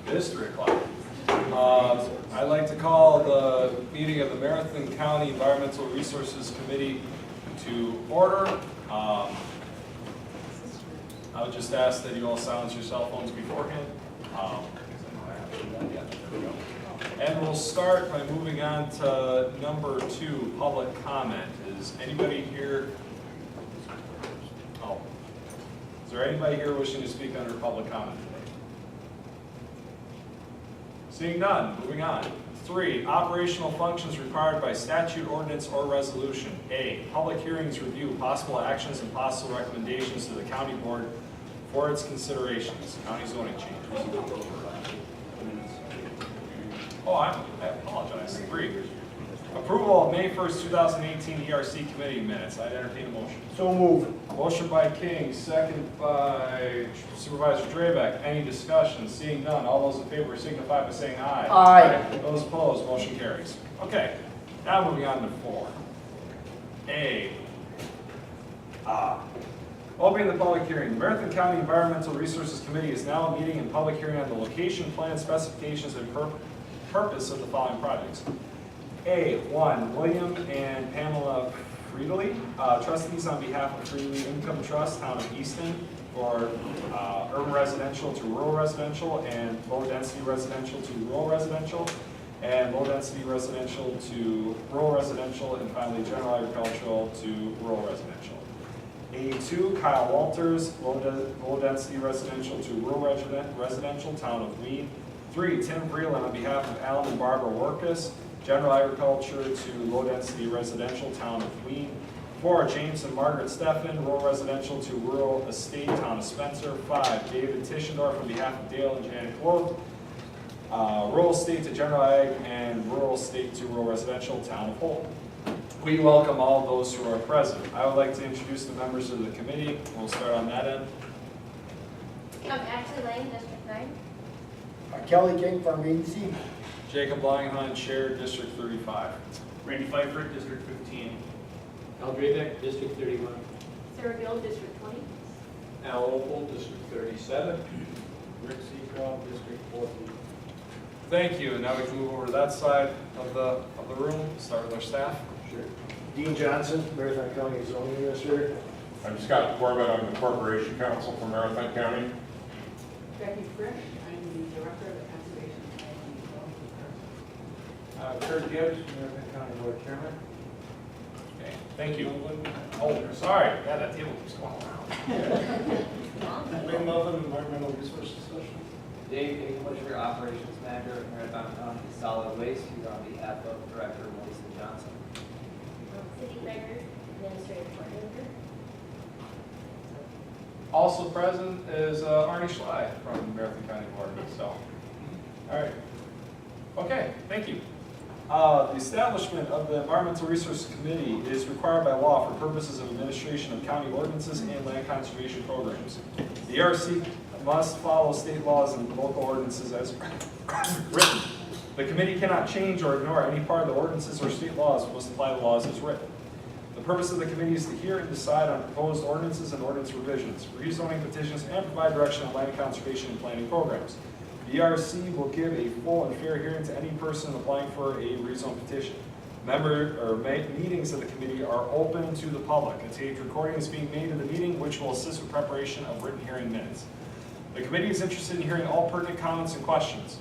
District Life. I'd like to call the meeting of the Marathon County Environmental Resources Committee to order. I would just ask that you all silence your cell phones beforehand. There we go. And we'll start by moving on to number 2, public comment. Is anybody here? Oh, is there anybody here wishing to speak under public comment today? Seeing none, moving on. 3, operational functions required by statute, ordinance, or resolution. A, public hearings review possible actions and possible recommendations to the county board for its considerations. County zoning changes. Oh, I apologize. 3, approval of May 1st, 2018 ERC committee minutes. I'd entertain a motion. So move. Motion by King, second by Supervisor Drabeck. Any discussion? Seeing none, all those in favor signify by saying aye. Aye. Those opposed, motion carries. Okay, now moving on to 4. A. Opening the public hearing. The Marathon County Environmental Resources Committee is now meeting in public hearing on the location, plan, specifications, and purpose of the following projects. A. 1. William and Pamela Friedley, trustees on behalf of Friedley Income Trust, Town of Easton, for urban residential to rural residential, and low density residential to rural residential, and low density residential to rural residential, and finally general agricultural to rural residential. A2, Kyle Walters, low density residential to rural residential, Town of Wheat. 3, Tim Vreeland on behalf of Alan and Barbara Workus, general agriculture to low density residential, Town of Wheat. 4, James and Margaret Steffen, rural residential to rural estate, Town of Spencer. 5, David Tischendorf on behalf of Dale and Janet Quote, rural estate to general ag and rural estate to rural residential, Town of Holt. We welcome all those who are present. I would like to introduce the members of the committee. We'll start on that end. Ashley Lane, District 9. Kelly King from ABC. Jacob Langenhunt, Chair, District 35. Randy Pfeiffer, District 15. Al Drabeck, District 31. Sarah Gill, District 20. Al Opal, District 37. Rick Seacroft, District 14. Thank you. And now we can move over to that side of the room. Start with our staff. Sure. Dean Johnson, Marathon County Zoning Administrator. I'm Scott Corbett. I'm the Corporation Counsel for Marathon County. Becky Frisch, I'm the Director of the Conservation Planning. Kurt Gibbs, Marathon County Board Chairman. Okay. Thank you. Oh, sorry. Yeah, that table keeps going around. Ray Muffin, Environmental Resources Specialist. Dave English, your Operations Manager at Marathon County Solid Waste, here on behalf of Director Melissa Johnson. City Beggars, Administrative Coordinator. Also present is Arnie Schley from Marathon County Board. So, all right. Okay, thank you. The establishment of the Environmental Resources Committee is required by law for purposes of administration of county ordinances and land conservation programs. The ERC must follow state laws and local ordinances as written. The committee cannot change or ignore any part of the ordinances or state laws, but must apply the laws as written. The purpose of the committee is to hear and decide on proposed ordinances and ordinance revisions, rezoning petitions, and provide direction on land conservation and planning programs. The ERC will give a full and fair hearing to any person applying for a rezone petition. Meetings of the committee are open to the public. A taped recording is being made of the meeting, which will assist with preparation of written hearing minutes. The committee is interested in hearing all pertinent comments and questions.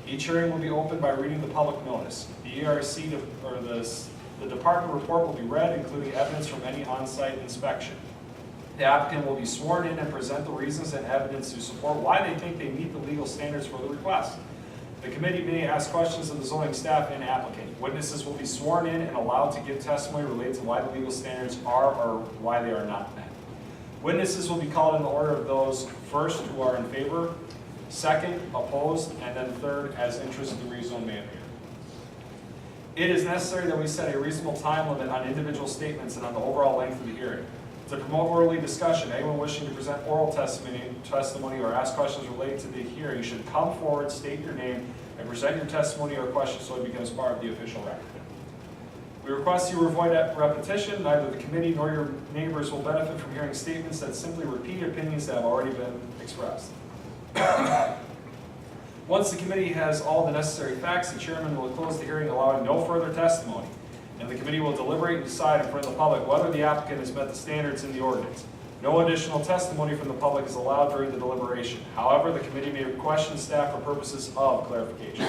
Each hearing will be opened by reading the public notice. The ERC, or the department report will be read, including evidence from any on-site inspection. The applicant will be sworn in and present the reasons and evidence to support why they think they meet the legal standards for the request. The committee may ask questions of the zoning staff and applicant. Witnesses will be sworn in and allowed to give testimony related to why the legal standards are or why they are not met. Witnesses will be called in the order of those first who are in favor, second, opposed, and then third as interested in the rezone may appear. It is necessary that we set a reasonable time limit on individual statements and on the overall length of the hearing. To promote orderly discussion, anyone wishing to present oral testimony or ask questions related to the hearing should come forward, state your name, and present your testimony or question so it becomes part of the official record. We request you avoid repetition. Neither the committee nor your neighbors will benefit from hearing statements that simply repeat opinions that have already been expressed. Once the committee has all the necessary facts, the chairman will close the hearing, allowing no further testimony, and the committee will deliberate and decide in front of the public whether the applicant has met the standards in the ordinance. No additional testimony from the public is allowed during the deliberation. However, the committee may question staff for purposes of clarification.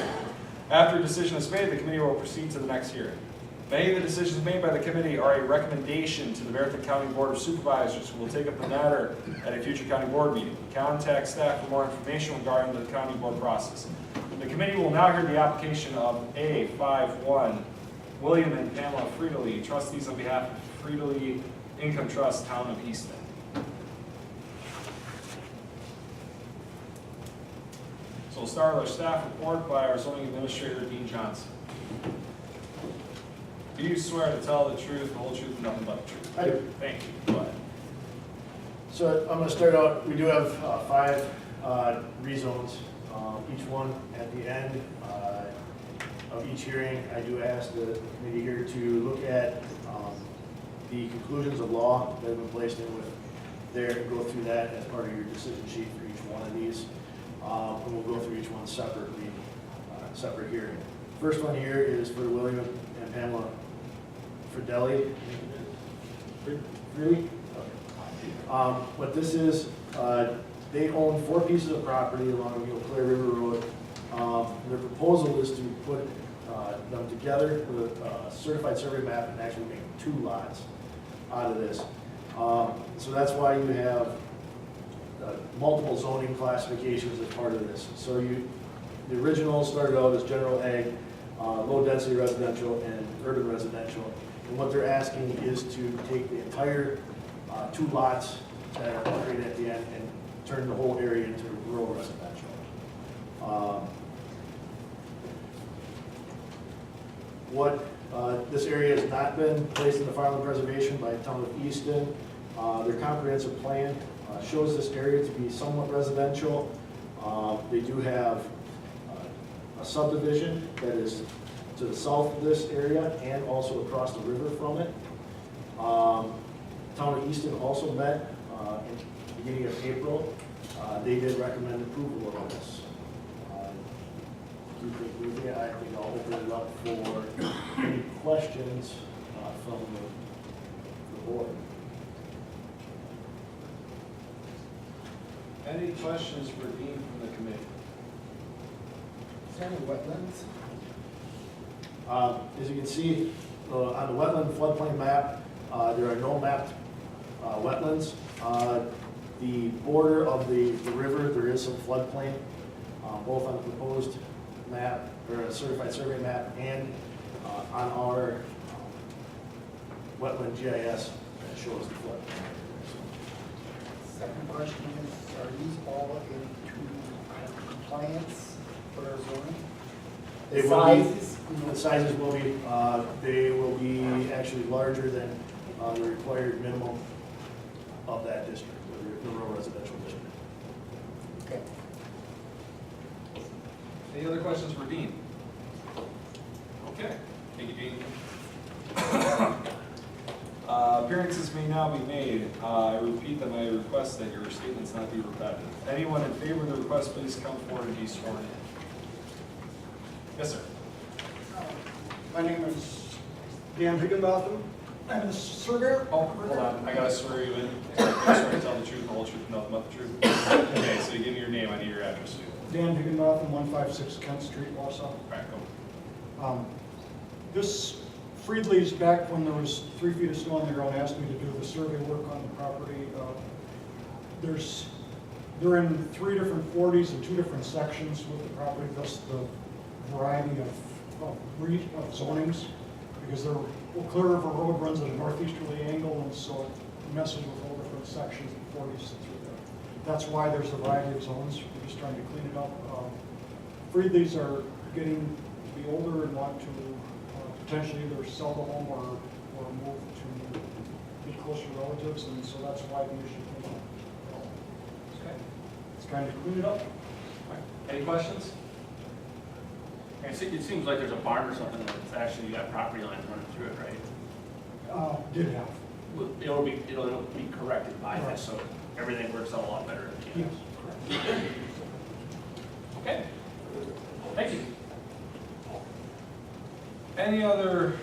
After a decision is made, the committee will proceed to the next hearing. Many of the decisions made by the committee are a recommendation to the Marathon County Board of Supervisors, who will take up the matter at a future county board meeting. Contact staff for more information regarding the county board process. The committee will now hear the application of A51 William and Pamela Friedeli, trustees on behalf of Friedeli Income Trust, Town of Easton. So we'll start with our staff report by our zoning administrator, Dean Johnson. Do you swear to tell the truth, the whole truth, and nothing but the truth? I do. Thank you. Go ahead. So I'm going to start out, we do have 5 rezones. Each one at the end of each hearing, I do ask the committee here to look at the conclusions of law that have been placed in with there, and go through that as part of your decision sheet for each one of these. And we'll go through each one separately, separate hearing. First one here is for William and Pamela Friedeli. Really? Okay. What this is, they own 4 pieces of property along Clear River Road. Their proposal is to put them together with a certified survey map and actually make 2 lots out of this. So that's why you have multiple zoning classifications as part of this. So the original started out as general ag, low density residential, and urban residential. And what they're asking is to take the entire 2 lots that are created at the end and turn the whole area into rural residential. This area has not been placed in the farmland preservation by the town of Easton. Their comprehensive plan shows this area to be somewhat residential. They do have a subdivision that is to the south of this area and also across the river from it. Town of Easton also met in the beginning of April. They did recommend approval of this. I think I'll open it up for any questions from the board. Any questions for Dean from the committee? Is there any wetlands? As you can see on the wetland floodplain map, there are no mapped wetlands. The border of the river, there is some floodplain, both on the proposed map, or a certified survey map, and on our wetland GIS that shows the floodplain. Second question is, are these all into compliance for our zoning? They will be, the sizes will be, they will be actually larger than the required minimum of that district, the rural residential district. Okay. Any other questions for Dean? Okay, thank you, Dean. Appearances may now be made. I repeat that I request that your statements not be repetitive. Anyone in favor of the request, please come forward and be sworn in. Yes, sir. My name is Dan Higginbotham. I'm the surveyor. Oh, hold on, I gotta swear you in. I swear to tell the truth, the whole truth, and nothing but the truth. Okay, so you give me your name, I need your address too. Dan Higginbotham, 156 Kent Street, Wausau. All right, go. This Friedli's, back when there was 3 feet of snow on the ground, asked me to do the survey work on the property. They're in 3 different 40s and 2 different sections with the property, thus the variety of zonings, because Clear River Road runs at a northeasterly angle, and so it messes with all different sections and 40s through there. That's why there's a variety of zones. We're just trying to clean it up. Friedli's are getting to be older and want to potentially either sell the home or move to be closer relatives, and so that's why the issue came up. Okay. It's trying to clean it up. All right. Any questions? It seems like there's a barn or something that's actually got property lines running through it, right? Did have. It'll be corrected by that, so everything works out a lot better. Yes, correct. Okay. Thank you. Any other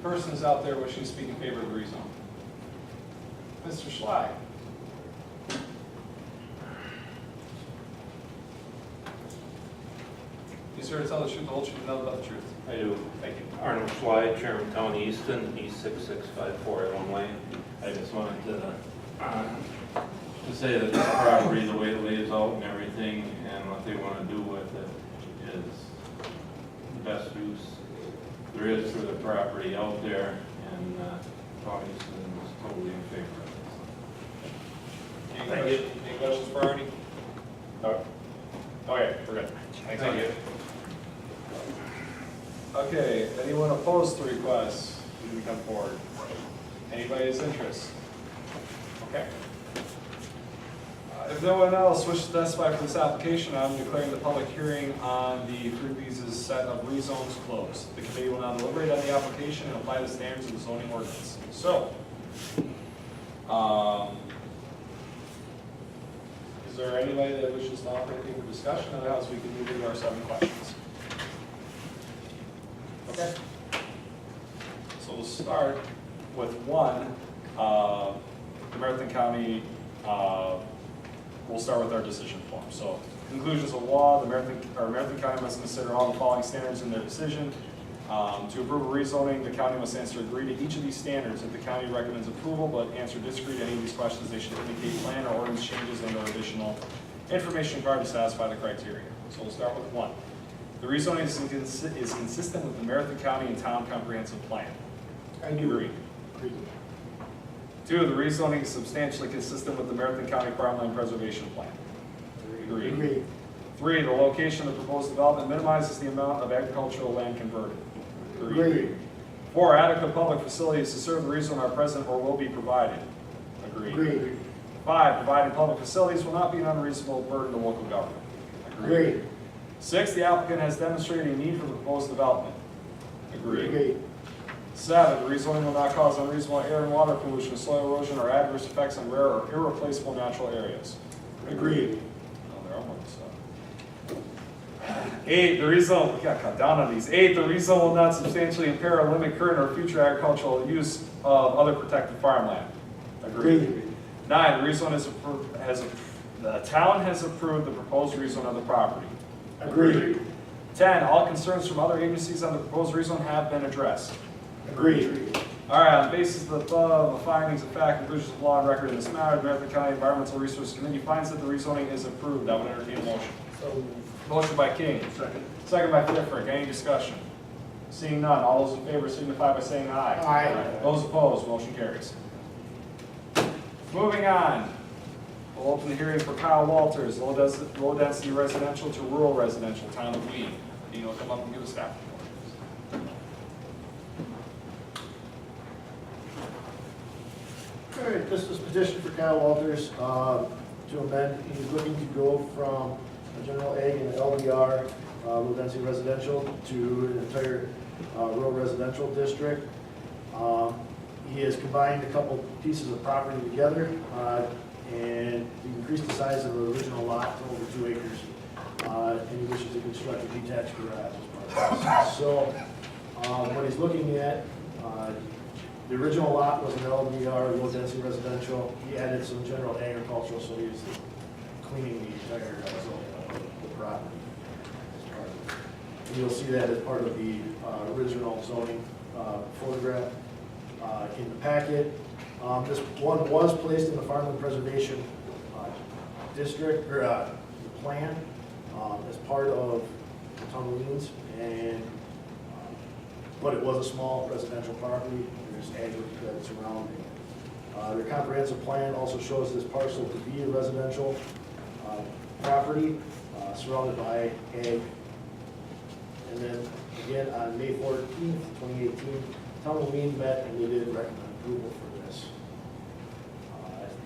persons out there wishing to speak in favor of the rezone? Mr. Schley? You swear to tell the truth, the whole truth, and nothing but the truth? I do. Thank you. Arnold Schley, Chairman, Town Easton, East 6654 Elm Lane. I just wanted to say that this property, the way it lays out and everything, and what they want to do with it is the best use there is for the property out there, and Town Easton is totally in favor of this. Any questions for Arnie? No. Okay, we're good. Thank you. Okay, anyone opposed to the request? You can come forward. Anybody's interest? Okay. If no one else wishes to testify for this application, I'm declaring the public hearing on the Three Pieces set of rezones closed. The committee will now deliberate on the application and apply the standards of the zoning ordinance. So, is there anybody that wishes to offer anything for discussion? Otherwise, we can move into our 7 questions. Okay. So we'll start with 1. The Marathon County, we'll start with our decision form. So, conclusions of law, the Marathon County must consider all the following standards in their decision. To approve a rezoning, the county must answer agree to each of these standards. If the county recommends approval but answer disagree to any of these questions, they should indicate plan or ordinance changes and or additional information required to satisfy the criteria. So we'll start with 1. The rezoning is consistent with the Marathon County and Town Comprehensive Plan. I do. Agree. 2, the rezoning is substantially consistent with the Marathon County Farmland Preservation Plan. Agree. Agreed. 3, the location of the proposed development minimizes the amount of agricultural land converted. Agreed. 4, adequate public facilities to serve the rezone are present or will be provided. Agree. Agreed. 5, providing public facilities will not be an unreasonable burden to local government. Agreed. 6, the applicant has demonstrated a need for the proposed development. Agree. Agreed. 7, the rezoning will not cause unreasonable air and water pollution, soil erosion, or adverse effects on rare or irreplaceable natural areas. Agreed. Oh, they're almost 8, the rezone, we gotta cut down on these. 8, the rezone will not substantially impair or limit current or future agricultural use of other protected farmland. Agreed. 9, the rezone the town has approved the proposed rezone of the property. Agreed. 10, all concerns from other agencies on the proposed rezone have been addressed. Agreed. All right, on the basis of the above, the findings of fact, conclusions of law and record in this matter, the Marathon County Environmental Resources Committee finds that the rezoning is approved. I would entertain a motion. Motion by King. Second by Fliffrick. Any discussion? Seeing none, all those in favor signify by saying aye. Aye. Those opposed, motion carries. Moving on, we'll open the hearing for Kyle Walters, low density residential to rural residential, town of Wheat. You know, come up and give a staff report. All right, this is petition for Kyle Walters to amend. He's looking to go from a general ag and LDR, low density residential, to an entire rural residential district. He has combined a couple pieces of property together and he increased the size of the original lot to over 2 acres. And he wishes to construct a detached garage as part of this. So what he's looking at, the original lot was an LDR, low density residential. He added some general agricultural, so he's cleaning the entire zone of the property. And you'll see that as part of the original zoning photograph in the packet. This one was placed in the Farmland Preservation District, or plan, as part of the Tumbleweeds, and but it was a small residential property. There's ag surrounding it. Their comprehensive plan also shows this parcel to be a residential property surrounded by ag. And then again on May 14th, 2018, Tumbleweed met and they did recommend approval for this.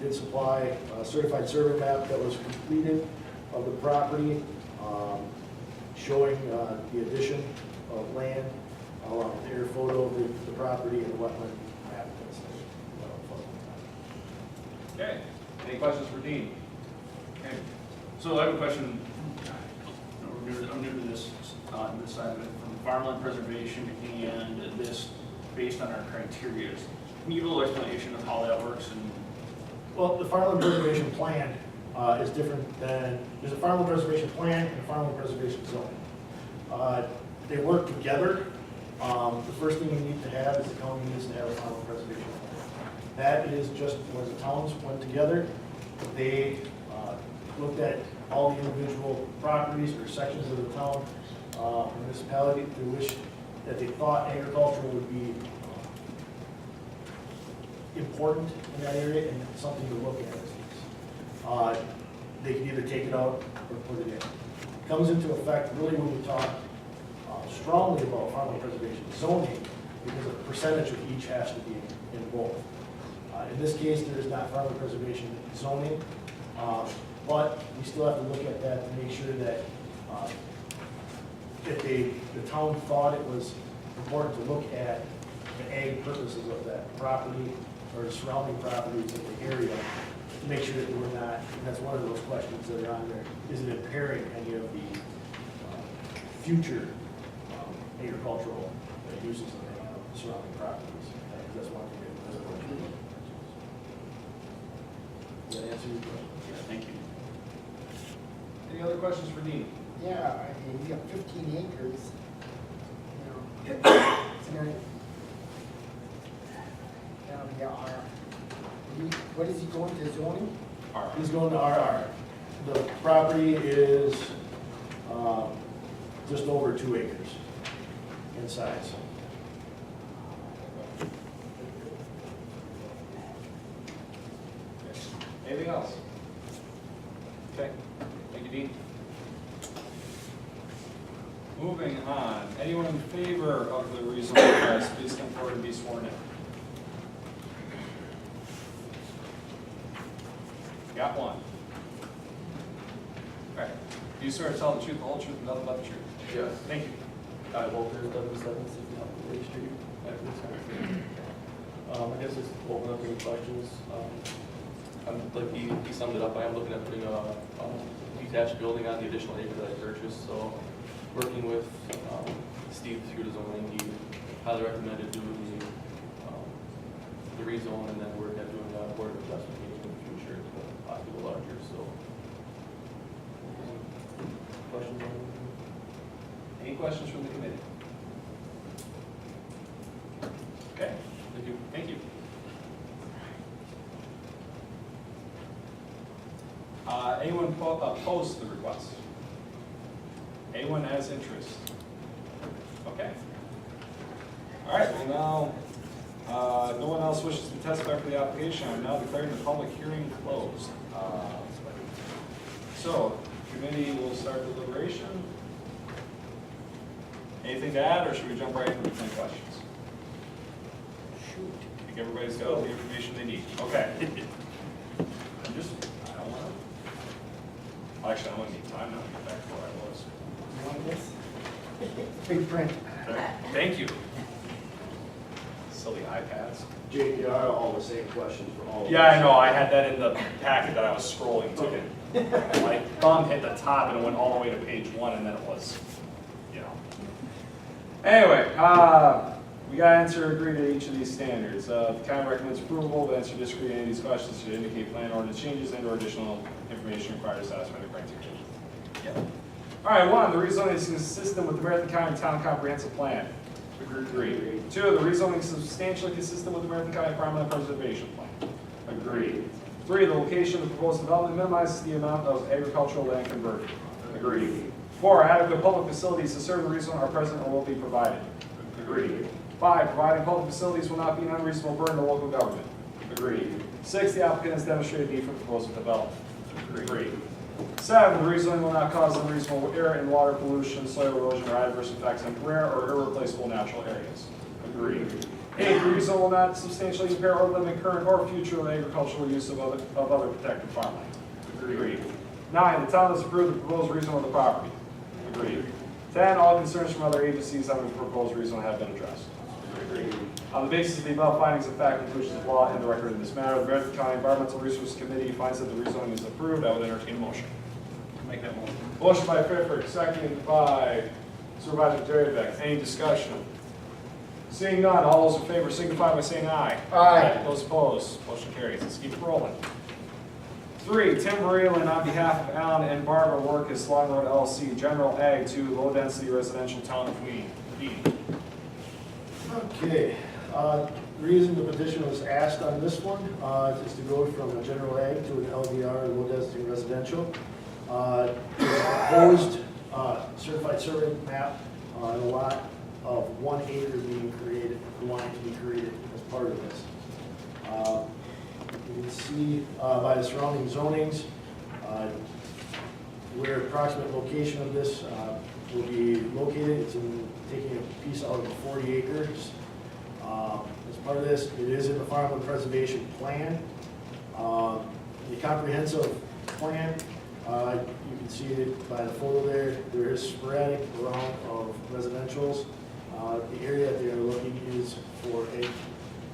Did supply a certified survey map that was completed of the property, showing the addition of land, along with air photo of the property and wetland map. Okay, any questions for Dean? Okay. So I have a question. We're I'm new to this side of it, from farmland preservation and this based on our criteria. Can you give a little explanation of how that works? And Well, the farmland preservation plan is different than, there's a farmland preservation plan and a farmland preservation zone. They work together. The first thing you need to have is the county needs to have a farmland preservation plan. That is just when the towns went together, they looked at all the individual properties or sections of the town, municipality, that they thought agriculture would be important in that area and something to look at. They can either take it out or put it in. It comes into effect really when we talk strongly about farmland preservation zoning, because a percentage of each has to be in both. In this case, there is not farmland preservation zoning, but we still have to look at that to make sure that if the town thought it was important to look at the ag purposes of that property or the surrounding properties of the area, to make sure that we're not, and that's one of those questions that are on there, is it impairing any of the future agricultural uses of the surrounding properties? Because that's one thing that doesn't work. Does that answer your question? yeah, thank you. Any other questions for Dean? Yeah, I mean, you got 15 acres, you know, it's gonna, what is he going to zoning? He's going to RR. The property is just over 2 acres in size. Anything else? Okay, thank you, Dean. Moving on, anyone in favor of the rezoning request, please come forward and be sworn in. Got one. All right, do you swear to tell the truth, the whole truth, and nothing but the truth? Yes. Thank you. Walter, W7, 60 Operating Street. I guess just open up any questions. Like he summed it up, I am looking at putting a detached building on the additional acre that I purchased. So working with Steve through the zoning, he highly recommended doing the rezone and then work at doing a board of adjustment meeting in the future to possibly go larger. So questions on anything? Any questions from the committee? Okay, thank you. Thank you. Anyone opposed to the request? Anyone has interest? Okay. All right, well now, no one else wishes to testify for the application. I'm now declaring the public hearing closed. So, committee will start deliberation. Anything to add, or should we jump right into the 10 questions? Shoot. I think everybody's got all the information they need. Okay. I'm just, I don't want to. Actually, I don't need time now to get back to where I was. You want this? Big print. Okay. Thank you. Silly iPads. JPR, all the same questions for all of Yeah, I know. I had that in the packet that I was scrolling to. My thumb hit the top and it went all the way to page 1, and then it was, you know. Anyway, we got to answer agree to each of these standards. The county recommends approval. The answer disagree to any of these questions should indicate plan ordinance changes and/or additional information required to satisfy the criteria. Yep. All right, 1, the rezoning is consistent with the Marathon County Town Comprehensive Plan. Agree. 2, the rezoning is substantially consistent with the Marathon County Farmland Preservation Plan. Agree. 3, the location of the proposed development minimizes the amount of agricultural land converted. Agree. 4, adequate public facilities to serve the rezone are present or will be provided. Agree. 5, providing public facilities will not be an unreasonable burden to local government. Agree. 6, the applicant has demonstrated need for the proposed development. Agree. 7, the rezoning will not cause unreasonable air and water pollution, soil erosion, or adverse effects on rare or irreplaceable natural areas. Agree. 8, the rezone will not substantially impair or limit current or future agricultural use of other protected farmland. Agree. 9, the town has approved the proposed rezone of the property. Agree. 10, all concerns from other agencies on the proposed rezone have been addressed. Agree. On the basis of the above findings of fact, conclusions of law, and the record in this matter, the Marathon County Environmental Resources Committee finds that the rezoning is approved. I would entertain a motion. Make that motion. Motion by Pfeffer, seconded by Supervisor Terry. Any discussion? Seeing none, all those in favor signify by saying aye. Aye. Those opposed, motion carries. Let's keep it rolling. 3, Tim Breland on behalf of Alan and Barbara Workus, Long Road LLC, General Ag 2, Low Density Residential Town of Queen. Okay, the reason the petition was asked on this one is to go from a general ag to an LDR, low density residential. Proposed certified survey map on a lot of 1 acre being created, wanting to be created as part of this. You can see by the surrounding zonings where approximate location of this will be located. It's taking a piece out of the 40 acres. As part of this, it is in the farmland preservation plan. The comprehensive plan, you can see it by the photo there. There is sporadic around of residentials. The area that they are looking is for egg,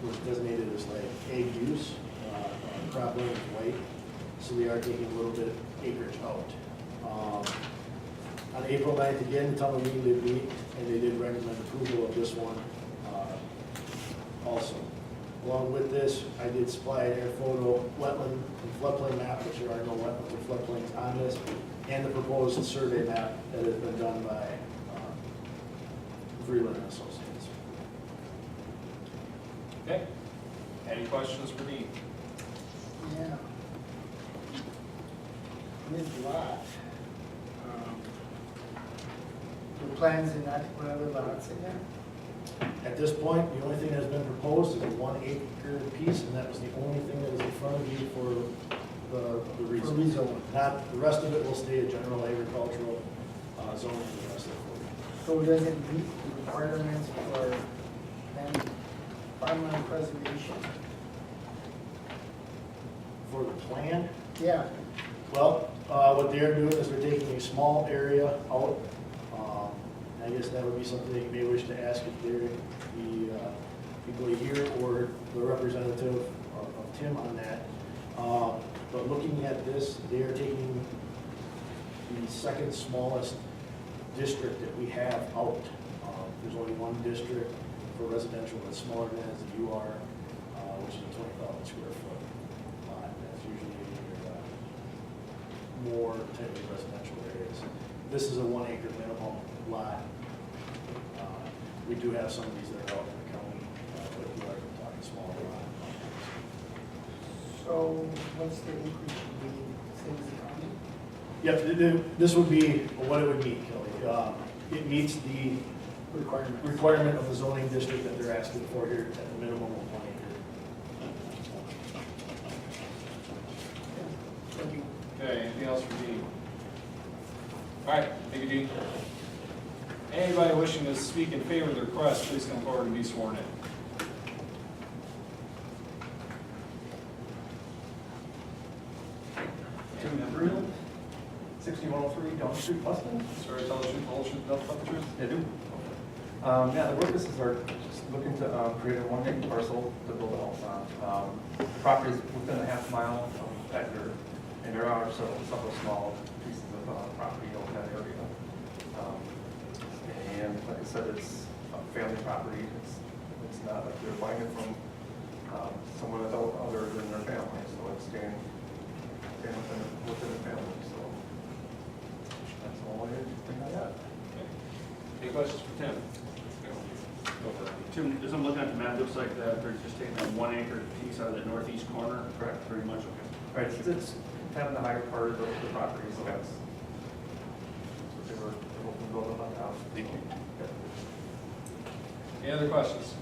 was designated as like egg use. Cropland is white, so they are taking a little bit of acreage out. On April 9th, again, the town meeting did meet, and they did recommend approval of this one also. Along with this, I did supply an air photo wetland and floodplain map, which there are no wetlands or floodplains on this, and the proposed survey map that has been done by Freeland and Associates. Okay. Any questions for Dean? Yeah. This lot, the plans are not to put other lots in there? At this point, the only thing that's been proposed is a 1 acre piece, and that was the only thing that was in front of you for the rezone. Not, the rest of it will stay a general agricultural zone for the rest of it. So does it meet the requirements for farmland preservation? For the plan, Yeah. well, what they're doing is they're taking a small area out. I guess that would be something that you may wish to ask if they're the people here or the representative of Tim on that. But looking at this, they are taking the second smallest district that we have out. There's only one district for residential that's smaller than as you are, which is a 20,000 square foot lot. That's usually more tightly residential areas. This is a 1 acre minimum lot. We do have some of these that are out in the county, but we are talking smaller lot. So what's the increase in the city's county? Yep, this would be what it would meet, Kelly. It meets the requirement of the zoning district that they're asking for here at the minimum of 1 acre. Thank you. Okay, anything else for Dean? All right, thank you, Dean. Anybody wishing to speak in favor of the request, please come forward and be sworn in. Tim Breland, 6103 Down Street, Weston. Swear to tell the truth, the whole truth, nothing but the truth? I do. Yeah, the Workuses are just looking to create a 1 acre parcel to build a house on. The property is within a half mile of Edgar, and there are several small pieces of property in that area. And like I said, it's a family property. It's not like they're buying it from someone other than their family, so it's staying within the family. So that's all I got. Any questions for Tim? Go for it. Tim, as I'm looking at the map, it looks like that they're just taking a 1 acre piece out of the northeast corner. Correct. Pretty much, okay. Right, it's kind of the higher part of the property, so that's what they were hoping to build about the house. Thank you. Any other questions?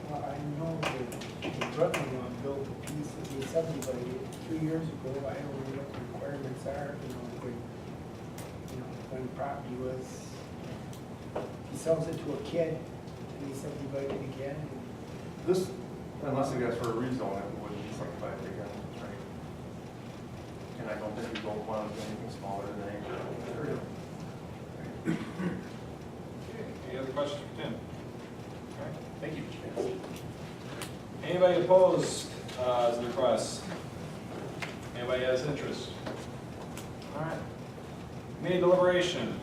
Well, I know the Rutland built a piece of the subdivision 3 years ago. I don't know what the requirements are, when property was, he sells it to a kid, and he subdivided it again. This, unless you guys for a rezone, it would be subdivided again, right? And I don't think we don't want anything smaller than an acre in that area. Okay, any other questions for Tim? All right, thank you. Anybody opposed to the request? Anybody has interest? All right. Committee deliberation.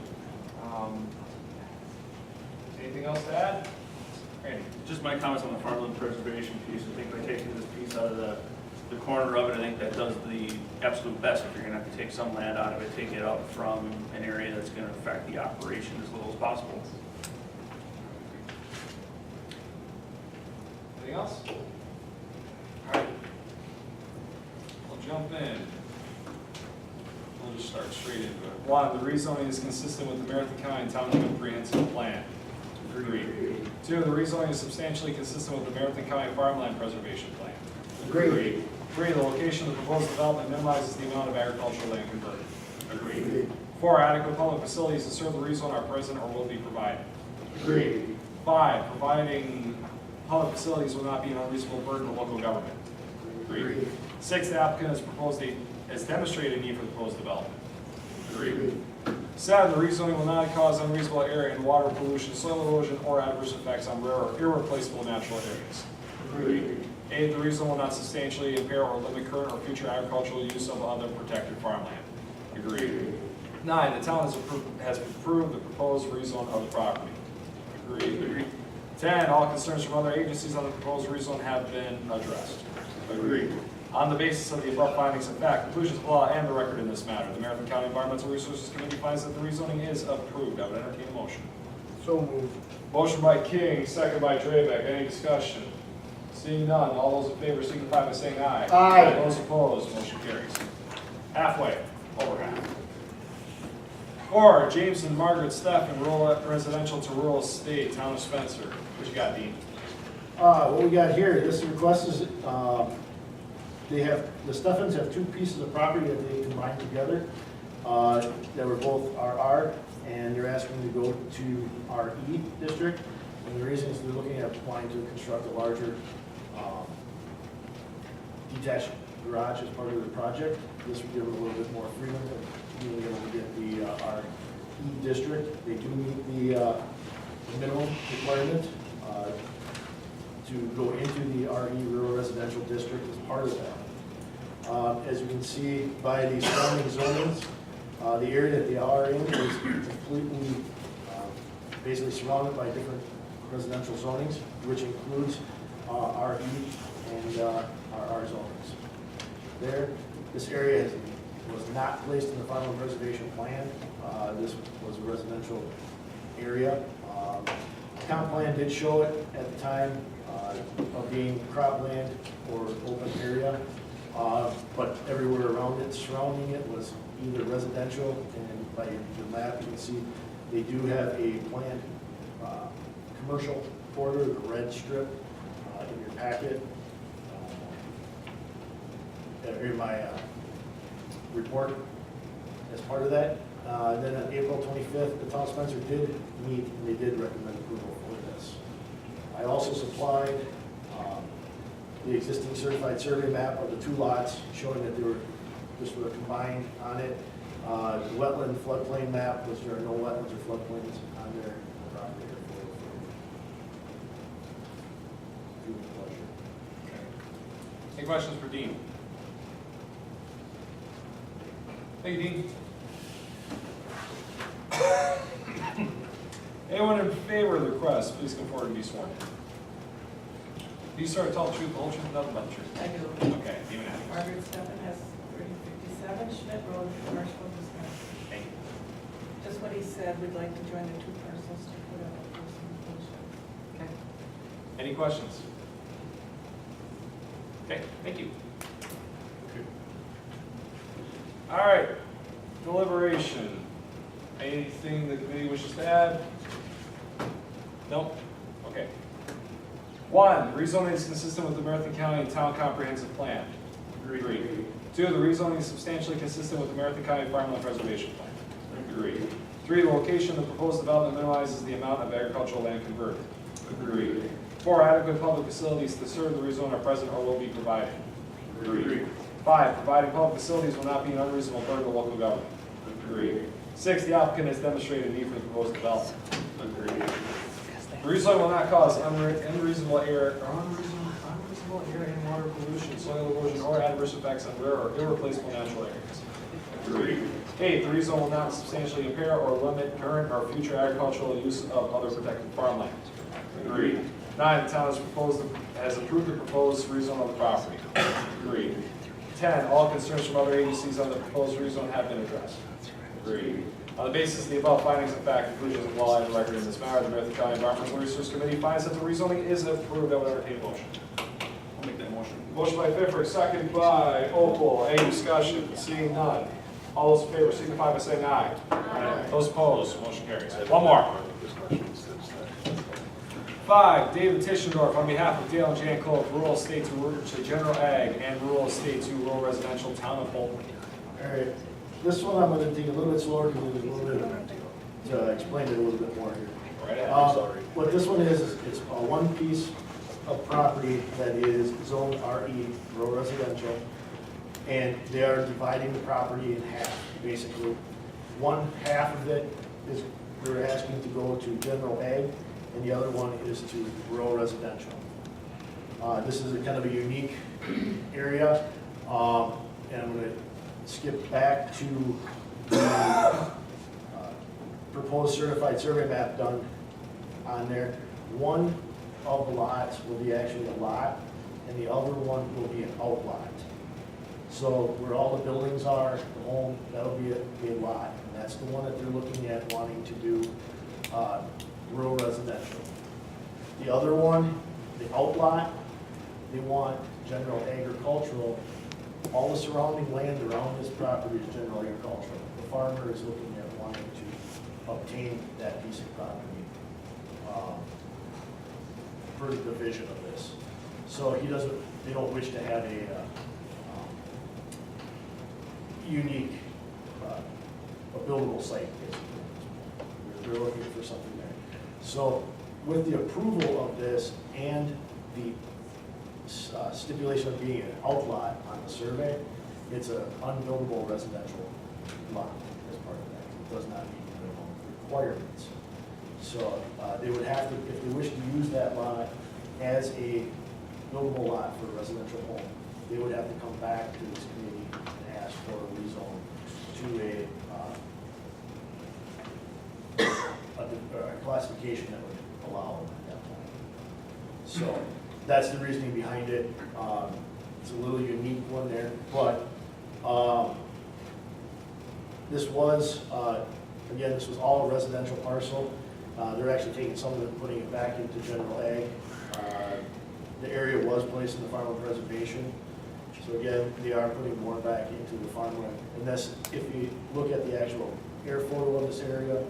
Anything else to add? Randy? Just my comments on the farmland preservation piece. I think by taking this piece out of the corner of it, I think that does the absolute best. If you're gonna have to take some land out of it, take it out from an area that's gonna affect the operation as little as possible. Anything else? All right. We'll jump in. We'll just start straight into it. One, the rezoning is consistent with the Marathon County Town Comprehensive Plan. Agreed. Two, the rezoning is substantially consistent with the Marathon County Farmland Preservation Plan. Agreed. Three, the location of the proposed development minimizes the amount of agricultural land converted. Agreed. Four, adequate public facilities to serve the rezone are present or will be provided. Agreed. Five, providing public facilities will not be an unreasonable burden to local government. Agreed. Six, the applicant has demonstrated a need for the proposed development. Agreed. Seven, the rezoning will not cause unreasonable area and water pollution, soil erosion, or adverse effects on rare or irreplaceable natural areas. Agreed. Eight, the rezone will not substantially impair or limit current or future agricultural use of other protected farmland. Agreed. Nine, the town has approved the proposed rezone of the property. Agreed. 10, all concerns from other agencies on the proposed rezone have been addressed. Agreed. On the basis of the above findings of fact, conclusions of law, and the record in this matter, the Marathon County Environmental Resources Committee finds that the rezoning is approved. I would entertain a motion. So moved. Motion by King, second by Drabeck. Any discussion? Seeing none, all those in favor signify by saying aye. Aye. Those opposed, motion carries. Halfway, over half. Or James and Margaret Steffen, rural residential to rural estate, town of Spencer. What you got, Dean? What we got here, this request is, the Steffens have two pieces of property that they combined together, that were both RR, and they're asking to go to RE district. And the reason is they're looking at applying to construct a larger, detached garage as part of the project. This would give them a little bit more freedom of being able to get the RE district. They do meet the minimum requirement to go into the RE rural residential district as part of that. As you can see by the surrounding zonings, the area that they are in is completely basically surrounded by different residential zonings, which includes RE and RR zonings. This area was not placed in the final preservation plan. This was a residential area. The comp plan did show it at the time of being cropland or open area, but everywhere around it, surrounding it, was either residential, and by the map you can see they do have a planned commercial border, the red strip in your packet. In my report as part of that. Then on April 25th, the town of Spencer did meet and they did recommend approval for this. I also supplied the existing certified survey map of the two lots showing that they were just were combined on it. The wetland floodplain map, which there are no wetlands or floodplains on their property. Any questions for Dean? Thank you, Dean. Anyone in favor of the request, please come forward and be sworn in. Do you swear to tell the truth, the whole truth, and nothing but the truth? I do. Okay, even after. Margaret Steffen has 3057 Schmidt Road, Marshall, Wisconsin. Thank you. Just what he said, we'd like to join the two parcels to put up a person inclusion. Okay. Any questions? Okay, thank you. All right, deliberation. Anything the committee wishes to add? Nope? Okay. One, rezoning is consistent with the Marathon County Town Comprehensive Plan. Agreed. Two, the rezoning is substantially consistent with the Marathon County Farmland Preservation Plan. Agreed. Three, the location of the proposed development minimizes the amount of agricultural land converted. Agreed. Four, adequate public facilities to serve the rezone are present or will be provided. Agreed. Five, providing public facilities will not be an unreasonable burden to local government. Agreed. Six, the applicant has demonstrated a need for the proposed development. Agreed. The rezone will not cause unreasonable air and water pollution, soil erosion, or adverse effects on rare or irreplaceable natural areas. Agreed. 8, the rezone will not substantially impair or limit current or future agricultural use of other protected farmland. Agreed. 9, the town has approved the proposed rezone of the property. Agreed. 10, all concerns from other agencies on the proposed rezone have been addressed. Agreed. On the basis of the above findings of fact, conclusions of law, and record in this matter, the Marathon County Environmental Resource Committee finds that the rezoning is approved. I would entertain a motion. I'll make that motion. Motion by Pfeffer, second by Opal. Any discussion? Seeing none. All those in favor signify by saying aye. Aye. Those opposed, motion carries. One more. 5, David Tischendorf, on behalf of Dale and Jan Cole, Rural Estate to General Ag and Rural Estate to Rural Residential, Town of Bolton. All right, this one I'm gonna take a little bit slower because there's a little bit to explain it a little bit more here. Right ahead. Sorry. What this one is it's one piece of property that is zoned RE, rural residential, and they are dividing the property in half, basically. One half of it is, they're asking to go to general ag, and the other one is to rural residential. This is a kind of a unique area, and I'm gonna skip back to the proposed certified survey map done on there. One of the lots will be actually a lot, and the other one will be an outlot. So where all the buildings are, the home, that'll be a lot, and that's the one that they're looking at wanting to do rural residential. The other one, the outlot, they want general agricultural. All the surrounding land around this property is general agricultural. The farmer is looking at wanting to obtain that piece of property for the division of this. So they don't wish to have a unique, a buildable site, basically. They're looking for something there. So with the approval of this and the stipulation of being an outlot on the survey, it's an unbuildable residential lot as part of that. It does not meet minimum requirements. So they would have to, if they wish to use that lot as a buildable lot for a residential home, they would have to come back to this committee and ask for a rezone to a classification that would allow them at that point. So that's the reasoning behind it. It's a little unique one there, but this was, again, this was all a residential parcel. They're actually taking some of it, putting it back into general ag. The area was placed in the farmland preservation. So again, they are putting more back into the farmland. And this, if you look at the actual air photo of this area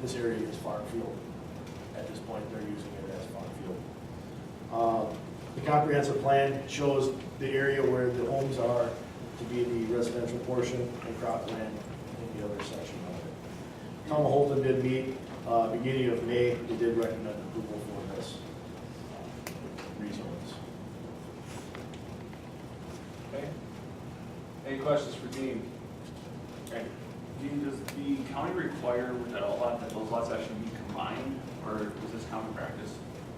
is farm field. At this point, they're using it as farm field. The comprehensive plan shows the area where the homes are to be the residential portion and cropland in the other section of it. Tom Holton did meet beginning of May. They did recommend approval for this rezones. Okay. Any questions for Dean? Okay. Dean, does the county require with that outlot that those lots actually be combined, or is this common practice?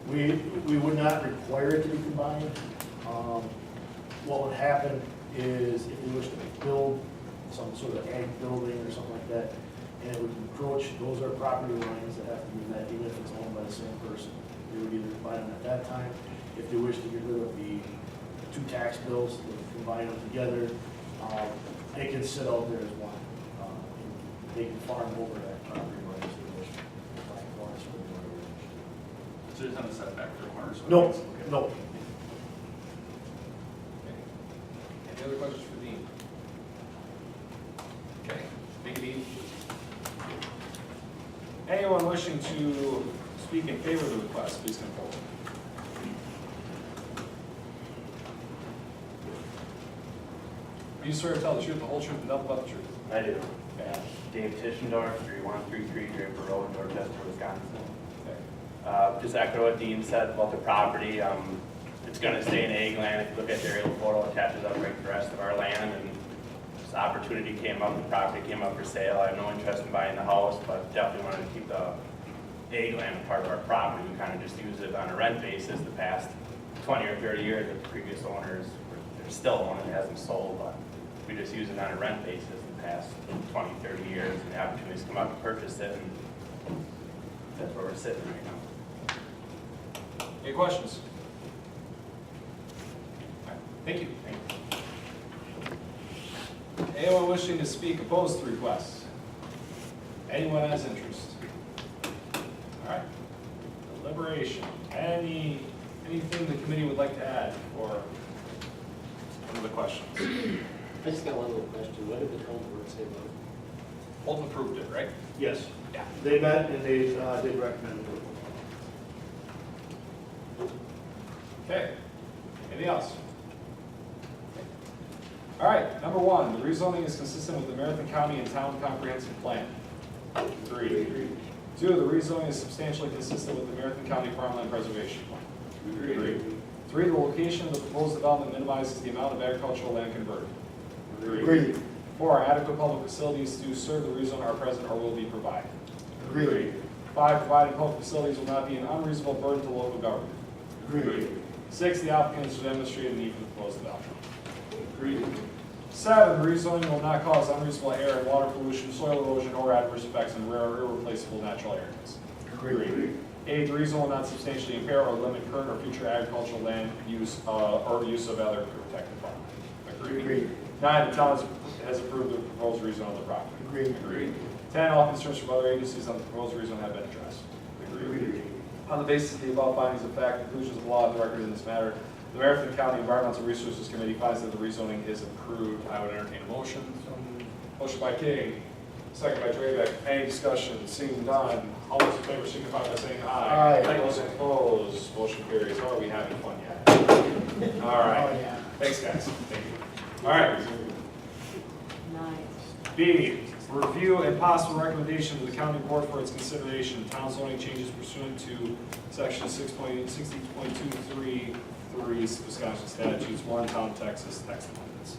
We would not require it to be combined. What would happen is if you wish to build some sort of ag building or something like that, and it would encroach, those are property lines that have to be met, even if it's owned by the same person. They would either combine them at that time. If they wish to get rid of the two tax bills, they would combine them together. They can sit out there as one. They can farm over that property line as they wish. So it's not a setback for corners? No, Okay. no. Any other questions for Dean? Okay, thank you, Dean. Anyone wishing to speak in favor of the request, please come forward. Do you swear to tell the truth, the whole truth, and nothing but the truth? I do. Dave Tischendorf, 3133 Draper Road, Dorchester, Wisconsin. Just echo what Dean said about the property. It's going to stay in ag land. If you look at the aerial photo, it attaches up right to the rest of our land. And this opportunity came up, the property came up for sale. I have no interest in buying the house, but definitely wanted to keep the ag land part of our property. We kind of just use it on a rent basis the past 20 or 30 years that the previous owners, they're still owning, it hasn't sold, but we just use it on a rent basis the past 20, 30 years, and the opportunities come up to purchase it, and that's where we're sitting right now. Any questions? All right, thank you. Anyone wishing to speak opposed to the request? Anyone has interest? All right. Deliberation. Anything the committee would like to add or one of the questions? I just got one little question. What did the town board say about it? Holton approved it, right? Yes. Yeah. They met and they did recommend approval. Okay. Anything else? All right, number one, the rezoning is consistent with the Marathon County and Town Comprehensive Plan. Agreed. Two, the rezoning is substantially consistent with the Marathon County Farmland Preservation Plan. Agreed. Three, the location of the proposed development minimizes the amount of agricultural land converted. Agreed. Four, adequate public facilities to serve the rezone are present or will be provided. Agreed. Five, providing public facilities will not be an unreasonable burden to local government. Agreed. Six, the applicants have demonstrated the need for the proposed development. Agreed. Seven, rezoning will not cause unreasonable air and water pollution, soil erosion, or adverse effects on rare or irreplaceable natural areas. Agreed. Eight, the rezone will not substantially impair or limit current or future agricultural land use or use of other protected farmland. Agreed. Nine, the town has approved the proposed rezone of the property. Agreed. 10, all concerns from other agencies on the proposed rezone have been addressed. Agreed. On the basis of the above findings of fact, conclusions of law, and the record in this matter, the Marathon County Environmental Resources Committee finds that the rezoning is approved. I would entertain a motion. Motion by King, second by Drabeck. Any discussion? Seeing none, all those in favor signify by saying aye. Aye. Those opposed, motion carries. Are we having fun yet? All right. Oh, yeah. Thanks, guys. Thank you. All right. Nice. B, review and possible recommendation to the county board for its consideration, town zoning changes pursuant to section 60.23 Wisconsin statutes, Warrentown, Texas, text amendments.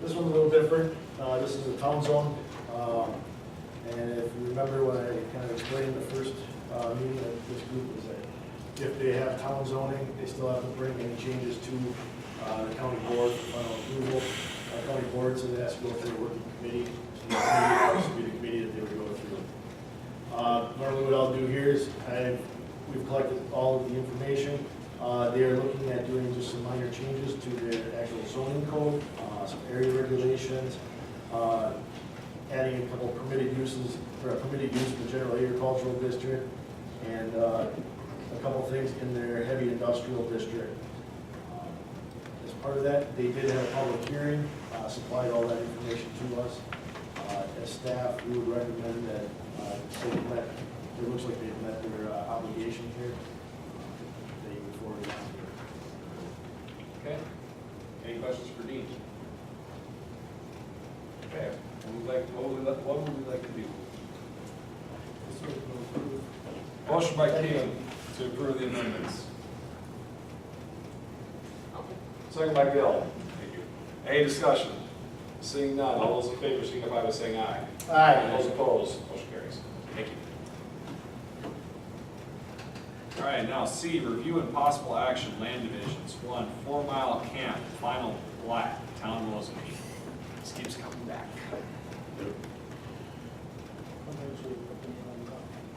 This one's a little different. This is a town zone. And if you remember when I kind of explained the first meeting of this group, is that if they have town zoning, they still have to bring any changes to the county board for final approval. Our county board said it has to go through a working committee. So the committee has to be the committee that they would go through. Normally what I'll do here is we've collected all of the information. They are looking at doing just some minor changes to their actual zoning code, some area regulations, adding a couple permitted uses, or a permitted use in the general agricultural district, and a couple things in their heavy industrial district. As part of that, they did have a public hearing, supplied all that information to us. As staff, we would recommend that it looks like they've met their obligation here. They move forward. Okay. Any questions for Dean? Okay. What would we like to do? Motion by King to approve the amendments. Second by Gill. Thank you. Any discussion? Seeing none, all those in favor signify by saying aye. Aye. Those opposed, motion carries. Thank you. All right, now C, review and possible action, land divisions. 1, 4 Mile Camp, final plat, Town Mosby. This keeps coming back.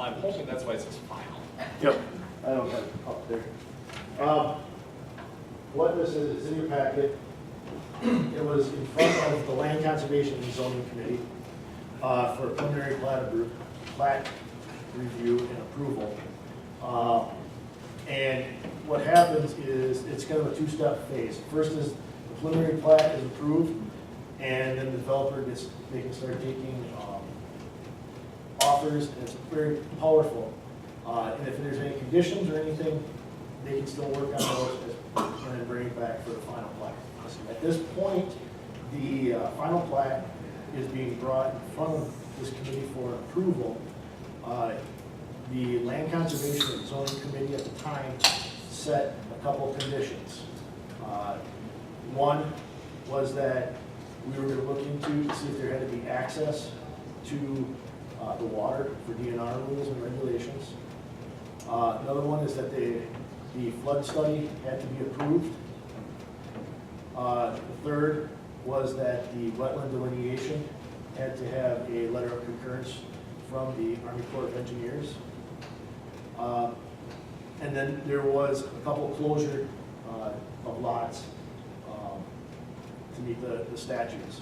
I'm hoping that's why it says final. Yep. I don't have it up there. What this is in your packet. It was in front of the Land Conservation and Zoning Committee for a preliminary plat review and approval. And what happens is it's kind of a two-step phase. First is the preliminary plat is approved, and then the developer they can start taking offers, and it's very powerful. And if there's any conditions or anything, they can still work on those and then bring it back for the final plat. At this point, the final plat is being brought in front of this committee for approval. The Land Conservation and Zoning Committee at the time set a couple of conditions. One was that we were going to look into to see if there had to be access to the water for DNR rules and regulations. Another one is that they the flood study had to be approved. The third was that the wetland delineation had to have a letter of concurrence from the Army Corps of Engineers. And then there was a couple closure of lots to meet the statutes.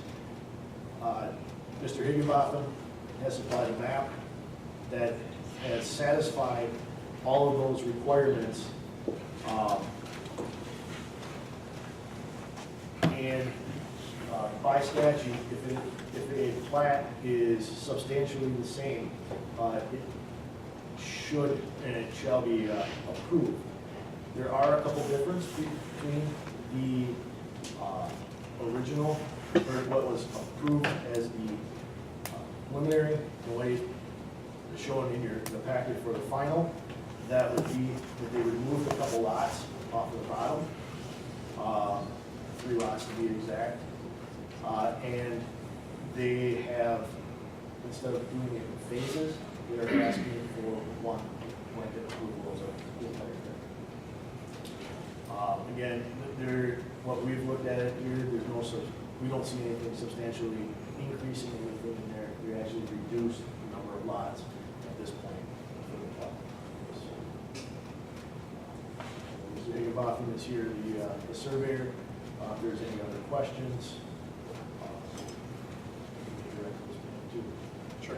Mr. Higginbotham has supplied a map that has satisfied all of those requirements. And by statute, if a plat is substantially the same, it should and it shall be approved. There are a couple differences between the original, or what was approved as the preliminary, the way shown in the packet for the final. That would be that they removed a couple lots off the bottom, 3 lots to be exact, and they have, instead of doing it in phases, they're asking for one blanket approval as a whole entire thing. Again, what we've looked at it here, we don't see anything substantially increasing anything in there. We actually reduced the number of lots at this point for the plot. Mr. Higginbotham is here, the surveyor. If there's any other questions. Sure.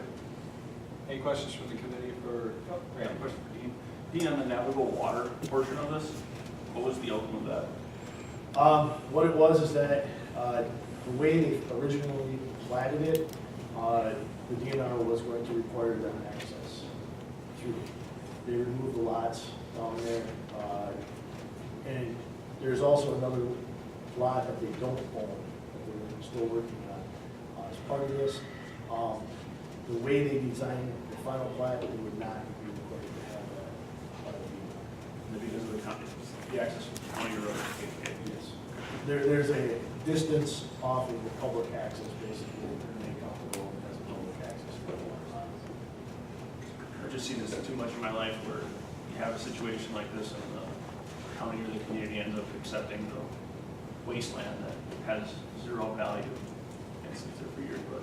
Any questions from the committee for Graham? Question for Dean. Dean, on the navigable water portion of this, what was the outcome of that? What it was is that the way they originally platted it, the DNR was going to require them access through. They removed the lots down there, and there's also another lot that they don't own that they're still working on. As part of this, the way they designed the final plat, they would not be required to have that part of the Because of the access to county road. Yes. There's a distance off of the public access, basically, to make up the road as a public access for the water. I've just seen this too much in my life where you have a situation like this and the county or the community ends up accepting the wasteland that has zero value. And it's there for years, but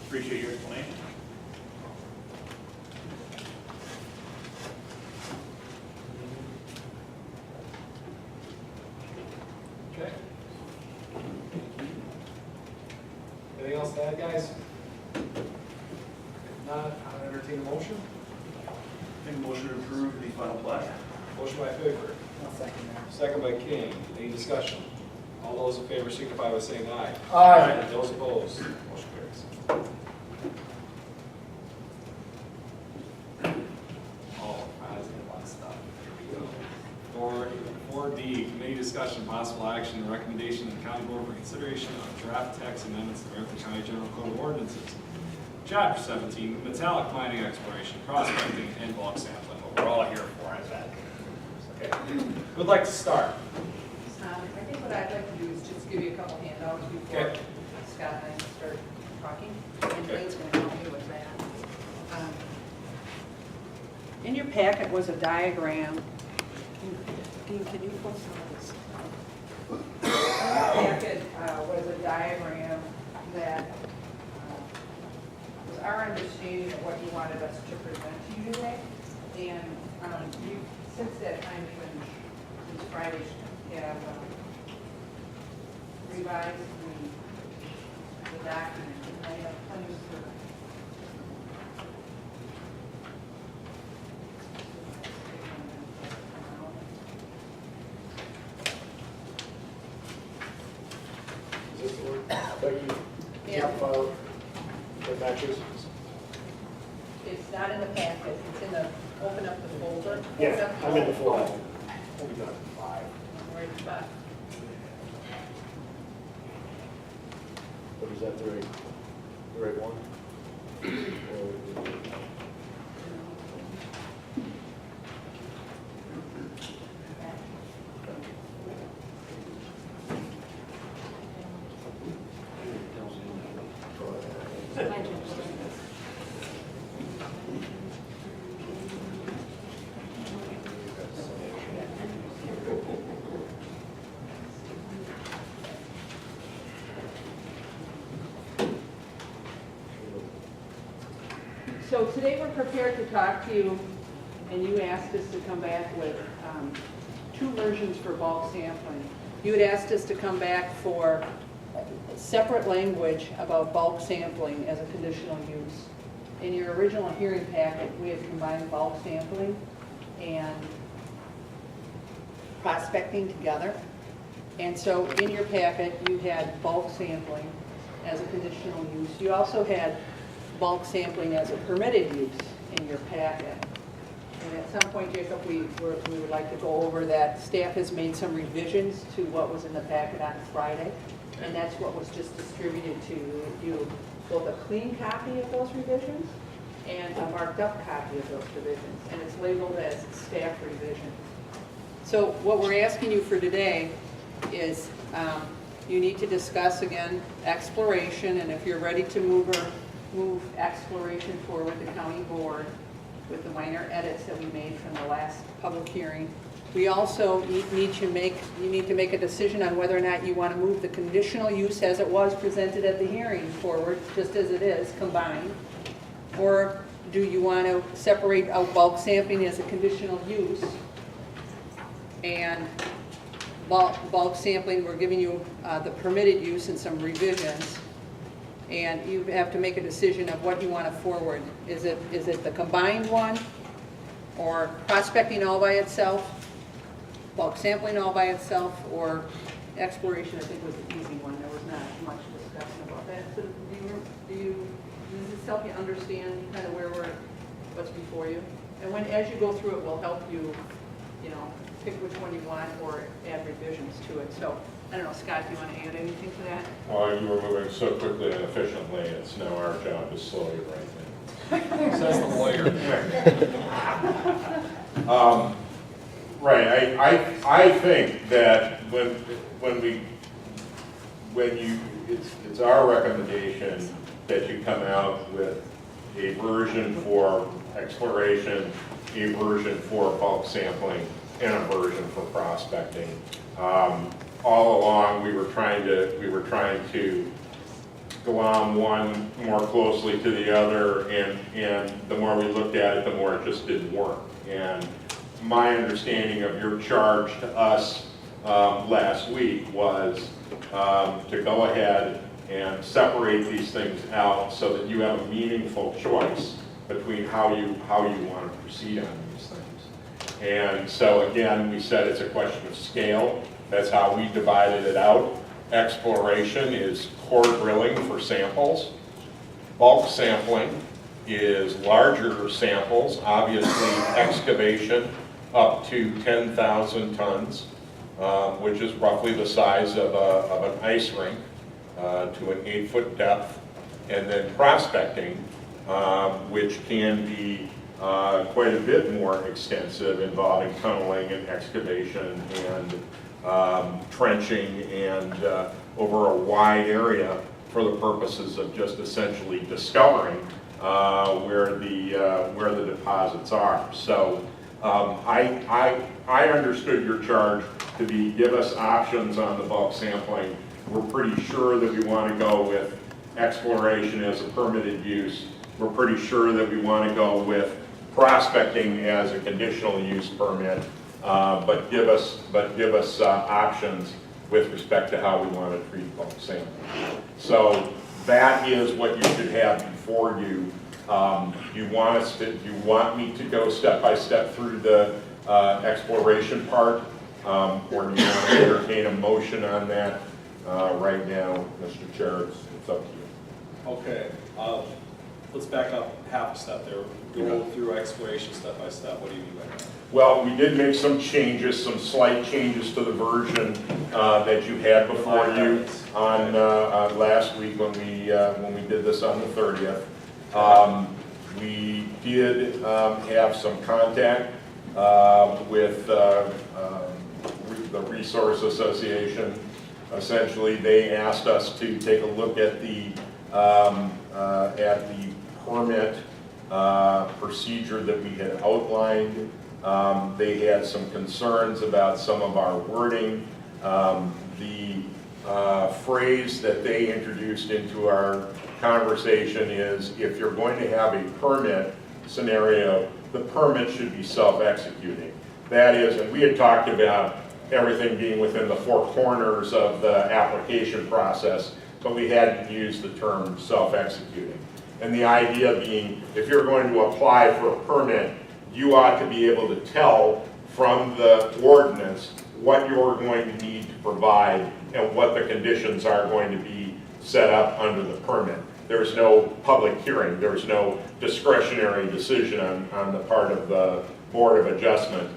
appreciate your explanation. Okay. Anything else to add, guys? If not, I'll entertain a motion. Make a motion to approve the final plat. Motion by Faber, I'll second that. second by King. Any discussion? All those in favor signify by saying aye. Aye. Those opposed, motion carries. Oh, I was gonna want to stop. Here we go. 4D, committee discussion, possible action, and recommendation of the county board for consideration of draft text amendments to the Marathon County General Code of Ordinances. Chapter 17, Metallic Mining Exploration, Prospecting, and Bulk Sampling, what we're all here for, I bet. Okay, who'd like to start? I think what I'd like to do is just give you a couple handouts before Okay. Scott and I start talking. And Dave's going to help me with that. In your packet was a diagram. Dean, can you pull some of this? In your packet was a diagram that was our understanding of what you wanted us to present to you today. And since that time, even since Friday, have revised the document. I have plenty for Is this the one that you Yeah. file that matches? It's not in the packet, it's in the, open up the folder. Yeah, Open up I'm in the folder. folder. We'll be done at 5. Right at the bottom. But is that the right one? Or- So today we're prepared to talk to you, and you asked us to come back with two versions for bulk sampling. You had asked us to come back for separate language about bulk sampling as a conditional use. In your original hearing packet, we had combined bulk sampling and prospecting together. And so in your packet, you had bulk sampling as a conditional use. You also had bulk sampling as a permitted use in your packet. And at some point, Jacob, we would like to go over that. Staff has made some revisions to what was in the packet on Friday, and that's what was just distributed to you, both a clean copy of those revisions and a marked up copy of those revisions, and it's labeled as staff revision. So what we're asking you for today is you need to discuss again exploration, and if you're ready to move exploration forward with the county board with the minor edits that we made from the last public hearing. We also need to make a decision on whether or not you want to move the conditional use as it was presented at the hearing forward, just as it is, combined, or do you want to separate out bulk sampling as a conditional use, and bulk sampling, we're giving you the permitted use and some revisions, and you have to make a decision of what you want to forward. Is it the combined one, or prospecting all by itself, bulk sampling all by itself, or exploration? I think was the easy one. There was not much discussion about that. So does this help you understand kind of what's before you? And as you go through it, we'll help you, pick which one you want or add revisions to it. So, I don't know, Scott, do you want to add anything to that? Oh, you were moving so quickly and efficiently, it's now our job to slow you right down. Says the lawyer. Right, I think that it's our recommendation that you come out with a version for exploration, a version for bulk sampling, and a version for prospecting. All along, we were trying to go on one more closely to the other, and the more we looked at it, the more it just didn't work. And my understanding of your charge to us last week was to go ahead and separate these things out so that you have a meaningful choice between how you want to proceed on these things. And so again, we said it's a question of scale. That's how we divided it out. Exploration is core drilling for samples. Bulk sampling is larger samples, obviously excavation up to 10,000 tons, which is roughly the size of an ice rink to an 8-foot depth. And then prospecting, which can be quite a bit more extensive, involving tunneling and excavation and trenching and over a wide area for the purposes of just essentially discovering where the deposits are. So I understood your charge to be give us options on the bulk sampling. We're pretty sure that we want to go with exploration as a permitted use. We're pretty sure that we want to go with prospecting as a conditional use permit, but give us options with respect to how we want to treat bulk sampling. So that is what you should have before you. Do you want me to go step by step through the exploration part, or do you want to entertain a motion on that right now, Mr. Chair? It's up to you. Okay, let's back up half a step there. Go through exploration step by step. What do you mean by that? Well, we did make some changes, some slight changes to the version that you had before you on last week when we did this on the 30th. We did have some contact with the Resource Association. Essentially, they asked us to take a look at the permit procedure that we had outlined. They had some concerns about some of our wording. The phrase that they introduced into our conversation is if you're going to have a permit scenario, the permit should be self-executing. That is, and we had talked about everything being within the four corners of the application process, but we hadn't used the term self-executing. And the idea being, if you're going to apply for a permit, you ought to be able to tell from the ordinance what you're going to need to provide and what the conditions are going to be set up under the permit. There's no public hearing, there's no discretionary decision on the part of the Board of Adjustment.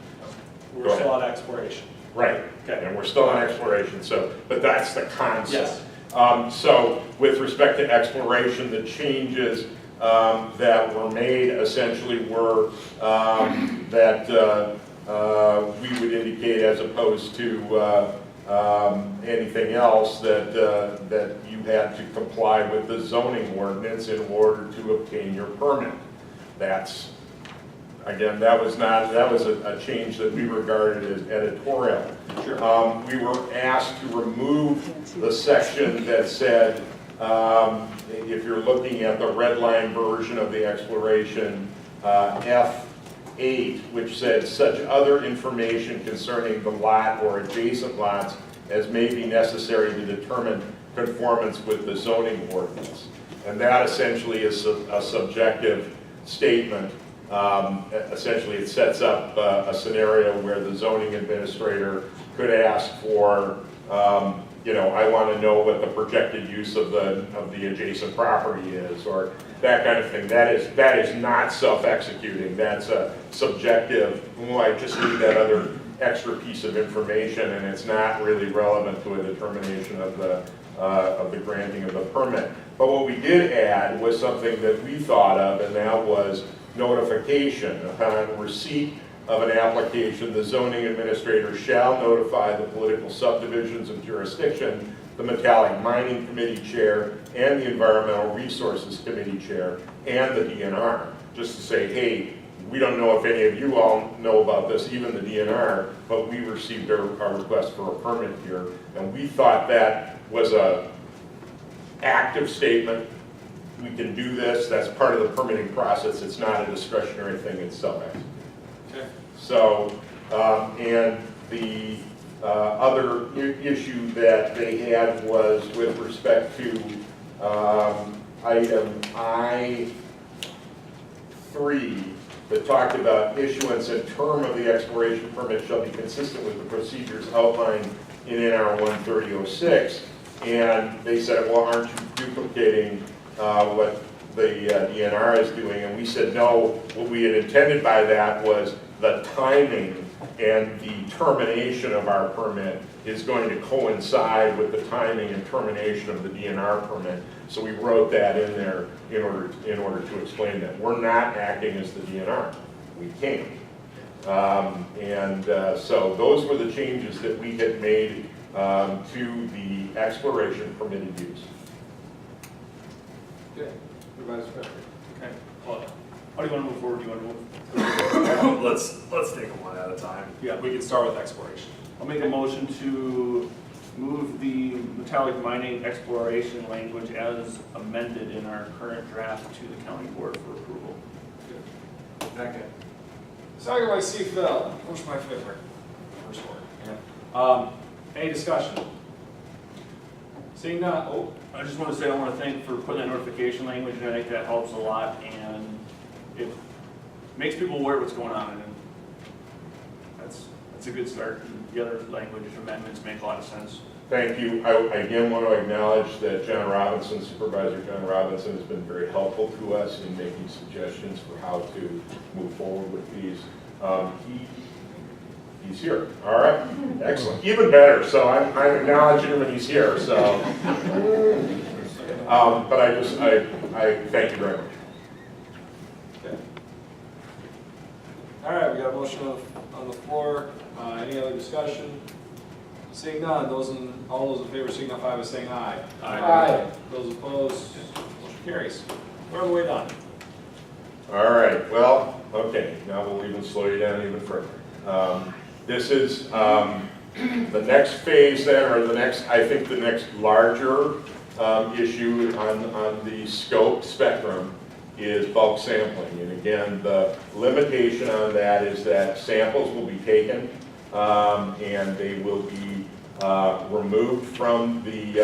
We're still on exploration. Right, Okay. and we're still on exploration, so, but that's the concept. Yes. So with respect to exploration, the changes that were made essentially were that we would indicate, as opposed to anything else, that you had to comply with the zoning ordinance in order to obtain your permit. That's, again, that was a change that we regarded as editorial. Sure. We were asked to remove the section that said, if you're looking at the red line version of the exploration, F8, which said such other information concerning the lot or adjacent lots as may be necessary to determine conformance with the zoning ordinance. And that essentially is a subjective statement. Essentially, it sets up a scenario where the zoning administrator could ask for, I want to know what the projected use of the adjacent property is, or that kind of thing. That is not self-executing. That's a subjective. Well, I just need that other extra piece of information, and it's not really relevant to a determination of the granting of the permit. But what we did add was something that we thought of, and that was notification. Upon receipt of an application, the zoning administrator shall notify the political subdivisions of jurisdiction, the Metalic Mining Committee Chair, and the Environmental Resources Committee Chair, and the DNR, just to say, hey, we don't know if any of you all know about this, even the DNR, but we received our request for a permit here, and we thought that was a active statement. We can do this, that's part of the permitting process, it's not a discretionary thing, it's self-executing. Okay. So, and the other issue that they had was with respect to item I3 that talked about issuance and term of the exploration permit shall be consistent with the procedures outlined in NR 13006. And they said, well, aren't you duplicating what the DNR is doing? And we said, no, what we had intended by that was the timing and the termination of our permit is going to coincide with the timing and termination of the DNR permit. So we wrote that in there in order to explain that. We're not acting as the DNR. We can't. So those were the changes that we had made to the exploration permitted use. Okay. Supervisor Fisher. Okay. Well, how do you want to move forward? Do you want to move? Let's take them one at a time. Yeah. We can start with exploration. I'll make a motion to move the metallic mining exploration language as amended in our current draft to the county board for approval. Second. Second by C. Phil. Who's my favorite? First word. Yeah. Any discussion? Seeing none. Oh, I just want to say I want to thank for putting that notification language in. I think that helps a lot, and it makes people aware of what's going on, and that's a good start. The other language amendments make a lot of sense. Thank you. I again want to acknowledge that John Robinson, Supervisor John Robinson, has been very helpful to us in making suggestions for how to move forward with these. He's here. All right. Excellent. Even better. So I'm acknowledging him when he's here. So, but I thank you very much. okay. All right, we got a motion on the floor. Any other discussion? Seeing none, all those in favor signify by saying aye. Aye. Those opposed, motion carries. We're on the way done. All right. Well, okay. Now we'll even slow you down even further. This is The next phase then, or the next, I think the next larger issue on the scope spectrum is bulk sampling. And again, the limitation on that is that samples will be taken and they will be removed from the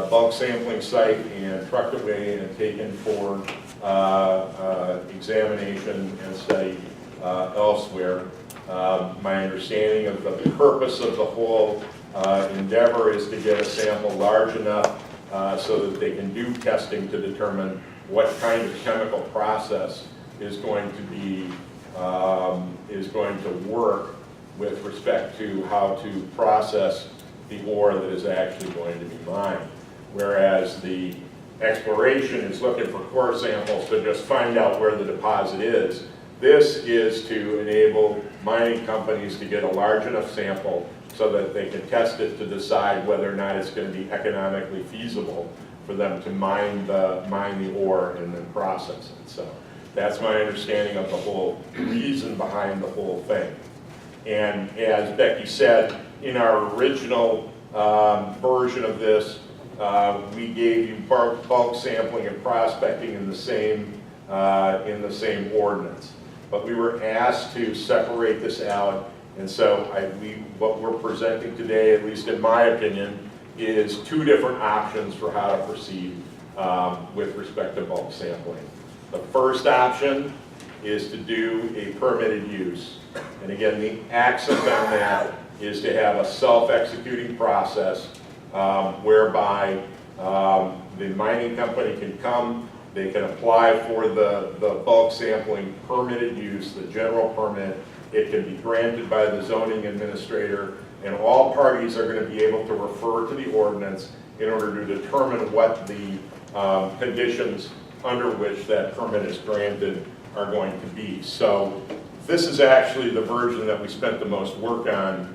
bulk sampling site and trucked away and taken for examination and study elsewhere. My understanding of the purpose of the whole endeavor is to get a sample large enough so that they can do testing to determine what kind of chemical process is going to be going to work with respect to how to process the ore that is actually going to be mined. Whereas the exploration is looking for core samples to just find out where the deposit is. This is to enable mining companies to get a large enough sample so that they can test it to decide whether or not it's going to be economically feasible for them to mine the ore and then process it. So that's my understanding of the whole reason behind the whole thing. And as Becky said, in our original version of this, we gave you bulk sampling and prospecting in the same ordinance. But we were asked to separate this out, and so what we're presenting today, at least in my opinion, is two different options for how to proceed with respect to bulk sampling. The first option is to do a permitted use. And again, the accent on that is to have a self-executing process whereby the mining company can come, they can apply for the bulk sampling permitted use, the general permit. It can be granted by the zoning administrator, and all parties are going to be able to refer to the ordinance in order to determine what the conditions under which that permit is granted are going to be. So this is actually the version that we spent the most work on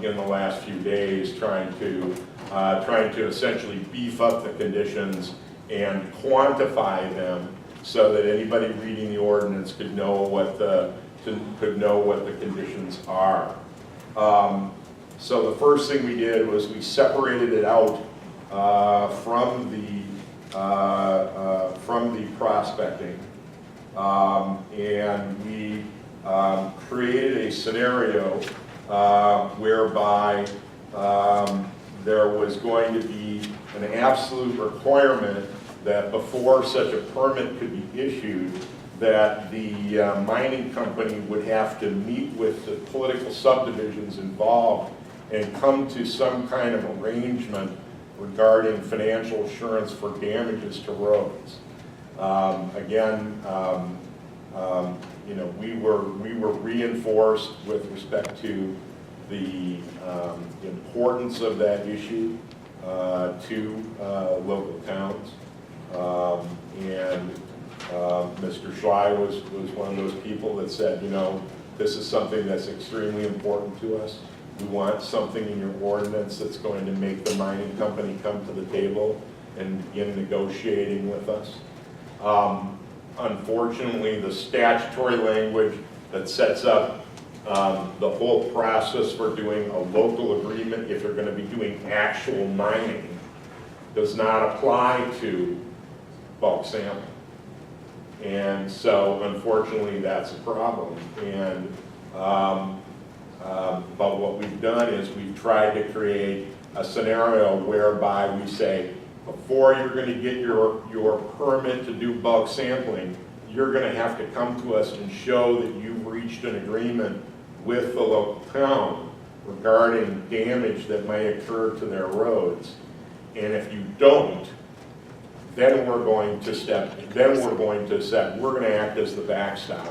in the last few days, trying to essentially beef up the conditions and quantify them so that anybody reading the ordinance could know what the conditions are. So the first thing we did was we separated it out from the prospecting, and we created a scenario whereby there was going to be an absolute requirement that before such a permit could be issued, that the mining company would have to meet with the political subdivisions involved and come to some kind of arrangement regarding financial assurance for damages to roads. We were reinforced with respect to the importance of that issue to local towns. Mr. Schley was one of those people that said, this is something that's extremely important to us. We want something in your ordinance that's going to make the mining company come to the table and begin negotiating with us. Unfortunately, the statutory language that sets up the whole process for doing a local agreement, if you're going to be doing actual mining, does not apply to bulk sampling. And so, unfortunately, that's a problem. And but what we've done is we've tried to create a scenario whereby we say, before you're going to get your permit to do bulk sampling, you're going to have to come to us and show that you've reached an agreement with the local town regarding damage that may occur to their roads. And if you don't, then we're going to act as the backstop.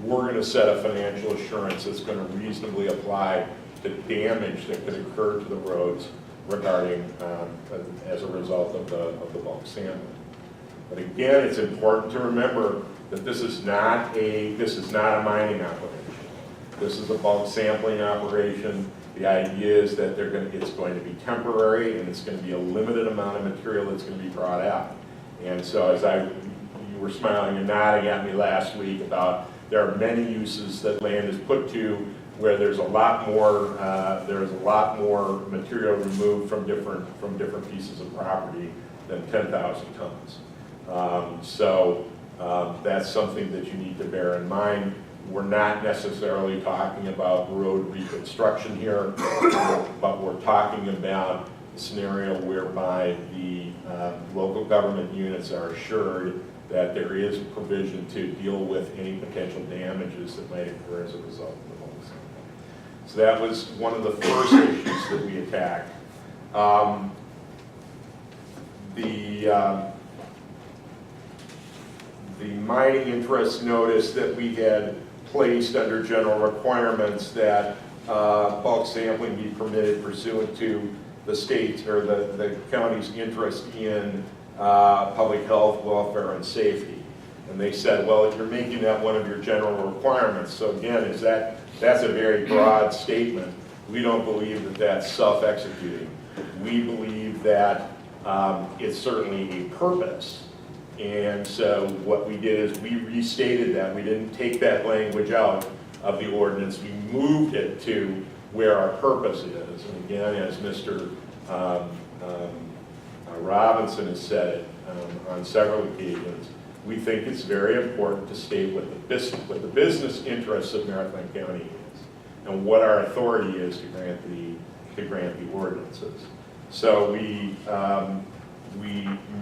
We're going to set a financial assurance that's going to reasonably apply to damage that could occur to the roads regarding, as a result of the bulk sampling. But again, it's important to remember that this is not a mining operation. This is a bulk sampling operation. The idea is that it's going to be temporary, and it's going to be a limited amount of material that's going to be brought out. And so you were smiling and nodding at me last week about there are many uses that land is put to where there's a lot more material removed from different pieces of property than 10,000 tons. That's something that you need to bear in mind. We're not necessarily talking about road reconstruction here, but we're talking about a scenario whereby the local government units are assured that there is provision to deal with any potential damages that might occur as a result of the bulk sampling. So that was one of the first issues that we attacked. The mining interest notice that we had placed under general requirements that bulk sampling be permitted pursuant to the state's or the county's interest in public health, welfare, and safety. And they said, well, if you're making that one of your general requirements, so again, that's a very broad statement. We don't believe that that's self-executing. We believe that it's certainly a purpose. And so what we did is we restated that. We didn't take that language out of the ordinance. We moved it to where our purpose is. And again, as Mr. Robinson has said it on several occasions, we think it's very important to state what the business interests of Marathon County is and what our authority is to grant the ordinances. So we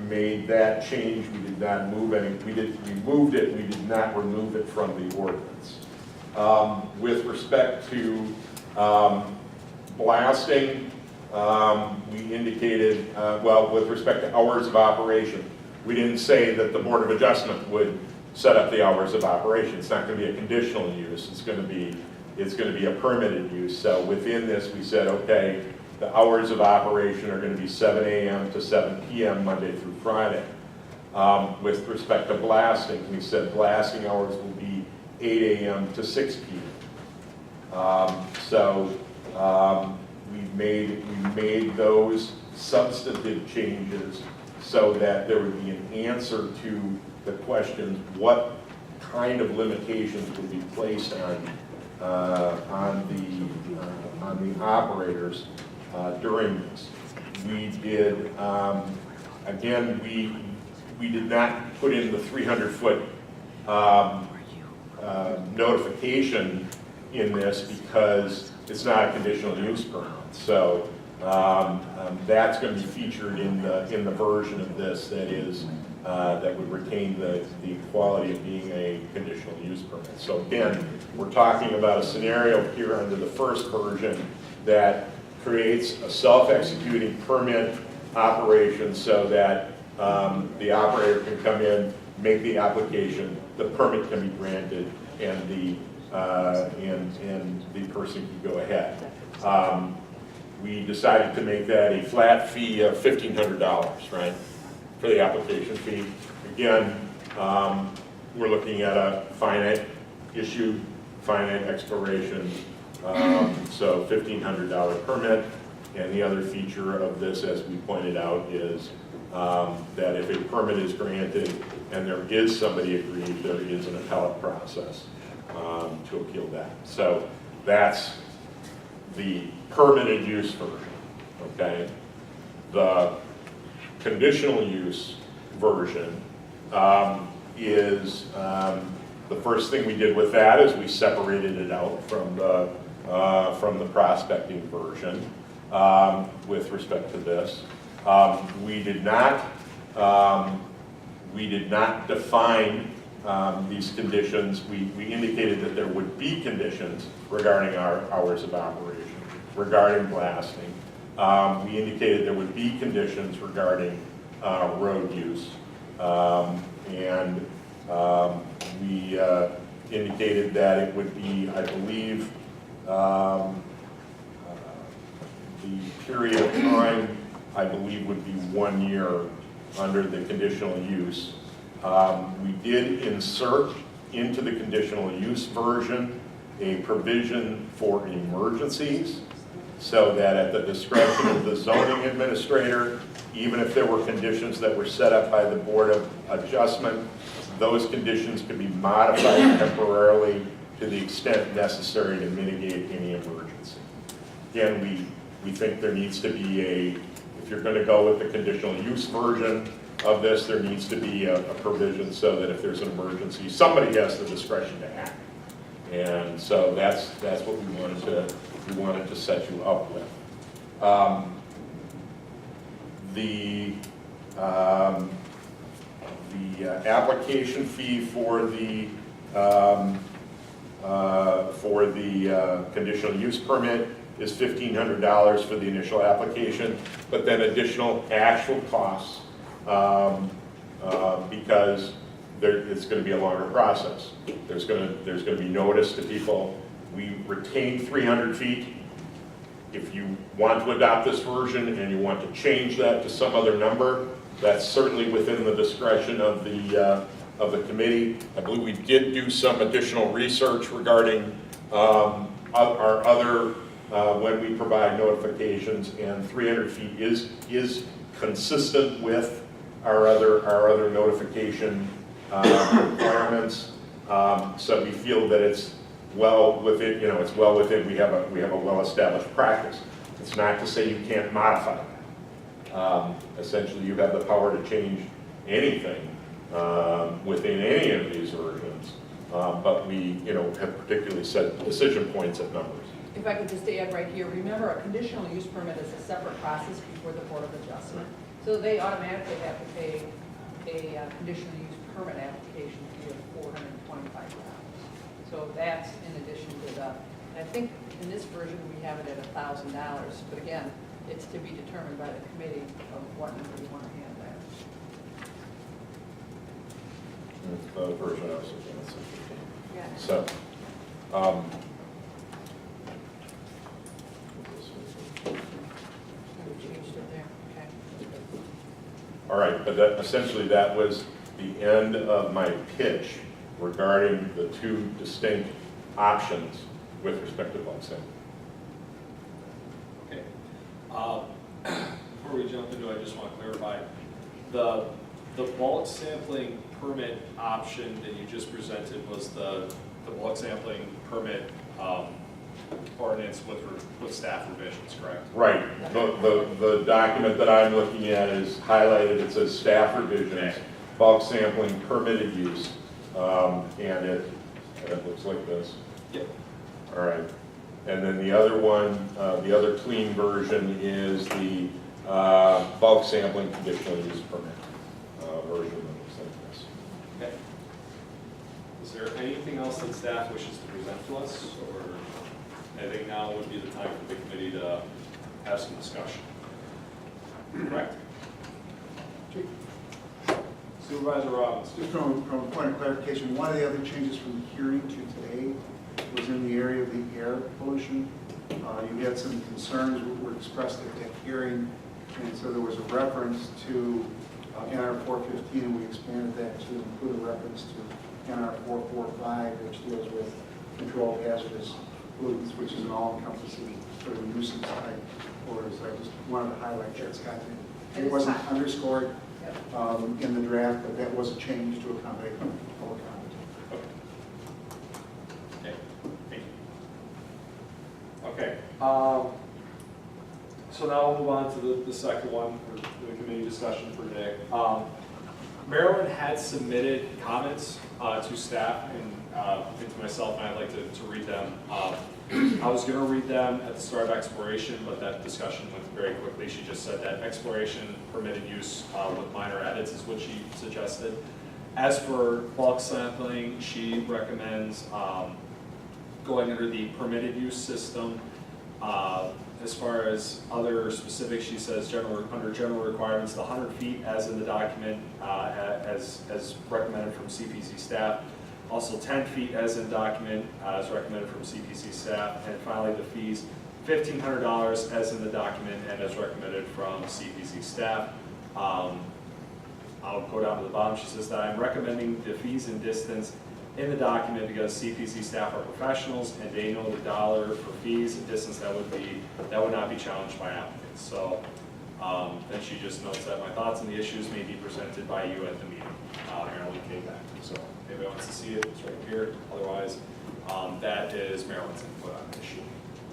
made that change. We did not move any. We moved it. We did not remove it from the ordinance. With respect to blasting, we indicated, with respect to hours of operation, we didn't say that the Board of Adjustment would set up the hours of operation. It's not going to be a conditional use. It's going to be a permitted use. So within this, we said, okay, the hours of operation are going to be 7 a.m. to 7 p.m. Monday through Friday. With respect to blasting, we said blasting hours will be 8 a.m. to 6 p.m. We made those substantive changes so that there would be an answer to the questions, what kind of limitations would be placed on the operators during this. We did, again, we did not put in the 300-foot notification in this because it's not a conditional use permit. So that's going to be featured in the version of this that would retain the quality of being a conditional use permit. So again, we're talking about a scenario here under the first version that creates a self-executing permit operation so that the operator can come in, make the application, the permit can be granted, and the person can go ahead. We decided to make that a flat fee of $1,500, right, for the application fee. Again, we're looking at a finite issue, finite expiration, so $1,500 permit. And the other feature of this, as we pointed out, is that if a permit is granted and there is somebody aggrieved, there is an appellate process to appeal that. So that's the permitted use version, okay? The conditional use version is the first thing we did with that is we separated it out from the prospecting version with respect to this. We did not define these conditions. We indicated that there would be conditions regarding our hours of operation, regarding blasting. We indicated there would be conditions regarding road use. We indicated that it would be, I believe, the period of time, I believe, would be 1 year under the conditional use. We did insert into the conditional use version a provision for emergencies so that at the discretion of the zoning administrator, even if there were conditions that were set up by the Board of Adjustment, those conditions could be modified temporarily to the extent necessary to mitigate any emergency. Again, we think there needs to be if you're going to go with the conditional use version of this, there needs to be a provision so that if there's an emergency, somebody has the discretion to act. And so that's what we wanted to set you up with. The application fee for the conditional use permit is $1,500 for the initial application, but then additional actual costs because it's going to be a longer process. There's going to be notice to people. We retain 300 feet. If you want to adopt this version and you want to change that to some other number, that's certainly within the discretion of the committee. I believe we did do some additional research regarding our other when we provide notifications, and 300 feet is consistent with our other notification requirements. So we feel that it's well within, it's well within. We have a well-established practice. It's not to say you can't modify that. Essentially, you have the power to change anything within any of these versions, but we, have particularly set decision points at numbers. If I could just add right here, remember a conditional use permit is a separate process before the Board of Adjustment. So they automatically have to pay a conditional use permit application fee of $425. So that's in addition to I think in this version we have it at $1,000, but again, it's to be determined by the committee of what number you want to have there. That's the version I was looking at. Yeah. So, We changed it there. Okay. all right, but essentially that was the end of my pitch regarding the two distinct options with respect to bulk sampling. Okay. Before we jump into it, I just want to clarify. The bulk sampling permit option that you just presented was the bulk sampling permit ordinance with staff revisions, correct? Right. The document that I'm looking at is highlighted. It says staff revisions, Okay. bulk sampling permitted use, and it looks like this. Yep. All right. And then the other one, the other clean version is the bulk sampling conditional use permit version that looks like this. Okay. Is there anything else that staff wishes to present to us, or I think now would be the time for the committee to have some discussion? Correct? Supervisor Robbins. Just from a point of clarification, one of the other changes from the hearing to today was in the area of the air pollution. You had some concerns that were expressed at that hearing, and so there was a reference to NR 415, and we expanded that to include a reference to NR 445, which deals with controlled hazardous pollutants, which is an all-encompassing sort of nuisance type order. So I just wanted to highlight that, Scott. It wasn't underscored in the draft, but that was a change to accommodate public comment. Okay. Thank you. Okay. So now we'll move on to the second one, or the committee discussion for today. Marilyn had submitted comments to staff and to myself, and I'd like to read them. I was going to read them at the start of exploration, but that discussion went very quickly. She just said that exploration permitted use with minor edits is what she suggested. As for bulk sampling, she recommends going under the permitted use system. As far as other specifics, she says under general requirements, the 100 feet as in the document as recommended from CPC staff. Also 10 feet as in document as recommended from CPC staff. And finally the fees, $1,500 as in the document and as recommended from CPC staff. I'll go down to the bottom. She says that I'm recommending the fees and distance in the document because CPC staff are professionals and they know the dollar for fees and distance that would not be challenged by applicants. So then she just notes that my thoughts on the issues may be presented by you at the meeting. Marilyn came back. So if anybody wants to see it, it's right here. Otherwise, that is Maryland's input on the issue.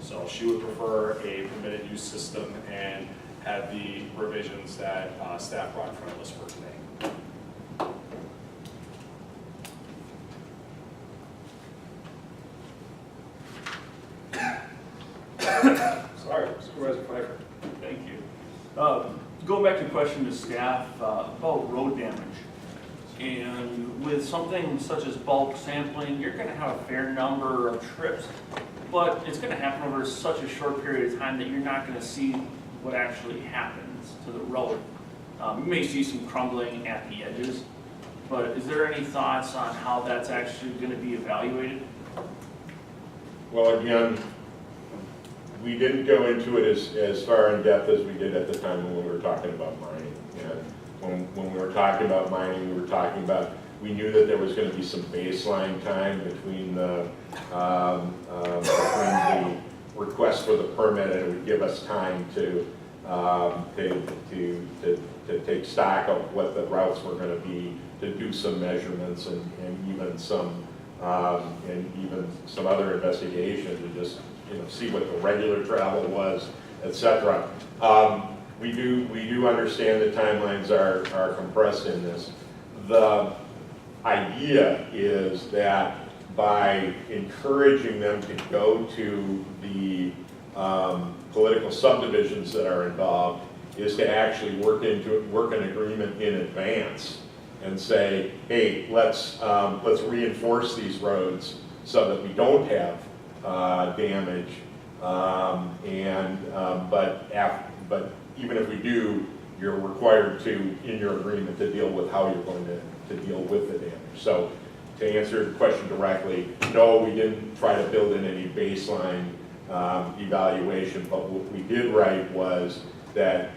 So she would prefer a permitted use system and have the revisions that staff brought in front of us for today. Sorry, Supervisor Pfeiffer. Thank you. Going back to the question to staff about road damage. And with something such as bulk sampling, you're going to have a fair number of trips, but it's going to happen over such a short period of time that you're not going to see what actually happens to the road. You may see some crumbling at the edges, but is there any thoughts on how that's actually going to be evaluated? Well, again, we didn't go into it as far in depth as we did at the time when we were talking about mining. And when we were talking about mining, we were talking about, we knew that there was going to be some baseline time between the request for the permit, and it would give us time to take stock of what the routes were going to be, to do some measurements and even some other investigation to just see what the regular travel was, etc. We do understand that timelines are compressed in this. The idea is that by encouraging them to go to the political subdivisions that are involved is to actually work an agreement in advance and say, hey, let's reinforce these roads so that we don't have damage, but even if we do, you're required to, in your agreement, to deal with how you're going to deal with the damage. So to answer your question directly, no, we didn't try to build in any baseline evaluation, but what we did write was that,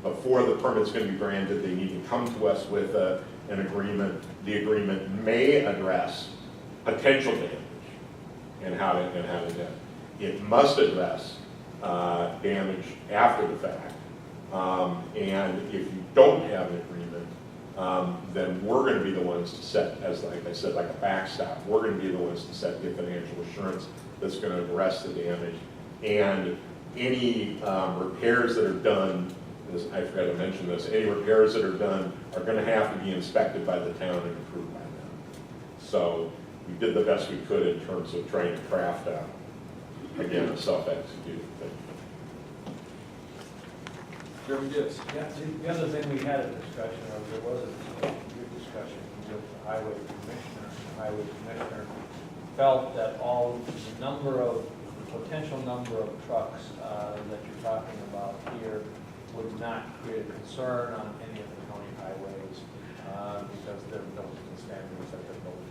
before the permit's going to be granted, they need to come to us with an agreement. The agreement may address potential damage and how to do it. It must address damage after the fact. And if you don't have an agreement, then we're going to be the ones to set, as like I said, like a backstop, we're going to be the ones to set the financial assurance that's going to address the damage. And any repairs that are done, I forgot to mention this, any repairs that are done are going to have to be inspected by the town and approved by them. So we did the best we could in terms of trying to craft out, again, a self-executing thing. Jeremy Gibbs. Yeah, the other thing we had a discussion of, there was a good discussion with the highway commissioner. The highway commissioner felt that the potential number of trucks that you're talking about here would not create a concern on any of the county highways because they're built to the standards that they're built to.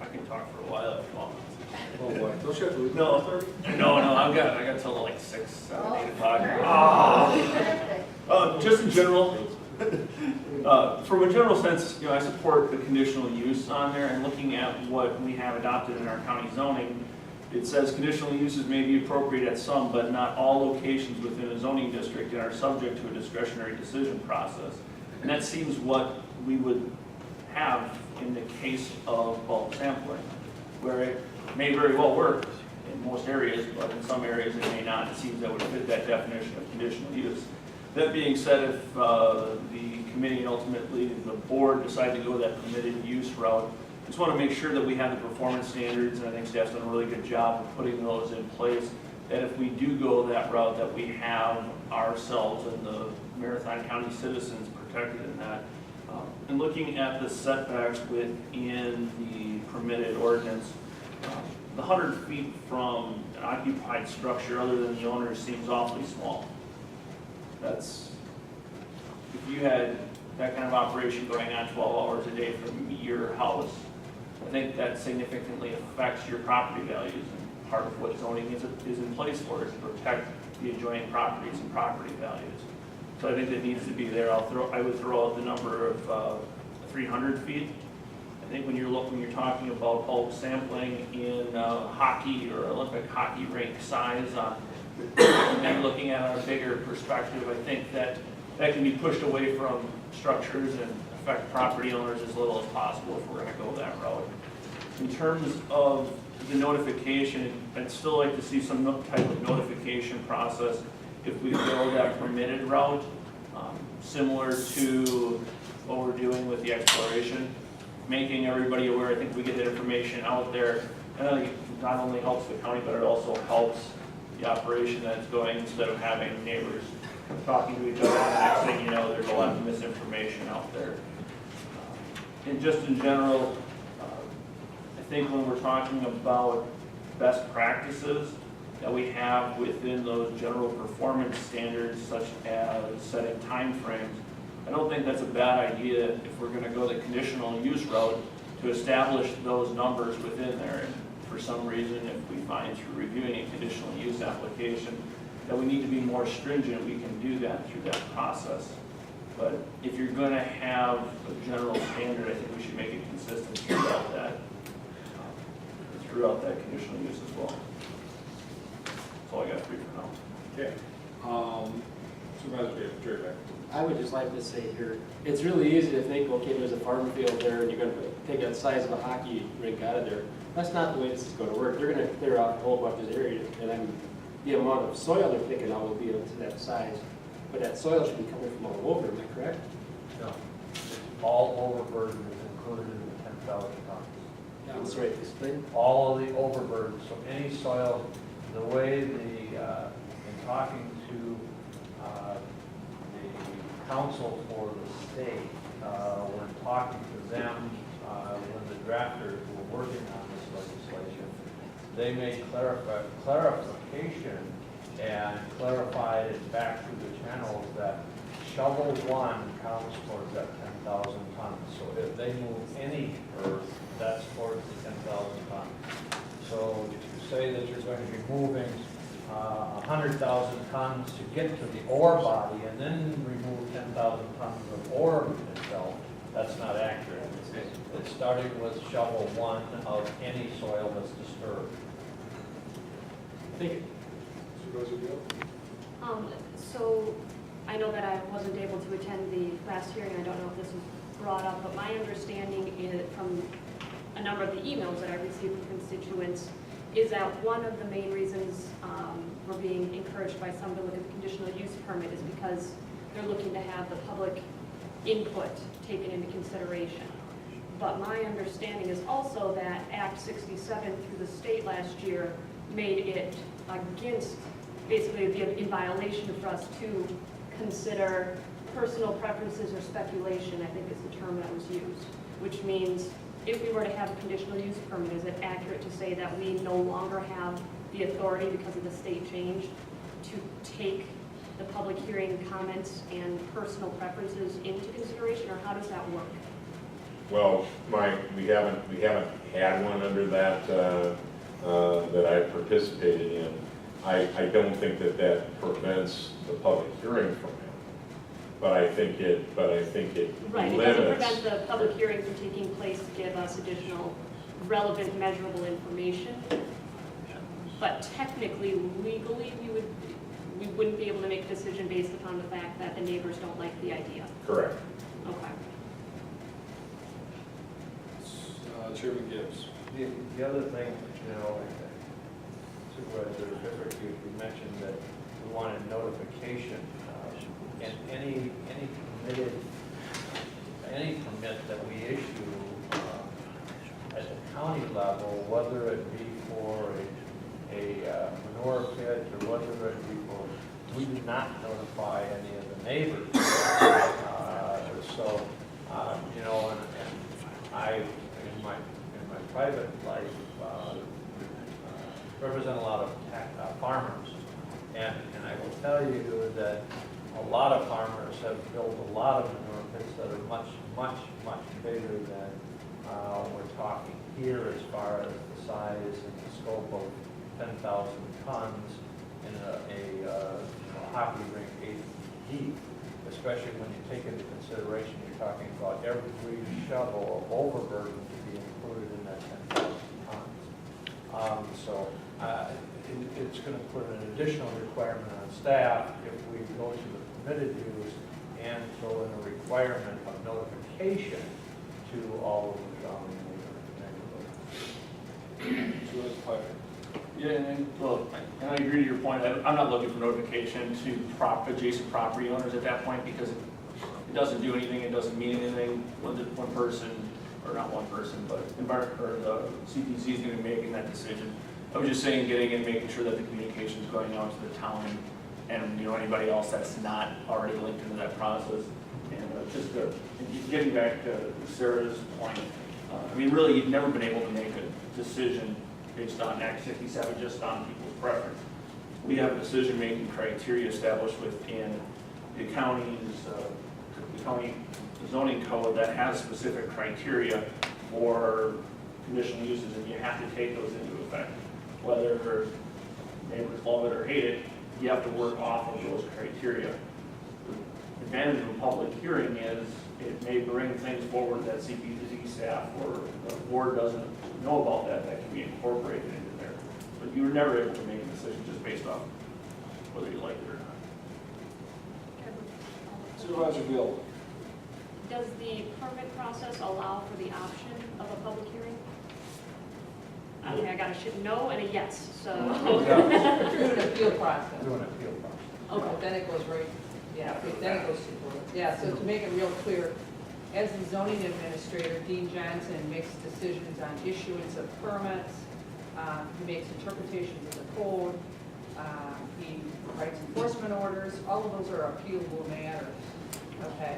I can talk for a while if you want. Oh boy, don't you have to leave? No, I got till like 6, 7, 8 o'clock. Just in general, from a general sense, I support the conditional use on there, and looking at what we have adopted in our county zoning, it says conditional uses may be appropriate at some, but not all locations within a zoning district and are subject to a discretionary decision process. And that seems what we would have in the case of bulk sampling, where it may very well work in most areas, but in some areas it may not. It seems that would fit that definition of conditional use. That being said, if the committee and ultimately the board decide to go that permitted use route, I just want to make sure that we have the performance standards, and I think staff's done a really good job of putting those in place, that if we do go that route, that we have ourselves and the Marathon County citizens protected in that. And looking at the setbacks within the permitted ordinance, the 100 feet from an occupied structure other than the owner seems awfully small. That's, if you had that kind of operation going on 12 hours a day from your house, I think that significantly affects your property values. And part of what zoning is in place for is to protect the adjoining properties and property values. So I think that needs to be there. I would throw out the number of 300 feet. I think when you're talking about bulk sampling in hockey or Olympic hockey rink size, and looking at a bigger perspective, I think that can be pushed away from structures and affect property owners as little as possible if we're gonna go that route. In terms of the notification, I'd still like to see some type of notification process if we go that permitted route, similar to what we're doing with the exploration, making everybody aware. I think we get that information out there, and I think it not only helps the county, but it also helps the operation that's going, instead of having neighbors talking to each other. The next thing you know, there's a lot of misinformation out there. And just in general, I think when we're talking about best practices that we have within those general performance standards, such as setting timeframes, I don't think that's a bad idea if we're gonna go the conditional use route to establish those numbers within there. And for some reason, if we find through reviewing a conditional use application that we need to be more stringent, we can do that through that process. But if you're gonna have a general standard, I think we should make it consistent throughout that conditional use as well. That's all I got for you for now. Okay. Supervisor Jerry back. I would just like to say here, it's really easy to think, okay, there's a farm field there and you're gonna take the size of a hockey rink out of there. That's not the way this is gonna work. They're gonna clear out a whole bunch of areas, and then the amount of soil they're picking out will be up to that size. But that soil should be coming from all over, am I correct? No. All overburden is included in the 10,000 tons. I'm sorry, explain. All of the overburden, so any soil, the way in talking to the council for the state, when talking to them, when the drafters were working on this legislation, they made clarification and clarified it back through the channels that shovel one counts towards that 10,000 tons. So if they move any earth, that's towards the 10,000 tons. So if you say that you're going to be moving 100,000 tons to get to the ore body and then remove 10,000 tons of ore itself, that's not accurate. It's starting with shovel one of any soil that's disturbed. Thank you. Supervisor Beal? So I know that I wasn't able to attend the last hearing. I don't know if this was brought up, but my understanding is from a number of the emails that I received from constituents is that one of the main reasons we're being encouraged by some to look at the conditional use permit is because they're looking to have the public input taken into consideration. But my understanding is also that Act 67 through the state last year made it against, basically in violation for us to consider personal preferences or speculation, I think is the term that was used, which means if we were to have a conditional use permit, is it accurate to say that we no longer have the authority because of the state change to take the public hearing comments and personal preferences into consideration, or how does that work? Well, we haven't had one under that that I participated in. I don't think that prevents the public hearing from happening. But I think it Right, it limits. doesn't prevent the public hearing from taking place to give us additional relevant, measurable information. But technically, legally, we wouldn't be able to make a decision based upon the fact that the neighbors don't like the idea. Correct. Okay. Chairman Gibbs. The other thing, Supervisor Fisher, you mentioned that we wanted notification, and any permit that we issue at the county level, whether it be for a manure pit or whether it be for, we do not notify any of the neighbors. So, and I, in my private life, represent a lot of farmers, and I will tell you that a lot of farmers have built a lot of manure pits that are much bigger than we're talking here as far as the size and the scope of 10,000 tons in a hockey rink 8 feet deep, especially when you take into consideration you're talking about every shovel of overburden to be included in that 10,000 tons. So it's going to put an additional requirement on staff if we go to the permitted use and throw in a requirement of notification notification to all of the surrounding neighborhood. So it's clear. Yeah, and I agree to your point. I'm not looking for notification to adjacent property owners at that point because it doesn't do anything, it doesn't mean anything when one person, or not one person, but the CPC is going to be making that decision. I was just saying, getting in, making sure that the communication is going out to the town and anybody else that's not already linked into that process. And getting back to Sarah's point, I mean, really, you've never been able to make a decision based on Act 67, just on people's preference. We have a decision-making criteria established within the county zoning code that has specific criteria for conditional uses, and you have to take those into effect. Whether neighbors love it or hate it, you have to work off of those criteria. The advantage of a public hearing is it may bring things forward that CPC staff or the board doesn't know about that can be incorporated into there. But you're never able to make a decision just based off whether you like it or not. Supervisor Gill. Does the permit process allow for the option of a public hearing? Okay, I got a no and a yes, so. Through an appeal process. Through an appeal process. Okay, then it goes right, yeah, then it goes to court. Yeah, so to make it real clear, as the zoning administrator, Dean Johnson makes decisions on issuance of permits, he makes interpretations of the code, he writes enforcement orders, all of those are appealable matters, okay?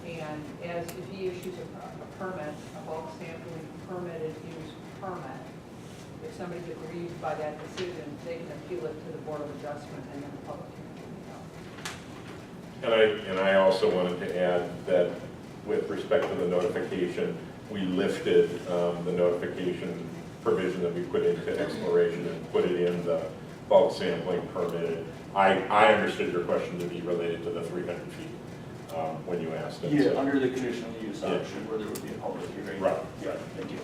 And if he issues a permit, a bulk sampling permitted use permit, if somebody's aggrieved by that decision, they can appeal it to the Board of Adjustment and then the public hearing can be held. And I also wanted to add that with respect to the notification, we lifted the notification provision that we put into exploration and put it in the bulk sampling permitted. I understood your question to be related to the 300 feet when you asked it. Yeah, so. under the conditional use option where there would be a public hearing. Right. Yeah, thank you.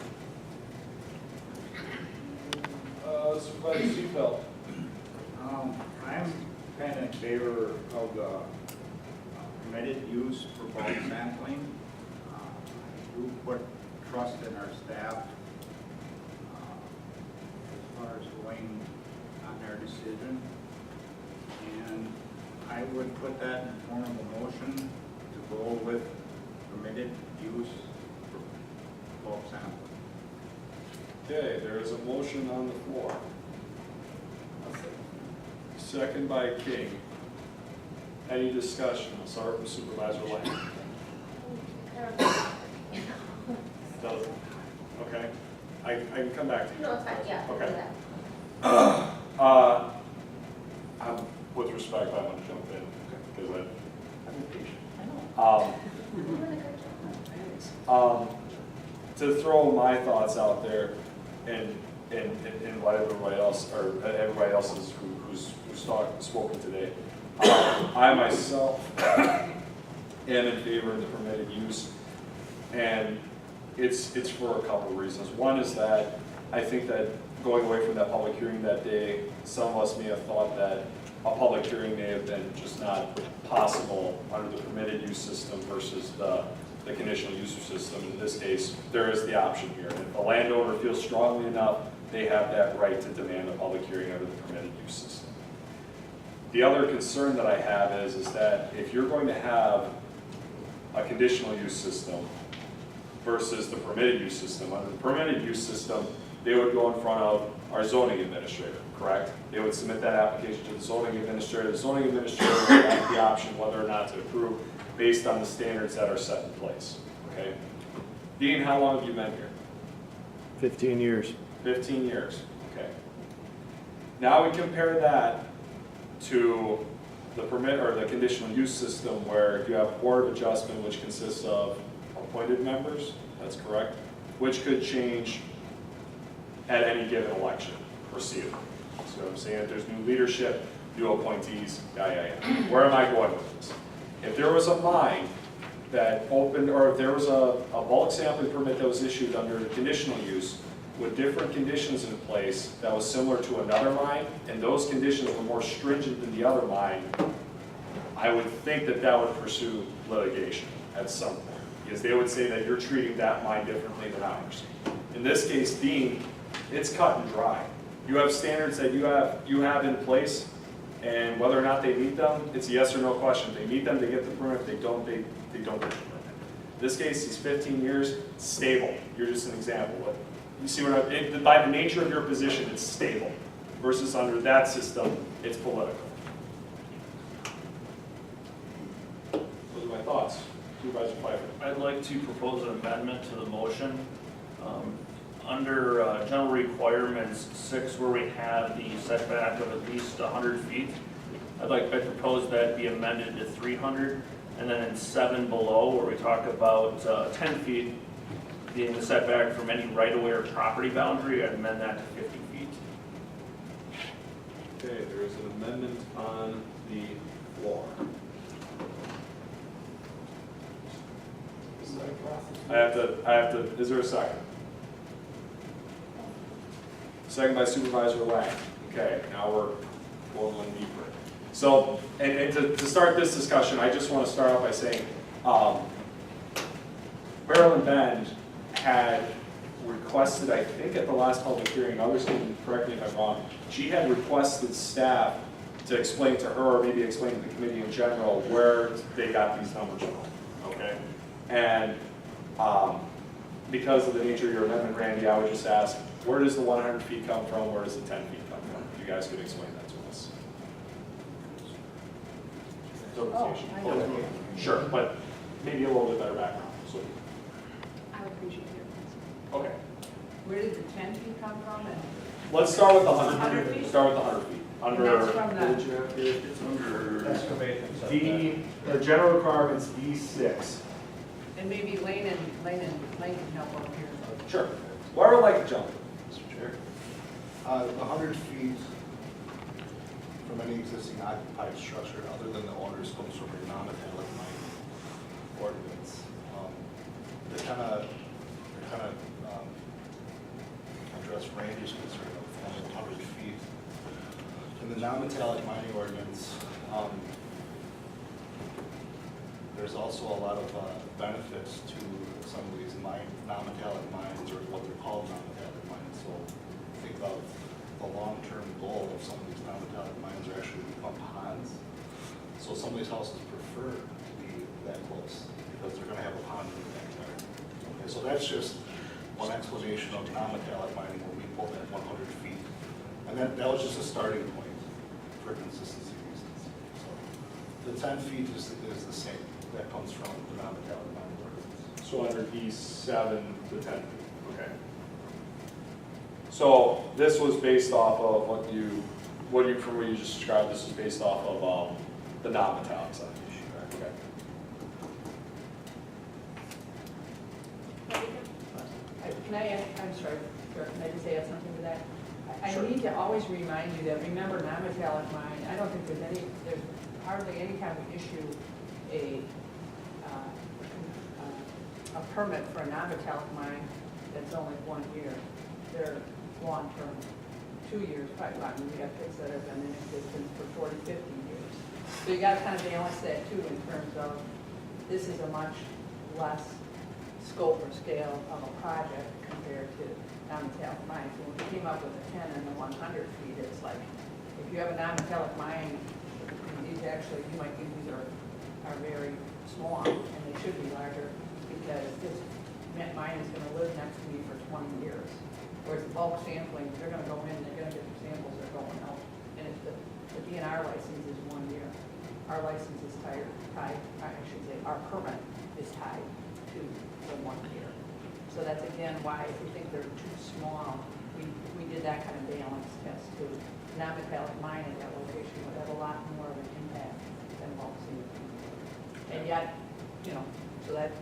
Supervisor Seafeld. I'm kind of in favor of the permitted use for bulk sampling. I do put trust in our staff as far as going on their decision. And I would put that in form of a motion to go with permitted use for bulk sampling. Okay, there is a motion on the floor. Second by King. Any discussion? I'll start with Supervisor Lang. Doesn't? Okay. I can come back to you. No, it's fine, yeah. Okay. With respect, I want to jump in because I'm impatient. To throw my thoughts out there and what everybody else, or everybody else who's spoken today, I myself am in favor of the permitted use, and it's for a couple of reasons. One is that I think that going away from that public hearing that day, some of us may have thought that a public hearing may have been just not possible under the permitted use system versus the conditional use system. In this case, there is the option here. And if a landowner feels strongly enough, they have that right to demand a public hearing under the permitted use system. The other concern that I have is that if you're going to have a conditional use system versus the permitted use system, under the permitted use system, they would go in front of our zoning administrator, correct? They would submit that application to the zoning administrator. The zoning administrator would have the option whether or not to approve based on the standards that are set in place, okay? Dean, how long have you been here? 15 years. 15 years, okay. Now we compare that to the permit or the conditional use system where you have Board of Adjustment, which consists of appointed members, that's correct, which could change at any given election or season. So I'm saying if there's new leadership, new appointees, Where am I going with this? If there was a mine that opened, or if there was a bulk sampling permit that was issued under conditional use with different conditions in place that was similar to another mine, and those conditions were more stringent than the other mine, I would think that that would pursue litigation at some point, because they would say that you're treating that mine differently than ours. In this case, being, it's cut and dry. You have standards that you have in place, and whether or not they meet them, it's a yes or no question. If they meet them, they get the permit. If they don't, they don't get the permit. In this case, it's 15 years, it's stable. You're just an example. But you see what by the nature of your position, it's stable, versus under that system, it's political. Those are my thoughts. Supervisor Pfeiffer. I'd like to propose an amendment to the motion. Under general requirements 6, where we have the setback of at least 100 feet, I propose that be amended to 300, and then in 7 below, where we talk about 10 feet being the setback from any right-of-way or property boundary, I'd amend that to 50 feet. Okay, there is an amendment on the floor. I have to, is there a second? Second by Supervisor Lang. Okay, now we're going deeper. So, and to start this discussion, I just want to start out by saying, Marilyn Bend had requested, I think at the last public hearing, others can correct me if I'm wrong, she had requested staff to explain to her, or maybe explain to the committee in general, where they got these numbers from, okay? And because of the nature of your amendment, Randy, I would just ask, where does the 100 feet come from? Where does the 10 feet come from? If you guys could explain that to us. Sure, but maybe a little bit better background. So. I would appreciate it. Okay. Where did the 10 feet come from? And Let's start with the 100 100 feet. feet? Start with the 100 feet. Under, that's from the- what did you have here? It's under Excavation D, the general requirements D6. And maybe Lane can help over here. Sure. Whoever would like to jump. Mr. Chair. 100 feet from any existing occupied structure other than the owner's comes from a non-metallic mining ordinance. They kind of address Randy's concern of only 100 feet. In the non-metallic mining ordinance, there's also a lot of benefits to some of these non-metallic mines, or what they're called non-metallic mines. So think about the long-term goal of some of these non-metallic mines are actually to become ponds. So some of these houses prefer to be that close because they're going to have a pond in the backyard. Okay, so that's just one explanation of non-metallic mining where we pulled that 100 feet. And that was just a starting point for consistency reasons. So the 10 feet is the same. That comes from the non-metallic mining ordinance. So under D7, the 10 feet. Okay. So this was based off of what you just described. This was based off of the non-metallic side. Okay. Can I add, I'm sorry, can I just add something to that? I Sure. need to always remind you that, remember, non-metallic mine, I don't think there's hardly any time we issue a permit for a non-metallic mine that's only 1 year. They're long-term, 2 years, probably. I mean, we have pits that have been in existence for 40, 50 years. So you got to kind of balance that too in terms of this is a much less scope or scale of a project compared to non-metallic mines. When we came up with the 10 and the 100 feet, it's like if you have a non-metallic mine, these actually, you might think these are very small, and they should be larger because this mine is going to live next to me for 20 years. Whereas the bulk sampling, they're going to go in, they're going to get their samples, they're going out. And if the DNR license is 1 year, our license is tied, I should say, our permit is tied to the 1 year. So that's again why if we think they're too small, we did that kind of balance test too. Non-metallic mine at that location would have a lot more of an impact than bulk sampling. And yet, so that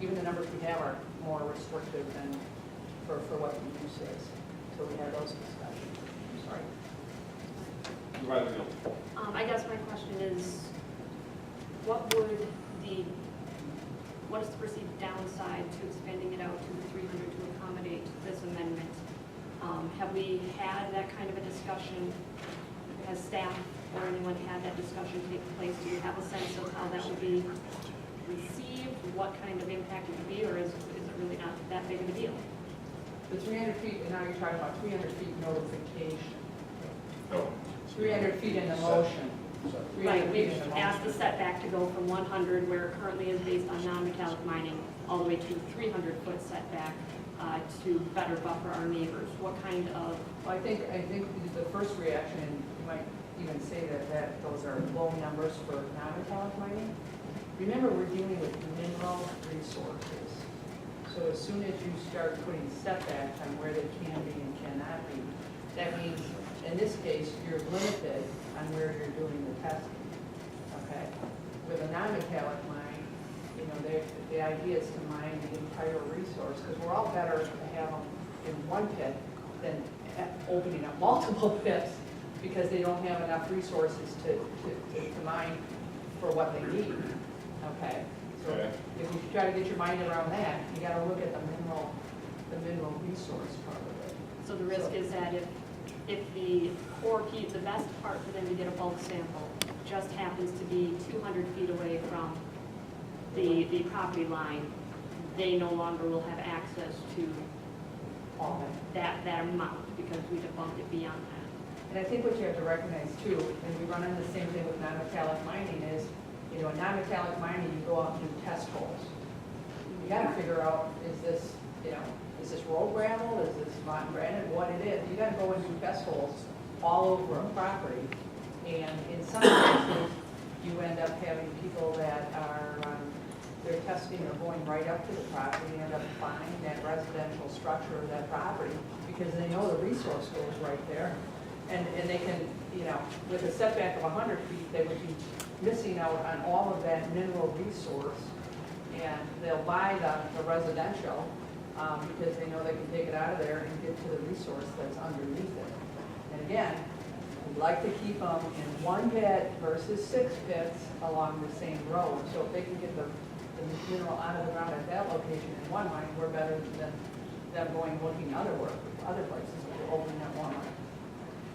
even the numbers we have are more restrictive than for what the use is. So we had those discussions. I'm sorry. I guess my question is, what is the perceived downside to expanding it out to the 300 to accommodate this amendment? Have we had that kind of a discussion? Has staff or anyone had that discussion take place? Do you have a sense of how that would be received, what kind of impact it would be, or is it really not that big of a deal? The 300 feet, and now you're talking about 300 feet notification. No. 300 feet in the motion. 300 Right, feet we've in the asked the motion. setback to go from 100, where it currently is based on non-metallic mining, all the way to 300-foot setback to better buffer our neighbors. What kind of, Well, I think the first reaction, you might even say that those are low numbers for non-metallic mining. Remember, we're dealing with mineral resources. So as soon as you start putting setbacks on where they can be and cannot be, that means, in this case, you're limited on where you're doing the testing, okay? With a non-metallic mine, you know, the idea is to mine the entire resource, because we're all better to have them in one pit than opening up multiple pits, because they don't have enough resources to mine for what they need, okay? So if you try to get your mind around that, you gotta look at the mineral resource part of it. so the risk is that if the core piece, the best part for them to get a bulk sample just happens to be 200 feet away from the property line, they no longer will have access to All that. that amount, because we debunked it beyond that. And I think what you have to recognize too, and we run into the same thing with non-metallic mining is, you know, in non-metallic mining, you go out and do test holes. You gotta figure out, is this, you know, is this road gravel, is this mountain granite, what it is? You gotta go and do test holes all over a property. And in some cases, you end up having people that are, they're testing or going right up to the property and end up buying that residential structure of that property because they know the resource goes right there. And they can, you know, with a setback of 100 feet, they would be missing out on all of that mineral resource. And they'll buy the residential because they know they can take it out of there and get to the resource that's underneath it. And again, we'd like to keep them in one pit versus 6 pits along the same road. So if they can get the mineral out of the ground at that location in one mine, we're better than them going looking other places, if we're opening up one mine.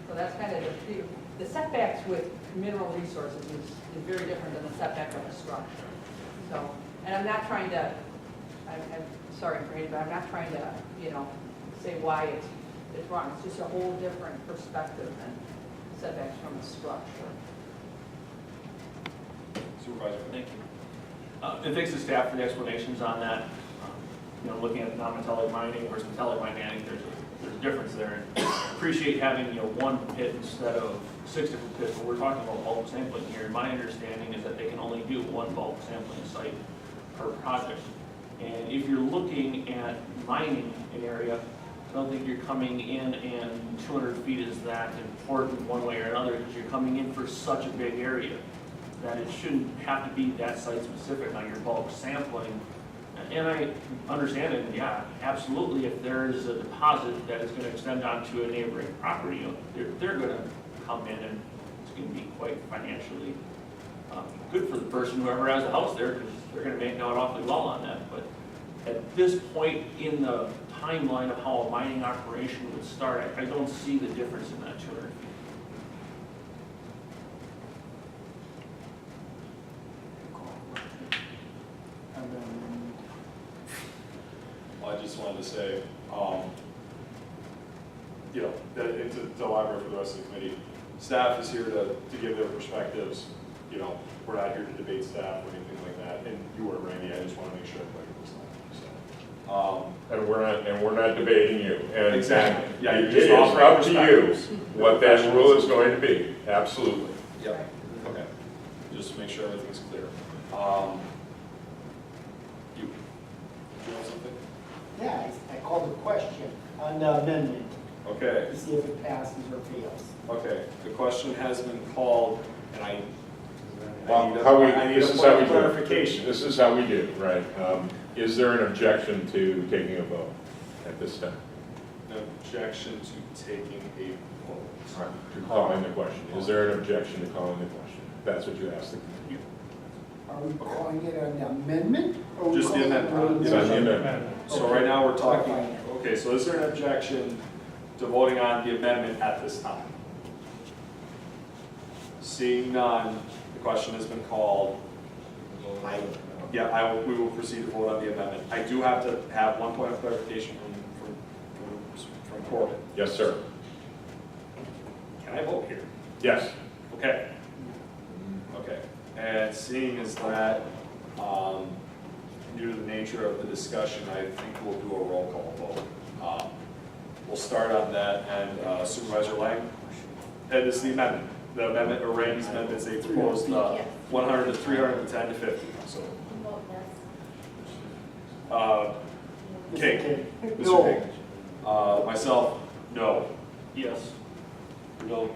So that's kind of the setbacks with mineral resources is very different than the setback of a structure. So, and I'm not trying to, I'm sorry, Brady, but I'm not trying to, you know, say why it's wrong. It's just a whole different perspective than setbacks from a structure. Supervisor. Thank you. And thanks to staff for the explanations on that. You know, looking at non-metallic mining versus metallic mining, I think there's a difference there. And appreciate having, you know, one pit instead of 6 different pits, but we're talking about bulk sampling here. My understanding is that they can only do one bulk sampling site per project. And if you're looking at mining an area, I don't think you're coming in and 200 feet is that important one way or another, because you're coming in for such a big area that it shouldn't have to be that site specific on your bulk sampling. And I understand it, yeah, absolutely, if there's a deposit that is going to extend onto a neighboring property, you know, they're going to come in and it's going to be quite financially good for the person, whoever has a house there, because they're going to make out awfully well on that. But at this point in the timeline of how a mining operation would start, I don't see the difference in that 200 feet. Well, I just wanted to say, you know, that into the library for the rest of the committee. Staff is here to give their perspectives. You know, we're not here to debate staff or anything like that. And you were, Randy, I just want to make sure everybody was like. So, And we're not debating you. And exactly. Yeah, it you're just is offering up to you perspectives. what that rule is going to be. Absolutely. Yep. Okay. Just to make sure everything's clear. You have something? Yeah, I called a question on the amendment Okay. to see if it passes or fails. Okay. The question has been called, and I Well, need this a is point how we of do. clarification. This is how we do, right? Is there an objection to taking a vote at this time? An objection to taking a vote. To calling the question. Is there an objection to calling the question? That's what you asked the committee. Are we calling it an amendment? Or are we Just the calling it amendment. It's on the amendment. So right now we're talking, okay, so is there an objection to voting on the amendment at this time? Seeing none, the question has been called. Yeah, we will proceed to vote on the amendment. I do have to have one point of clarification from Corbin. Yes, sir. Can I vote here? Yes. Okay. Okay. And seeing as that, due to the nature of the discussion, I think we'll do a roll call vote. We'll start on that, and Supervisor Lang. And this is the amendment. The amendment, or Randy's amendment, they proposed 100 to 310 to 50. So. Vote yes. King. Mr. No. King. Myself, no. Yes. No.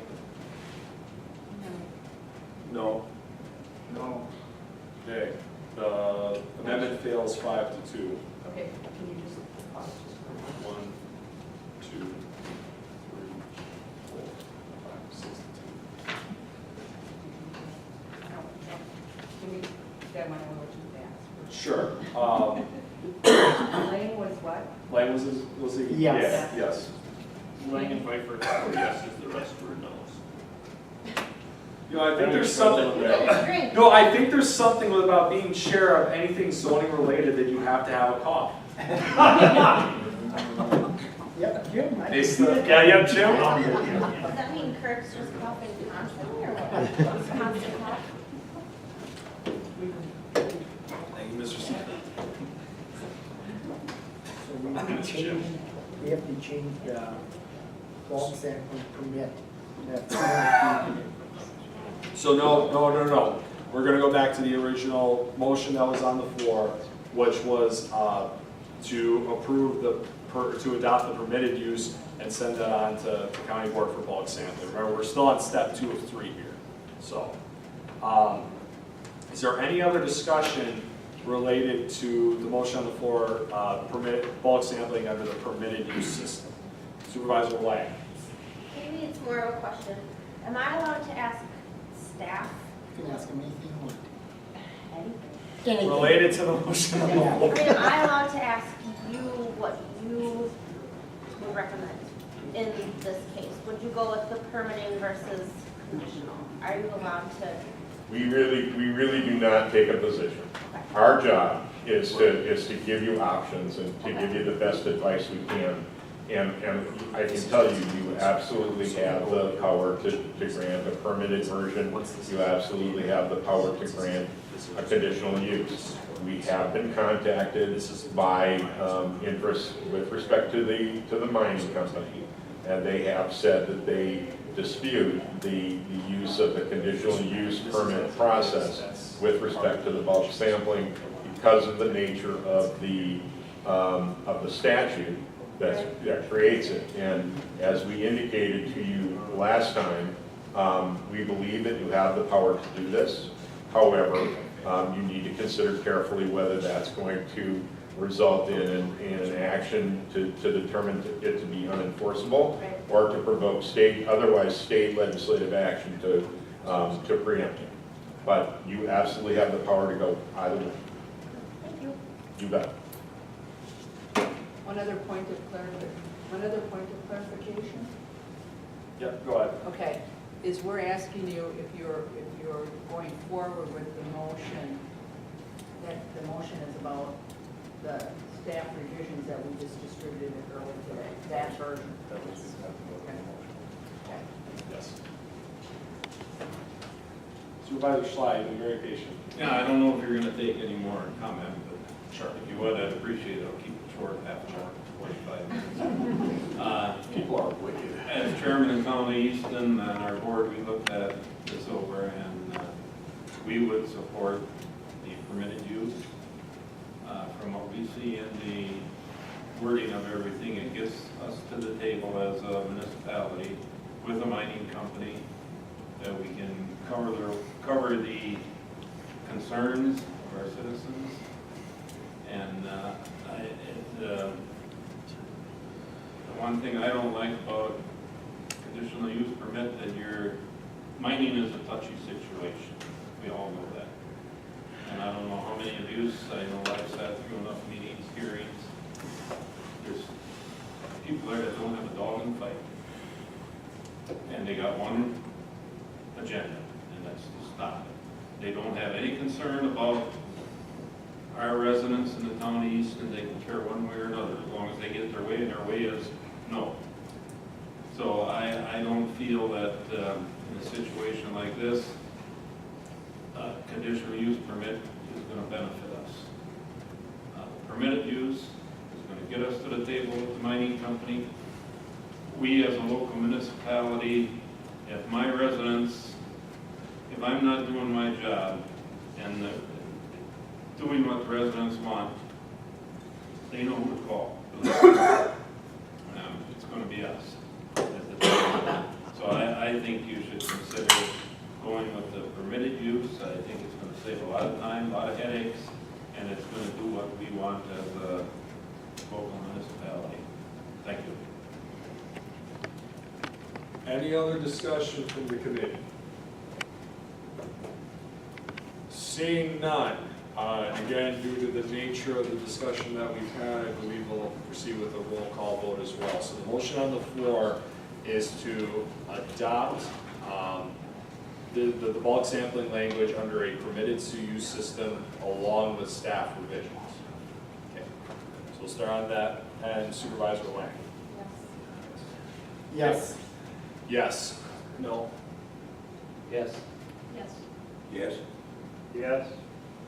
No. No. Okay. The amendment fails 5-2. Okay, can you just pause just for a moment? 1, 2, 3, 4, 5, 6, 2. Can we, that might want to fast. Sure. Lane was what? Lang was he? Yes. Yeah, yes. Lang and Pfeiffer, yeses, the rest were no's. You know, I think there's something. Drink. No, I think there's something about being chair of anything zoning related that you have to have a cough. Yep, Jim. Yeah, yeah, Jim. Does that mean Kirk's just coughing constantly, or what? Constant cough? Thank you, Mr. Smith. So we have to change the bulk sampling permit. So no. We're gonna go back to the original motion that was on the floor, which was to approve to adopt the permitted use and send that on to the county board for bulk sampling. Remember, we're still on step 2 of 3 here. So, is there any other discussion related to the motion on the floor, bulk sampling under the permitted use system? Supervisor Lang. Maybe it's more of a question. Am I allowed to ask staff? You can ask him anything you want. Anything? Related to the motion on the I floor. mean, am I allowed to ask you what you would recommend in this case? Would you go with the permitting versus conditional? Are you allowed to? We really do not take a position. Our job is to give you options and to give you the best advice we can. And I can tell you, you absolutely have the power to grant a permitted version. You absolutely have the power to grant a conditional use. We have been contacted by interest with respect to the mining company, and they have said that they dispute the use of the conditional use permit process with respect to the bulk sampling because of the nature of the statute that creates it. And as we indicated to you last time, we believe that you have the power to do this. However, you need to consider carefully whether that's going to result in an action to determine it to be unenforceable or to provoke otherwise state legislative action to preempt it. But you absolutely have the power to go either way. Thank you. You bet. One other point of clarification? Yep, go ahead. Okay, is we're asking you if you're going forward with the motion, that the motion is about the staff revisions that we just distributed earlier today, that version. Okay. Yes. Supervisor Schley, be very patient. Yeah, I don't know if you're gonna take any more comment, but sure, if you would, I'd appreciate it. I'll keep it short, half an hour, 45 minutes. People are wicked. As chairman of County Easton and our board, we looked at this over and we would support the permitted use. From what we see in the wording of everything, it gets us to the table as a municipality with a mining company that we can cover the concerns of our citizens. And the one thing I don't like about conditional use permit, that mining is a touchy situation. We all know that. And I don't know how many of you, I know I've sat through enough meetings, hearings. There's people there that don't have a dog in the fight. And they got one agenda. to stop it. They don't have any concern about our residents in the town of Easton. They can care one way or another, as long as they get their way, and their way is no. So I don't feel that in a situation like this, a conditional use permit is going to benefit us. Permitted use is going to get us to the table with the mining company. We as a local municipality, if my residents, if I'm not doing my job and doing what the residents want, they know who to call. It's going to be us. So I think you should consider going with the permitted use. I think it's going to save a lot of time, a lot of headaches, and it's going to do what we want as a local municipality. Thank you. Any other discussion from the committee? Seeing none, again, due to the nature of the discussion that we've had, I believe we'll proceed with a roll call vote as well. So the motion on the floor is to adopt the bulk sampling language under a permitted use system along with staff revisions. Okay. So we'll start on that, and Supervisor Lang. Yes. Yes. No. Yes. Yes. Yes. Yes.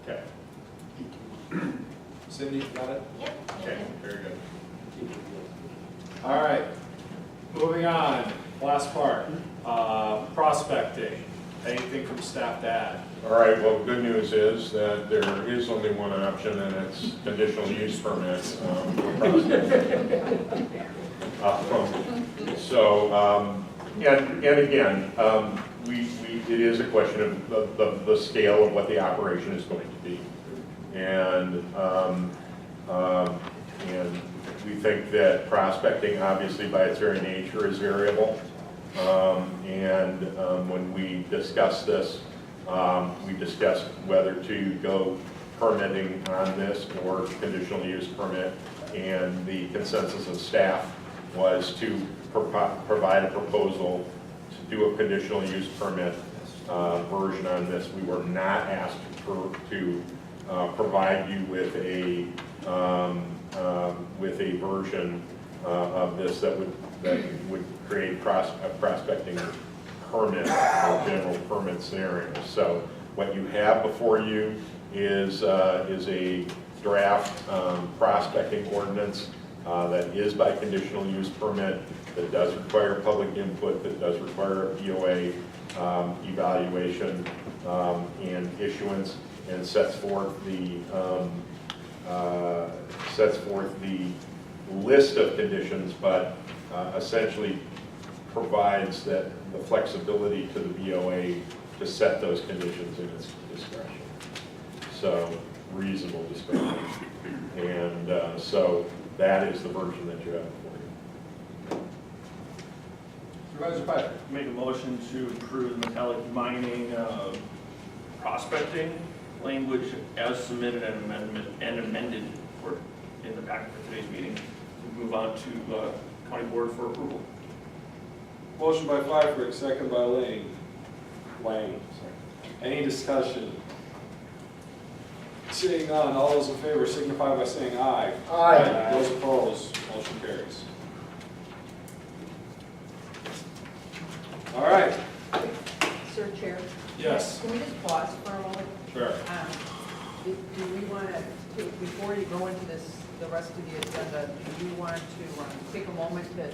Okay. Cindy, got it? Yep. Okay, very good. All right, moving on, last part, prospecting. Anything from staff to add? All right, well, the good news is that there is only one option, and it's conditional use permit. And again, it is a question of the scale of what the operation is going to be. And we think that prospecting, obviously by its very nature, is variable. When we discussed this, we discussed whether to go permitting on this or conditional use permit, and the consensus of staff was to provide a proposal to do a conditional use permit version on this. We were not asked to provide you with a version of this that would create a prospecting permit or general permit scenario. So what you have before you is a draft prospecting ordinance that is by conditional use permit, that does require public input, that does require a POA evaluation and issuance, and sets forth the list of conditions, but essentially provides that the flexibility to the BOA to set those conditions in its discretion. So reasonable discretion. And so that is the version that you have before you. Supervisor Pfeiffer. Make a motion to approve the metallic mining prospecting language as submitted and amended in the packet for today's meeting. We move on to county board for approval. Motion by Pfeiffer, second by Lang. Any discussion? Seeing none, all those in favor signify by saying aye. Aye. Those opposed, motion carries. All right. Sir Chair? Yes. Can we just pause for a moment? Sure. Do we want to, before you go into this, the rest of the agenda, do you want to take a moment so we can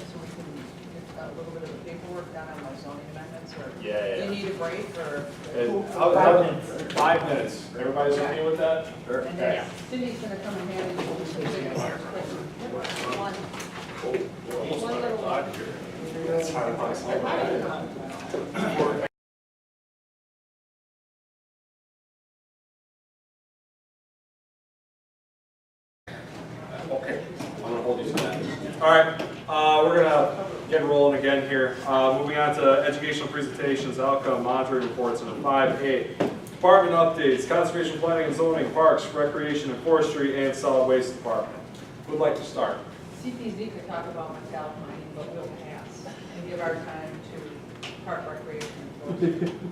get a little bit of the paperwork done on my zoning amendments, or Yeah. do you need a break, or? 5 minutes. 5 minutes. Everybody's okay with that? Sure. And then Cindy's going to come and hand you some signatures. One. One little one. That's fine. Okay, I'm gonna hold you to that. All right, we're gonna get rolling again here. Moving on to educational presentations, outcome, monitoring reports, and 5A. Department updates, conservation planning and zoning, parks, recreation and forestry, and solid waste department. Who'd like to start? CPZ could talk about metallic mining, but we'll pass and give our time to park recreation and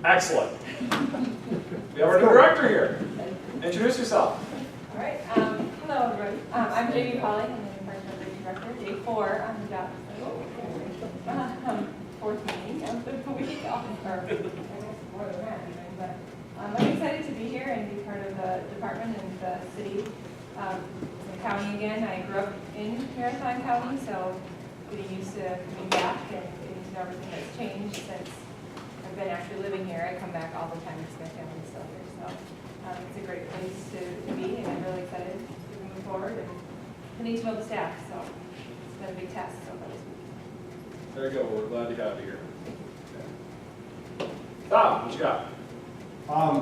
Excellent. We have our new director here. Introduce yourself. All right. Hello, everybody. I'm Jamie Polly. I'm the Environmental Director. Day 4 on the job. Fourth meeting of the week, or I guess more than that even. But I'm excited to be here and be part of the department and the city, the county again. I grew up in Marathon County, so getting used to coming back and getting to know everything that's changed since I've been actually living here. I come back all the time because my family's still here. So it's a great place to be, and I'm really excited to move forward and getting to know the staff. So it's been a big task so far this week. There you go. We're glad to have you here. Tom, what you got?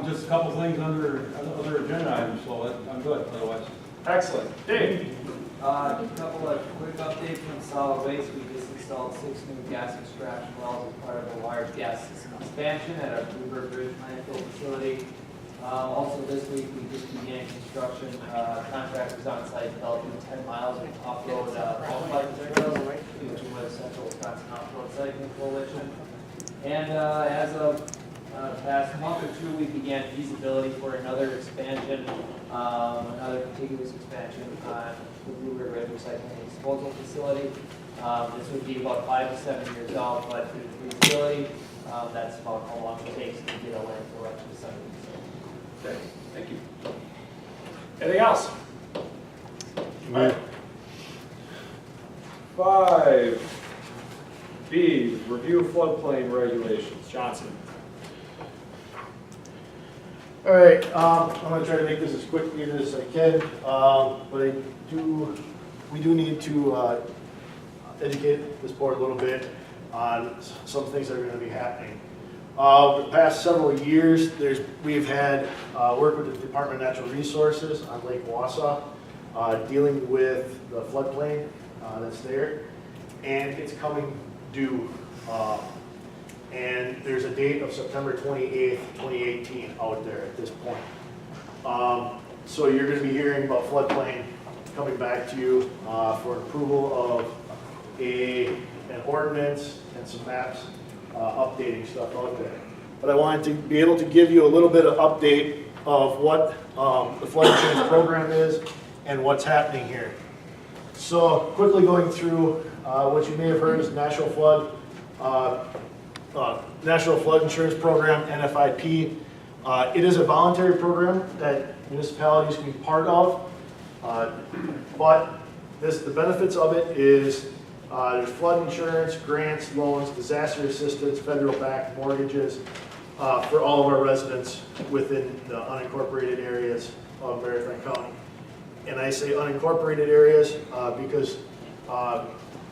Just a couple things under other agenda items, so I'm good otherwise. Excellent. Dave? A couple of quick updates on solid waste. We just installed 6 new gas extraction wells as part of a large gas system expansion at our Bluebird Bridge landfill facility. Also this week we just began construction. Contractors on site developing 10 miles of off-road bike trails due to the Central Wisconsin Off-Road Cycling Coalition. And as of past month or two, we began feasibility for another expansion, another contiguous expansion on the Bluebird Bridge Recycling and Disposal Facility. This would be about 5 to 7 years out, but through the feasibility, that's about how long it takes to get a landfill up to the center. Okay, thank you. Anything else? All right. 5B, review floodplain regulations. Johnson. All right, I'm going to try to make this as quickly as I can, but we do need to educate this board a little bit on some things that are going to be happening. Over the past several years, we've had work with the Department of Natural Resources on Lake Wausau, dealing with the floodplain that's there, and it's coming due. And there's a date of September 28th, 2018 out there at this point. So you're going to be hearing about floodplain coming back to you for approval of an ordinance and some maps, updating stuff out there. But I wanted to be able to give you a little bit of update of what the flood insurance program is and what's happening here. So quickly going through what you may have heard is National Flood Insurance Program, NFIP. It is a voluntary program that municipalities can be part of, but the benefits of it is there's flood insurance, grants, loans, disaster assistance, federal-backed mortgages for all of our residents within the unincorporated areas of Marathon County. And I say unincorporated areas because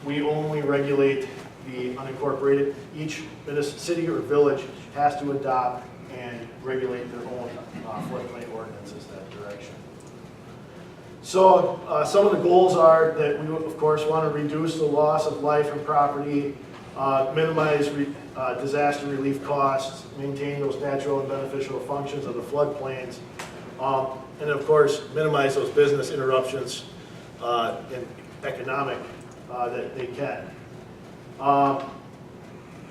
we only regulate the unincorporated. Each city or village has to adopt and regulate their own floodplain ordinances that direction. So some of the goals are that we, of course, want to reduce the loss of life and property, minimize disaster relief costs, maintain those natural and beneficial functions of the floodplains, and of course, minimize those business interruptions and economic that they can.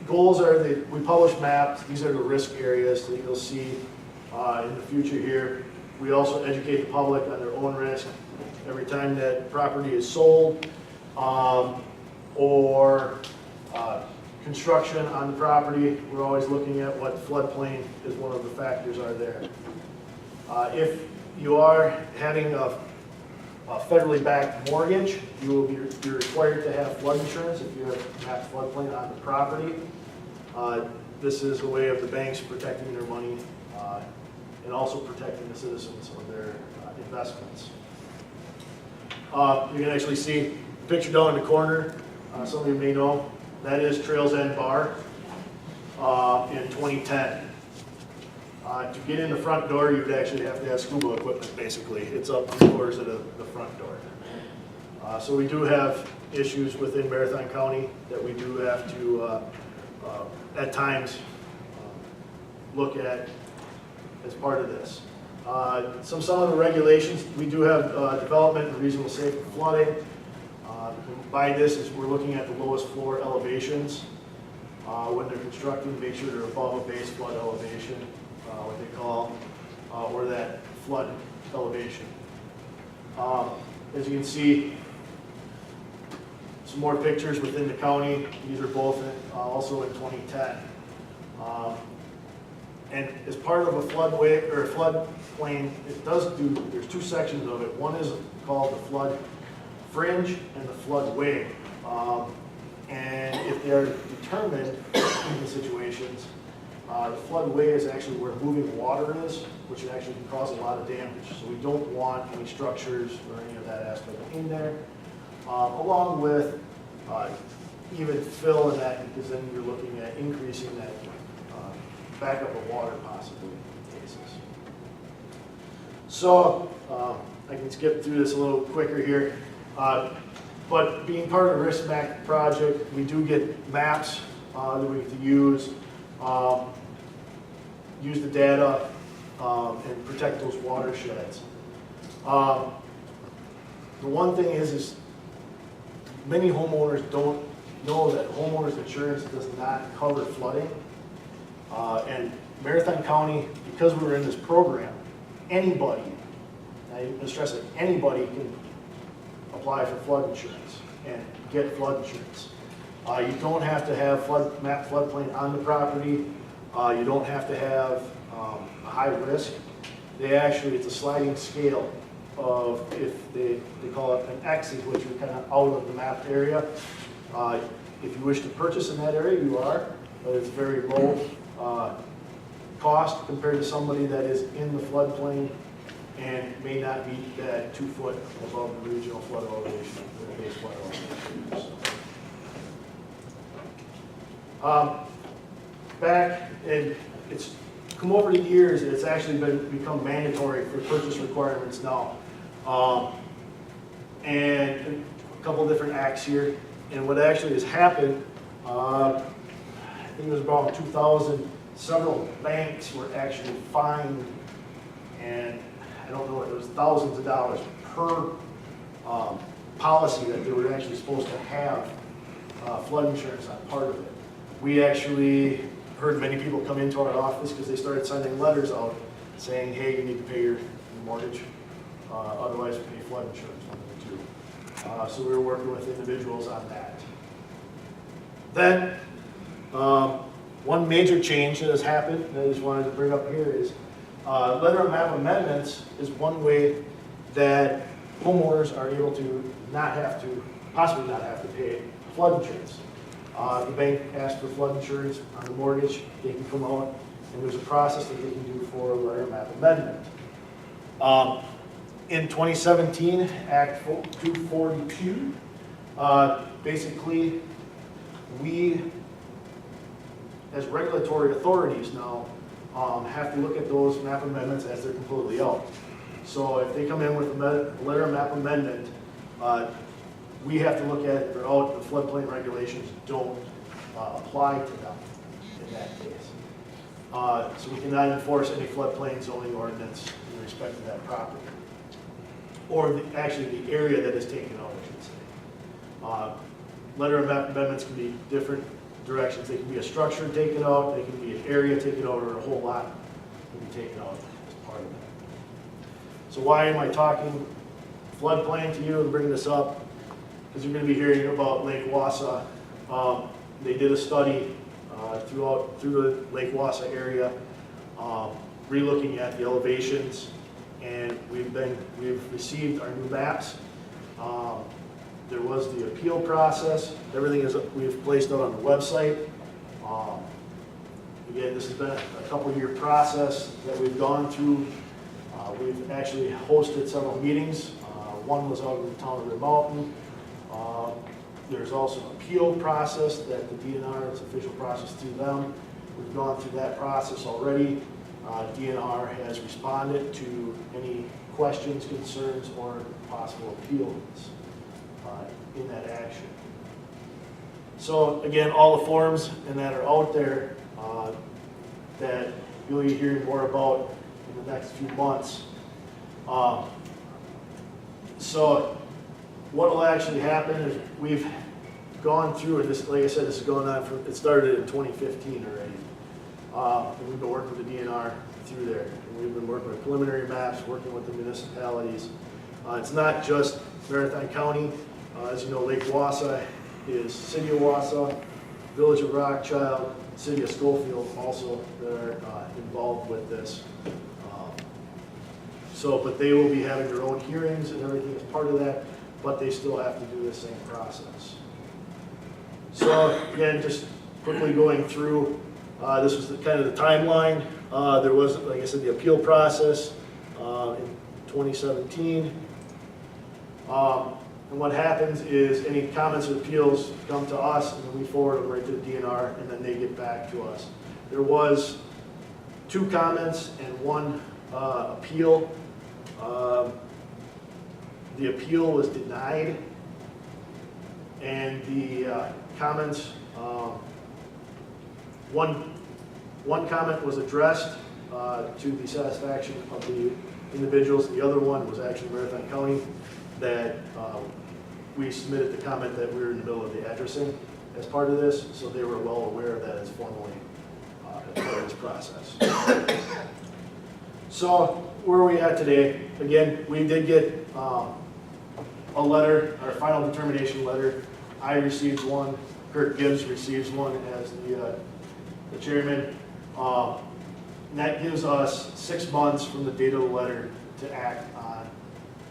Goals are that we publish maps. These are the risk areas that you'll see in the future here. We also educate the public on their own risk every time that property is sold or construction on the property. We're always looking at what floodplain is one of the factors are there. If you are having a federally backed mortgage, you're required to have flood insurance if you have floodplain on the property. This is a way of the banks protecting their money and also protecting the citizens of their investments. You can actually see the picture down in the corner. Some of you may know that is Trails End Bar in 2010. To get in the front door, you would actually have to have scuba equipment, basically. It's up 3/4 of the front door. So we do have issues within Marathon County that we do have to, at times, look at as part of this. Some of the regulations, we do have development and reasonable safe flooding. By this is we're looking at the lowest floor elevations. when they're constructing, make sure they're above a base flood elevation, what they call, or that flood elevation. As you can see, some more pictures within the county. These are both also in 2010. And as part of a floodway or a floodplain, it does do, there's two sections of it. One is called the flood fringe and the floodway. And if they're determined in the situations, the floodway is actually where moving water is, which actually can cause a lot of damage. So we don't want any structures or any of that aspect in there. Along with even fill in that, because then you're looking at increasing that backup of water possibly in cases. So I can skip through this a little quicker here. But being part of the risk map project, we do get maps that we get to use the data and protect those watersheds. The one thing is many homeowners don't know that homeowners insurance does not cover flooding. And Marathon County, because we were in this program, anybody, I stress it, anybody can apply for flood insurance and get flood insurance. You don't have to have floodplain on the property. You don't have to have a high risk. It's a sliding scale of, if they call it an X, which are kind of out of the map area. If you wish to purchase in that area, you are, but it's very low cost compared to somebody that is in the floodplain and may not meet that 2 foot above the regional flood elevation, the base flood elevation. Back, and it's come over the years, it's actually become mandatory for purchase requirements now. And a couple different acts here. And what actually has happened, I think it was about 2000, several banks were actually fined, and I don't know, it was thousands of dollars per policy that they were actually supposed to have flood insurance on part of it. We actually heard many people come into our office because they started sending letters out saying, hey, you need to pay your mortgage, otherwise pay flood insurance, one of the two. So we were working with individuals on that. Then, one major change that has happened that I just wanted to bring up here is letter of map amendments is one way that homeowners are able to possibly not have to pay flood insurance. The bank asks for flood insurance on the mortgage, they can come out, and there's a process that they can do for a letter of map amendment. In 2017, Act 242, basically, we, as regulatory authorities now, have to look at those map amendments as they're completely out. So if they come in with a letter of map amendment, we have to look at it, they're out, the floodplain regulations don't apply to them in that case. So we cannot enforce any floodplain zoning ordinance in respect to that property. Or actually the area that is taken out, I should say. Letter of map amendments can be different directions. They can be a structure taken out, they can be an area taken out, or a whole lot can be taken out as part of that. So why am I talking floodplain to you and bringing this up? Because you're going to be hearing about Lake Wassa. They did a study through the Lake Wassa area, re-looking at the elevations, and we've received our new maps. There was the appeal process. Everything we've placed out on the website. Again, this has been a couple-year process that we've gone through. We've actually hosted several meetings. One was out in the town of Red Mountain. There's also an appeal process that the DNR, it's official process through them. We've gone through that process already. DNR has responded to any questions, concerns, or possible appeals in that action. So again, all the forms and that are out there that you'll be hearing more about in the next few months. So what will actually happen is gone through, and this, like I said, this is going on from, it started in 2015 already. And we've been working with the DNR through there. And we've been working with preliminary maps, working with the municipalities. It's not just Marathon County. As you know, Lake Wausau is City of Wausau, Village of Rockchild, City of Schofield also that are involved with this. But they will be having their own hearings and everything as part of that, but they still have to do the same process. So again, just quickly going through, this was kind of the timeline. There was, like I said, the appeal process in 2017. And what happens is any comments or appeals come to us, and then we forward them right to the DNR, and then they get back to us. There was 2 comments and 1 appeal. The appeal was denied, and the comments, one comment was addressed to the satisfaction of the individuals. The other one was actually Marathon County that we submitted the comment that we were in the middle of the addressing as part of this, so they were well aware of that as formally as part of this process. So where are we at today? Again, we did get a letter, our final determination letter. I received one, Kurt Gibbs receives one as the chairman. And that gives us 6 months from the date of the letter to act on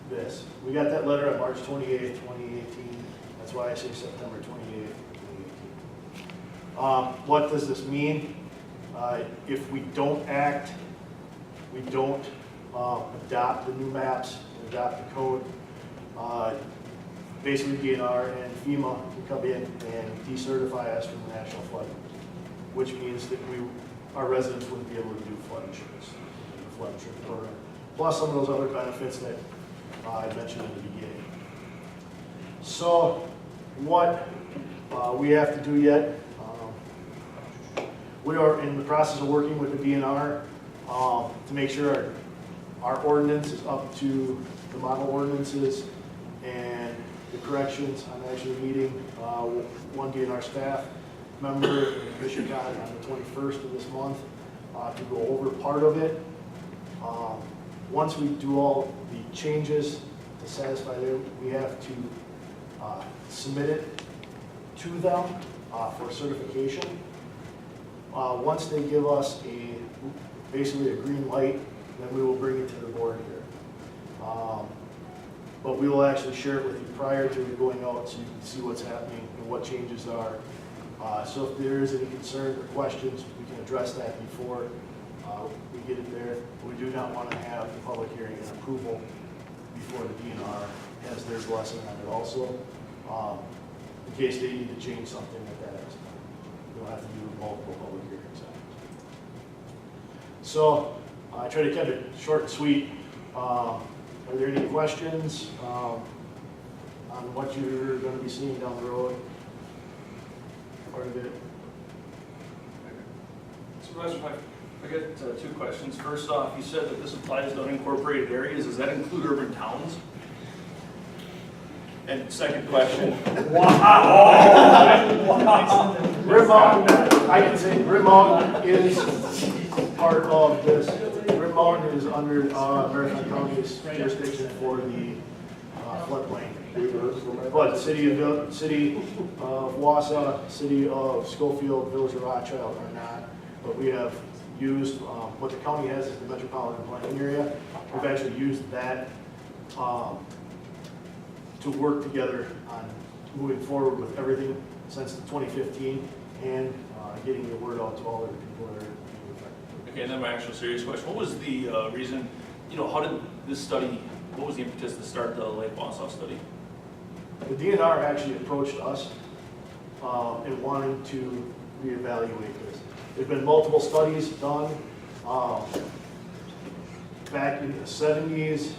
this. We got that letter on March 28th, 2018. That's why I say September 28th, 2018. What does this mean? If we don't act, we don't adopt the new maps, adopt the code, basically DNR and FEMA can come in and decertify us from the National Flood, which means that our residents wouldn't be able to do flood insurance, the flood insurance program, plus some of those other benefits that I mentioned in the beginning. So what we have to do yet, we are in the process of working with the DNR to make sure our ordinance is up to the model ordinances and the corrections. I'm actually meeting one DNR staff member in Michigan on the 21st of this month to go over part of it. Once we do all the changes to satisfy them, we have to submit it to them for certification. Once they give us basically a green light, then we will bring it to the board here. But we will actually share it with you prior to it going out so you can see what's happening and what changes are. So if there is any concern or questions, we can address that before we get it there. We do not want to have the public hearing and approval before the DNR has their blessing on it also, in case they need to change something at that extent. We'll have to do multiple public hearings on it. So I try to keep it short and sweet. Are there any questions on what you're going to be seeing down the road? Part of it. Supervisor, I get 2 questions. First off, you said that this applies to unincorporated areas. Does that include urban towns? And second question. Wow! Rim Mountain, I can say Rim Mountain is part of this. Rim Mountain is under Marathon County's jurisdiction for the floodplain. But City of Wausau, City of Schofield, Village of Rockchild are not. But we have used, what the county has is the metropolitan planning area. We've actually used that to work together on moving forward with everything since 2015 and getting the word out to all the people that are being affected. Okay, and then my actual serious question. What was the reason, how did this study, what was the impetus to start the Lake Wausau study? The DNR actually approached us and wanted to reevaluate this. There's been multiple studies done back in the 70s,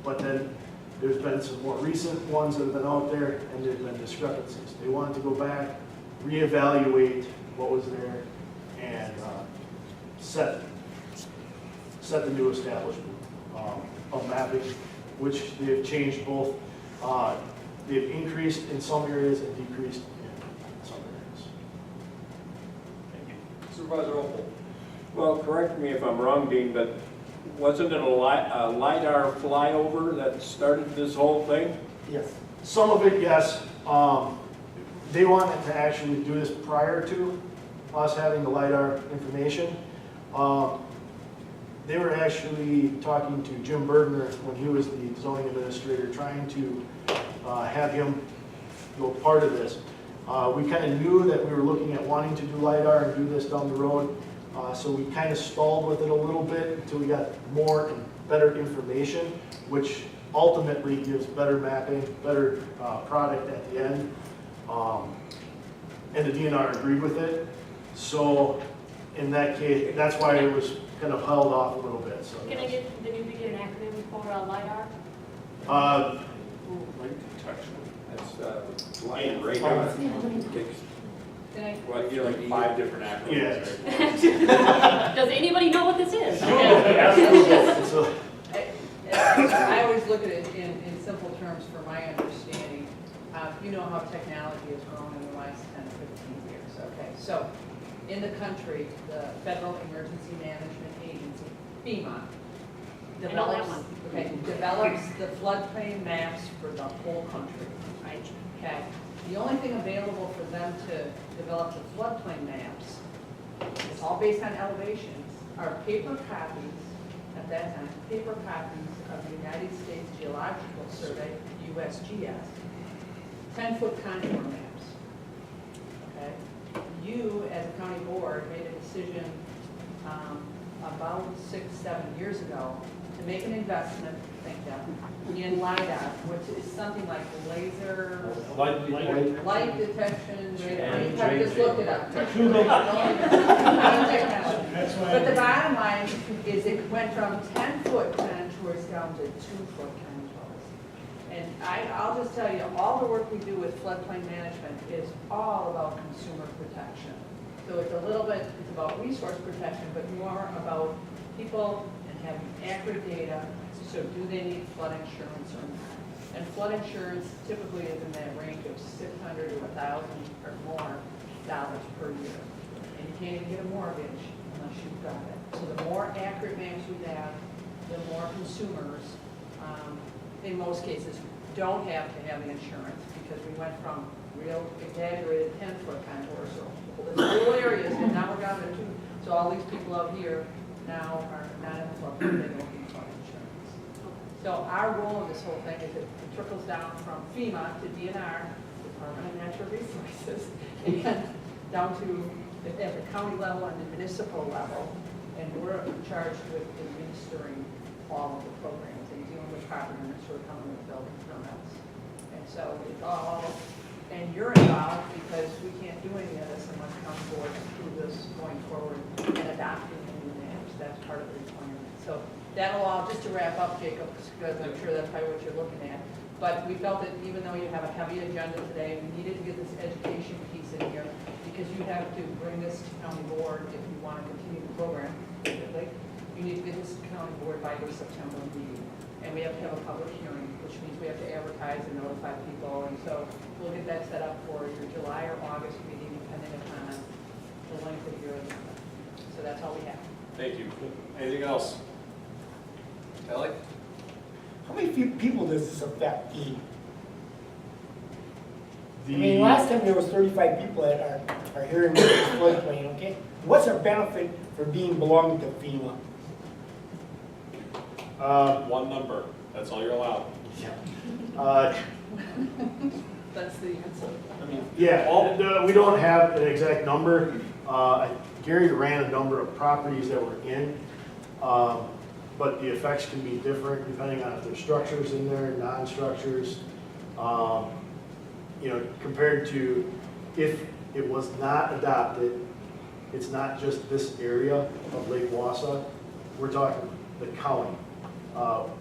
but then there's been some more recent ones that have been out there, and there's been discrepancies. They wanted to go back, reevaluate what was there, and set the new establishment of mapping, which they have changed both they've increased in some areas and decreased in some areas. Supervisor Opel. Well, correct me if I'm wrong, Dean, but wasn't it a LiDAR flyover that started this whole thing? Yes. Some of it, yes. They wanted to actually do this prior to us having the LiDAR information. They were actually talking to Jim Bergner when he was the zoning administrator, trying to have him go part of this. We kind of knew that we were looking at wanting to do LiDAR and do this down the road, so we kind of stalled with it a little bit until we got more and better information, which ultimately gives better mapping, better product at the end. And the DNR agreed with it. So in that case, that's why it was kind of held off a little bit. So Can I get, did you get an acronym for LiDAR? Light detection. That's light radar. Well, you like 5 different acronyms. Yeah. Does anybody know what this is? I always look at it in simple terms for my understanding. You know how technology has grown in the last 10 to 15 years, okay? So, in the country, the Federal Emergency Management Agency, FEMA, develops the floodplain maps for the whole country, right? Okay. The only thing available for them to develop the floodplain maps, it's all based on elevations, are paper copies, at that time, paper copies of the United States Geological Survey, USGS, 10-foot contour maps. Okay? You, as a county board, made a decision about 6-7 years ago to make an investment, in LiDAR, which is something like laser light detection. You just look it up. But the bottom line is it went from 10-foot contours down to 2-foot contours. And I'll just tell you, all the work we do with floodplain management is all about consumer protection. So it's a little bit, it's about resource protection, but more about people and having accurate data. So do they need flood insurance or not? And flood insurance typically is in that range of $600 to $1,000 or more dollars per year. And you can't even get a mortgage unless you've got it. So the more accurate maps we have, the more consumers, in most cases, don't have to have the insurance because we went from real exaggerated 10-foot contours, so the rural areas, and now we're down to 2. So all these people out here now are not in the floodplain, they don't need flood insurance. So our role in this whole thing is it trickles down from FEMA to DNR, Department of Natural Resources, and down to at the county level and the municipal level, and we're charged with administering all of the programs and dealing with property owners who are coming with building permits. And so it's all, and you're involved because we can't do any of this unless county board approve this going forward and adopting the new maps. That's part of the requirement. So that'll all, just to wrap up, Jacob, because I'm sure that's probably what you're looking at. But we felt that even though you have a heavy agenda today, we needed to get this education piece in here because you have to bring this to county board if you want to continue the program. You need to get this to county board by your September meeting. And we have to have a public hearing, which means we have to advertise and notify people. And so we'll get that set up for your July or August meeting, depending upon the length of your agenda. So that's all we have. Thank you. Anything else? Kelly? How many people does this affect? I mean, last time there was 35 people that are hearing this floodplain, okay? What's our benefit for belonging to FEMA? One number. That's all you're allowed. That's the answer. We don't have an exact number. Gary ran a number of properties that were in, but the effects can be different depending on if there's structures in there, non-structures. Compared to if it was not adopted, it's not just this area of Lake Wausau. We're talking the county.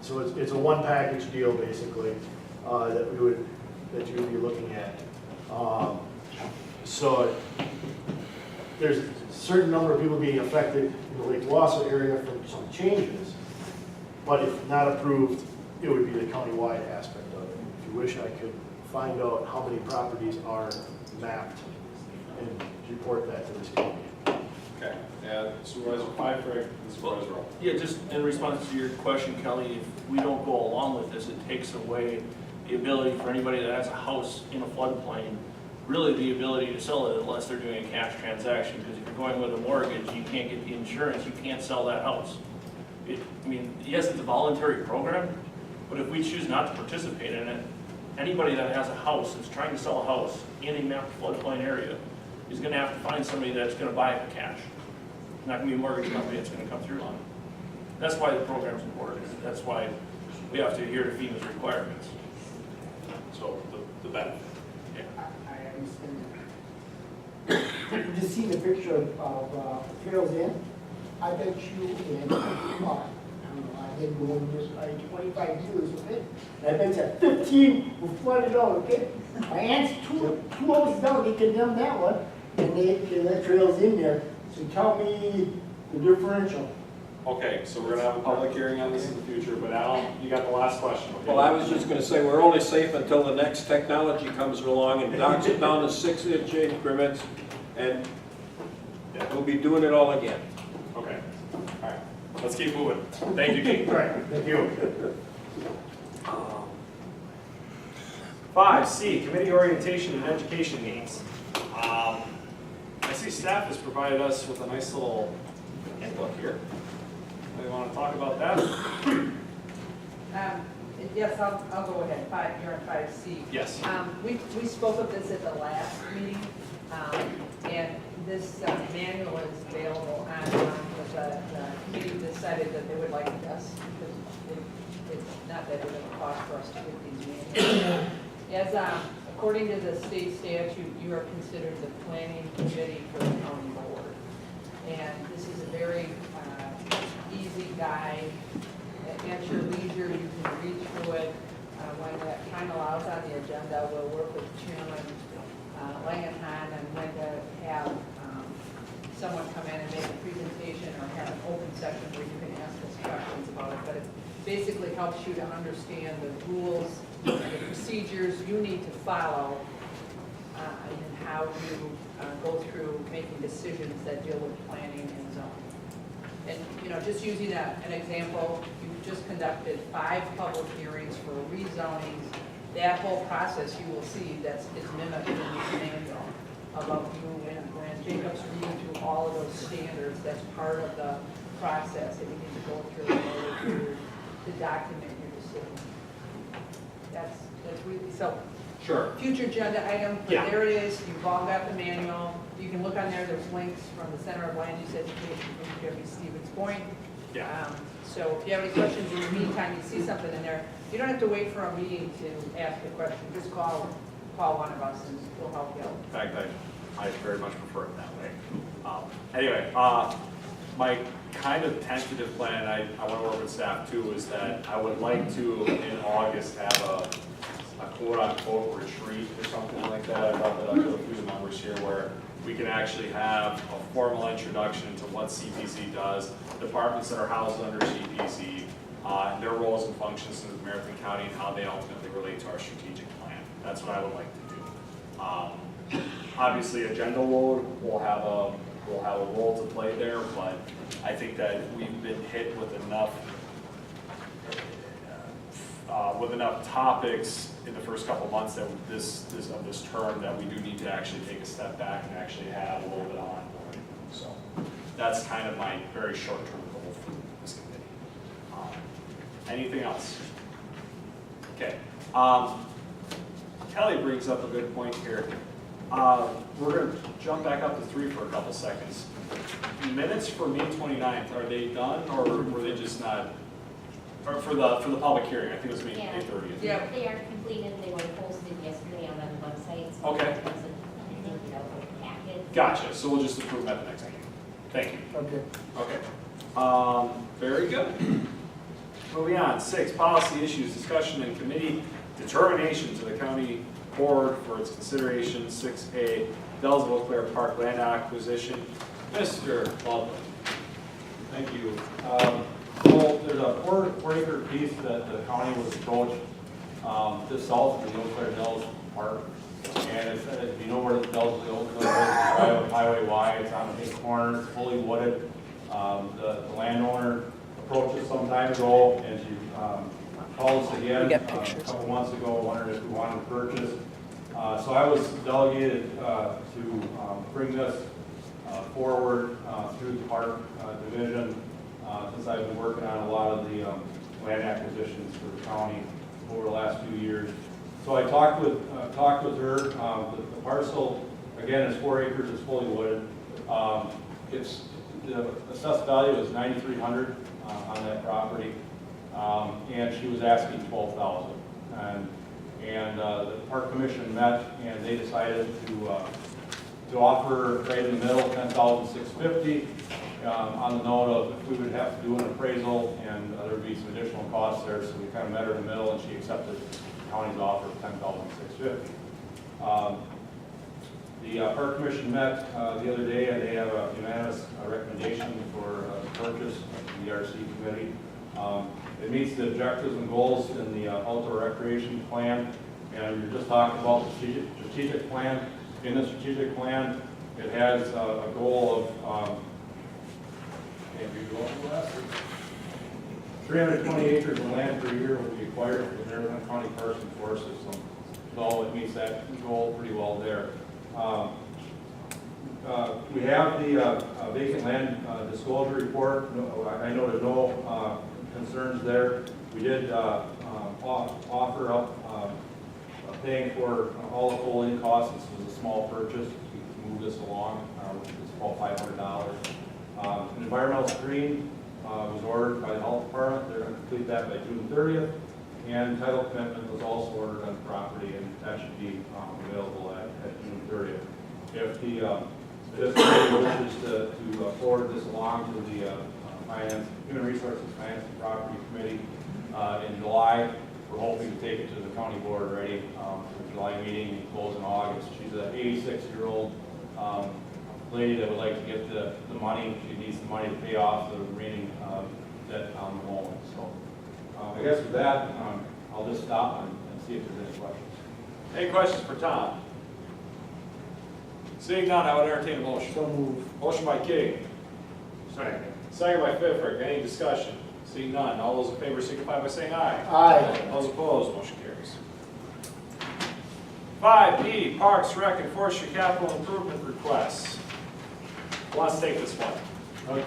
So it's a one package deal basically that you would be looking at. So there's a certain number of people being affected in the Lake Wausau area from some changes, but if not approved, it would be the county-wide aspect of it. If you wish, I could find out how many properties are mapped and report that to this committee. Okay, yeah, Supervisor Pfeiffer, Supervisor Rowe. Yeah, just in response to your question, Kelly, if we don't go along with this, it takes away the ability for anybody that has a house in a floodplain, really the ability to sell it unless they're doing a cash transaction, because if you're going with a mortgage, you can't get the insurance, you can't sell that house. I mean, yes, it's a voluntary program, but if we choose not to participate in it, anybody that has a house that's trying to sell a house in a mapped floodplain area is gonna have to find somebody that's gonna buy it for cash. It's not gonna be a mortgage company that's gonna come through on it. That's why the program's important. That's why we have to adhere to FEMA's requirements. So the benefit, yeah. I understand. You just seen the picture of Trails End. I bet you in, I've been going this way 25 years, okay? I bet you 15 were flooded out, okay? My aunt's two houses down, they condemned that one, and they let Trails in there. So tell me the differential. Okay, so we're gonna have a public hearing on this in the future, but Al, you got the last question, okay? Well, I was just gonna say, we're only safe until the next technology comes along and knocks it down to 6-inch increments, and we'll be doing it all again. Okay, all right, let's keep moving. Thank you, Keith. All right, thank you. 5C, committee orientation and education meetings. I see staff has provided us with a nice little handbook here. Anybody want to talk about that? Yes, I'll go ahead. You're on 5C. Yes. We spoke of this at the last meeting, and this manual is available online, but the committee decided that they would like us, because it's not that it's a cost for us to get these manuals. As according to the state statute, you are considered the planning committee for the county board. And this is a very easy guide. At your leisure, you can read through it. When that time allows on the agenda, we'll work with Chairman Langenheim and when to have someone come in and make a presentation or have an open session where you can ask us questions about it. But it basically helps you to understand the rules and the procedures you need to follow and how you go through making decisions that deal with planning and zoning. And, you know, just using an example, you just conducted 5 public hearings for rezonings. That whole process, you will see it's mimicked in the manual about you when Jacob's reading through all of those standards. That's part of the process that you need to go through in order to document your decision. That's really, so. Sure. Future agenda item, but Yeah. there it is. You've all got the manual. You can look on there. There's links from the Center of Land Use Education from Jeffrey Stevens Point. Yeah. So if you have any questions in the meantime, you see something in there, you don't have to wait for a meeting to ask a question. Just call one of us and we'll help you out. In fact, I very much prefer it that way. Anyway, my kind of tentative plan, I want to work with staff too, is that I would like to, in August, have a quote-unquote retreat or something like that. I thought that I'd go through the numbers here where we can actually have a formal introduction to what CPC does, departments that are housed under CPC, their roles and functions in Marathon County, and how they ultimately relate to our strategic plan. That's what I would like to do. Obviously, agenda load will have a role to play there, but I think that we've been hit with enough topics in the first couple months that of this term that we do need to actually take a step back and actually have a little bit of onboarding. So that's kind of my very short-term goal for this committee. Anything else? Okay. Kelly brings up a good point here. We're going to jump back up to 3 for a couple seconds. Minutes for May 29th, are they done or were they just not? Or for the public hearing, I think it was May 30th. Yeah, they are completed. They were posted yesterday on the website. So Okay. it wasn't anything, you know, like packet. Gotcha. So we'll just approve them at the next meeting. Thank you. Okay. Okay. Very good. Moving on. 6, policy issues, discussion and committee determination to the county board for its consideration. 6A, Dells of Eau Claire Park land acquisition. Mr. Baldwin. Thank you. Well, there's a 4-acre piece that the county was approached just south of the Eau Claire Dells Park. And it's, if you know where the Dells of the Eau Claire is, it's Highway Y, it's on the big corner, it's fully wooded. The landowner approached us some time ago, and she called us again a couple months ago, wondering if we wanted to purchase. So I was delegated to bring this forward through the park division, since I've been working on a lot of the land acquisitions for the county over the last few years. So I talked with her. The parcel, again, is 4 acres. It's fully wooded. It's the assessed value is $9,300 on that property, and she was asking $12,000. And the park commission met, and they decided to offer right in the middle $10,650 on the note of if we would have to do an appraisal, and there would be some additional costs there. So we kind of met her in the middle, and she accepted the county's offer of $10,650. The park commission met the other day, and they have a unanimous recommendation for purchase of the ERC committee. It meets the objectives and goals in the outdoor recreation plan, and you're just talking about the strategic plan. In the strategic plan, it has a goal of 320 acres of land per year will be acquired for the Marion County Parks and Forest System. So it meets that goal pretty well there. We have the vacant land disclosure report. I noted no concerns there. We did offer up paying for all the full-in costs. This was a small purchase to move this along, which is about $500. An environmental screen was ordered by the health department. They're going to complete that by June 30th. And title commitment was also ordered on the property, and that should be available at June 30th. If this committee wishes to forward this along to the Human Resources Finance and Property Committee in July, we're hoping to take it to the county board already for the July meeting and close in August. She's an 86-year-old lady that would like to get the money. She needs the money to pay off the remaining debt on the loan. So I guess with that, I'll just stop and see if there's any questions. Any questions for Tom? Seeing none, I would entertain a motion. So move. Motion by King. Second. Second by Pfeffer. Any discussion? Seeing none, all those in favor signify by saying aye. Aye. Those opposed, motion carries. 5B, Parks, Rec, and Forestry Capital Improvement Requests. Who wants to take this one?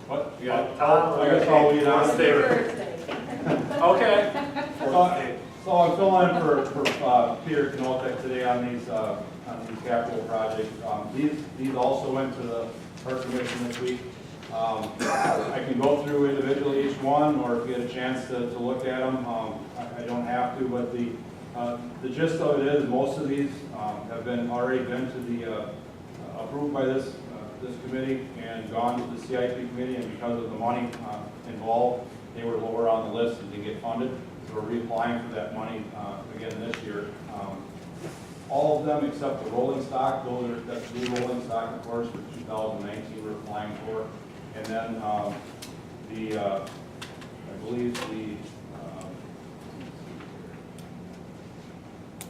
What? You got Tom? I guess I'll lead on. Okay. So I'm filling in for Peter Knotek today on these capital projects. These also went to the Park Commission this week. I can go through individually each one, or if you get a chance to look at them, I don't have to. But the gist of it is most of these have already been to the approved by this committee and gone to the CIP committee, and because of the money involved, they were lower on the list and didn't get funded. So we're reapplying for that money again this year. All of them except the rolling stock, that's the rolling stock, of course, for 2019 we're applying for. And then I believe the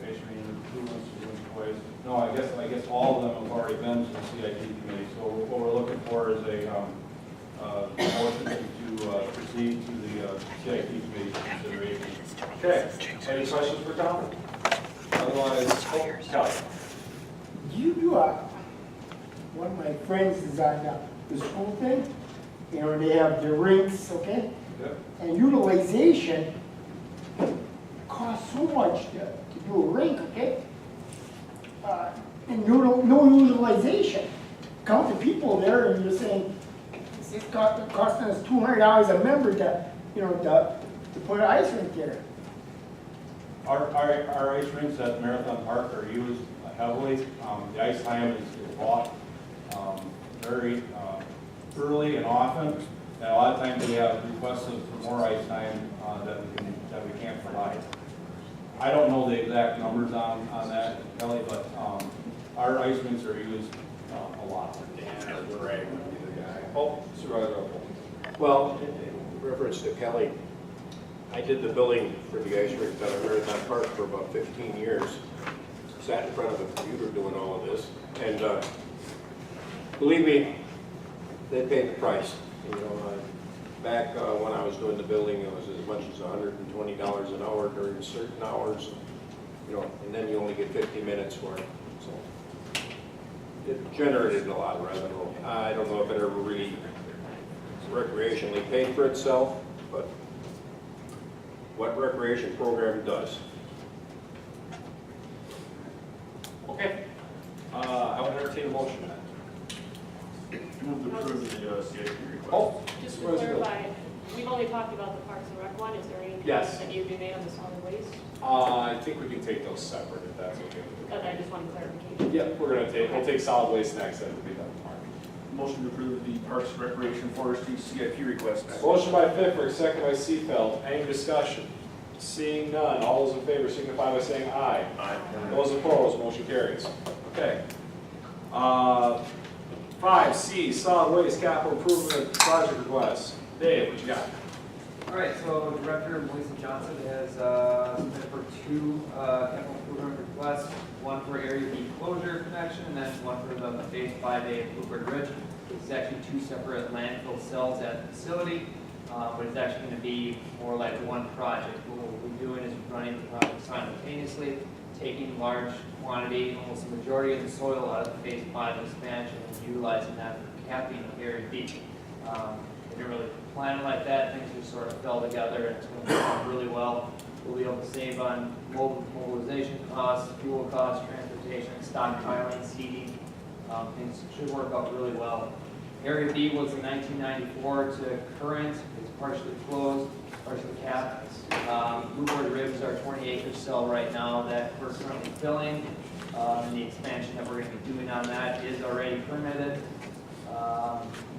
improvements are in place. No, I guess all of them have already been to the CIP committee. So what we're looking for is a motion to proceed to the CIP committee consideration. Okay. Any questions for Tom? Otherwise, Kelly. One of my friends is on the school thing, you know, they have the rinks, okay? Yep. And utilization costs so much to do a rink, okay? And no utilization. Count the people there and you're saying, it's costing us $200 a member to put an ice rink there. Our ice rinks at Marathon Park are used heavily. The ice time is bought very early and often, and a lot of times we have requests for more ice time that we can't provide. I don't know the exact numbers on that, Kelly, but our ice rinks are used a lot. Dan or Greg would be the guy. Oh, Supervisor Opel. Well, in reference to Kelly, I did the billing for the ice rink down at Marathon Park for about 15 years. Sat in front of a computer doing all of this, and believe me, they paid the price. You know, back when I was doing the billing, it was as much as $120 an hour during certain hours. You know, and then you only get 50 minutes for it. So it generated a lot of revenue. I don't know if it ever really recreationally paid for itself, but what recreation program does. Okay. I would entertain a motion then. Move to approve the CIP request. Oh, Just to clarify, we've only talked about the Parks and Rec one. Is there any Yes. comments that you'd be made on the solid waste? I think we can take those separate if that's okay. I just wanted clarification. Yep, we'll take solid waste next, that would be done tomorrow. Motion to approve the Parks, Recreation, Forestry CIP request. Motion by Pfeffer, second by Seefeld. Any discussion? Seeing none, all those in favor signify by saying aye. Aye. Those opposed, motion carries. Okay. 5C, solid waste capital improvement project request. Dave, what you got? All right, so Director Melissa Johnson has submitted for two capital improvement requests, one for Area B closure connection, and then one for the Phase 5A Bluebird Ridge. It's actually two separate landfill cells at the facility, but it's actually going to be more like one project. What we're doing is running the project simultaneously, taking large quantity, almost the majority of the soil out of the Phase 5 expansion and utilizing that for capping of Area B. We didn't really plan it like that. Things just sort of fell together, and it's going to work out really well. We'll be able to save on mobilization costs, fuel costs, transportation, stockpiling, seeding. Things should work out really well. Area B was in 1994 to current. It's partially closed, partially capped. Bluebird Ridge is our 20-acre cell right now that we're currently filling. And the expansion that we're going to be doing on that is already permitted.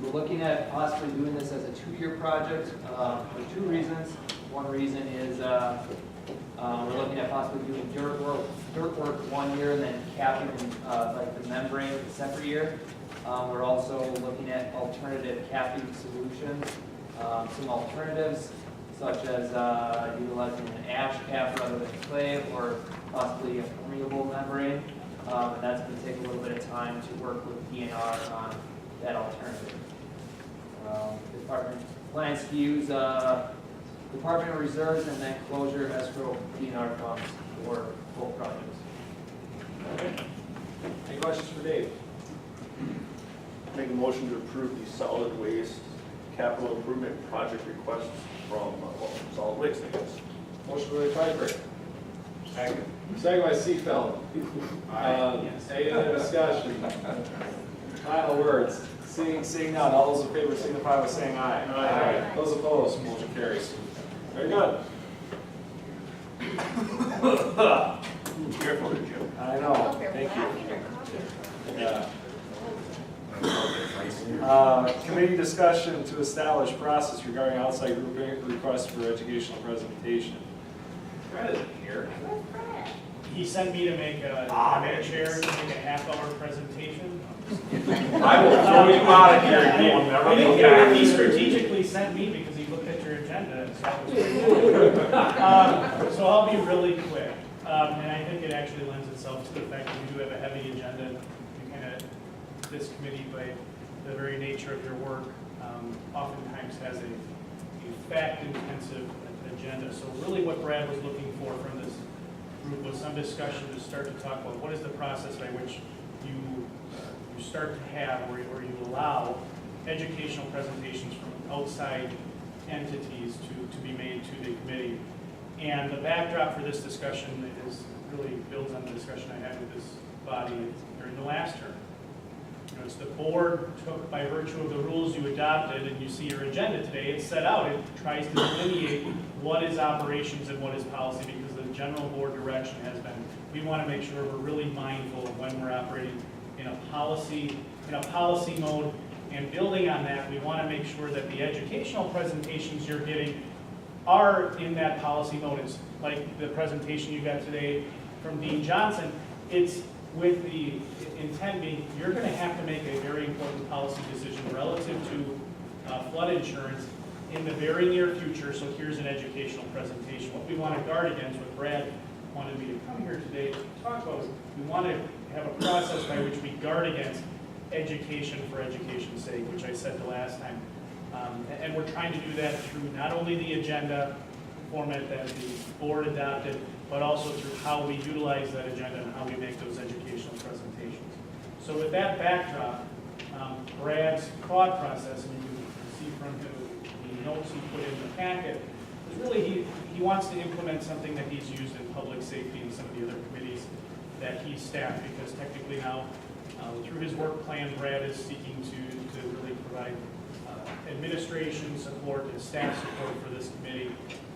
We're looking at possibly doing this as a 2-year project for 2 reasons. One reason is we're looking at possibly doing dirt work 1 year and then capping like the membrane the second year. We're also looking at alternative capping solutions. Some alternatives such as utilizing an ash cap rather than clay, or possibly a permeable membrane. And that's going to take a little bit of time to work with DNR on that alternative. The department plans to use department reserves and then closure escrow DNR funds for both projects. Okay. Any questions for Dave? Make a motion to approve the solid waste capital improvement project request from solid waste, I guess. Motion by Pfeffer. Second. Second by Seefeld. Any other discussion? Final words. Seeing none, all those in favor signify by saying aye. Aye. Those opposed, motion carries. Very good. Careful there, Jim. I know, thank you. Yeah. Committee discussion to establish process regarding outside group requests for educational presentation. Brad isn't here. He sent me to make a chair to make a half-hour presentation. I will throw you out of here. You will never come back. He strategically sent me because he looked at your agenda and saw it was so I'll be really quick. And I think it actually lends itself to the fact that we do have a heavy agenda. You kind of, this committee, by the very nature of your work, oftentimes has a fact-intensive agenda. So really what Brad was looking for from this group was some discussion to start to talk about what is the process by which you start to have or you allow educational presentations from outside entities to be made to the committee. And the backdrop for this discussion is really builds on the discussion I had with this body during the last term. You know, it's the board took by virtue of the rules you adopted, and you see your agenda today, it's set out, it tries to delineate what is operations and what is policy, because the general board direction has been, we want to make sure we're really mindful of when we're operating in a policy mode, and building on that, we want to make sure that the educational presentations you're getting are in that policy mode. It's like the presentation you got today from Dean Johnson. It's with the intent being you're going to have to make a very important policy decision relative to flood insurance in the very near future, so here's an educational presentation. What we want to guard against, what Brad wanted me to come here today to talk about, is we want to have a process by which we guard against education for education's sake, which I said the last time. And we're trying to do that through not only the agenda format that the board adopted, but also through how we utilize that agenda and how we make those educational presentations. So with that backdrop, Brad's thought process, and you can see from the notes he put in the packet, is really he wants to implement something that he's used in public safety and some of the other committees that he staffed, because technically now, through his work plan, Brad is seeking to really provide administration support and staff support for this committee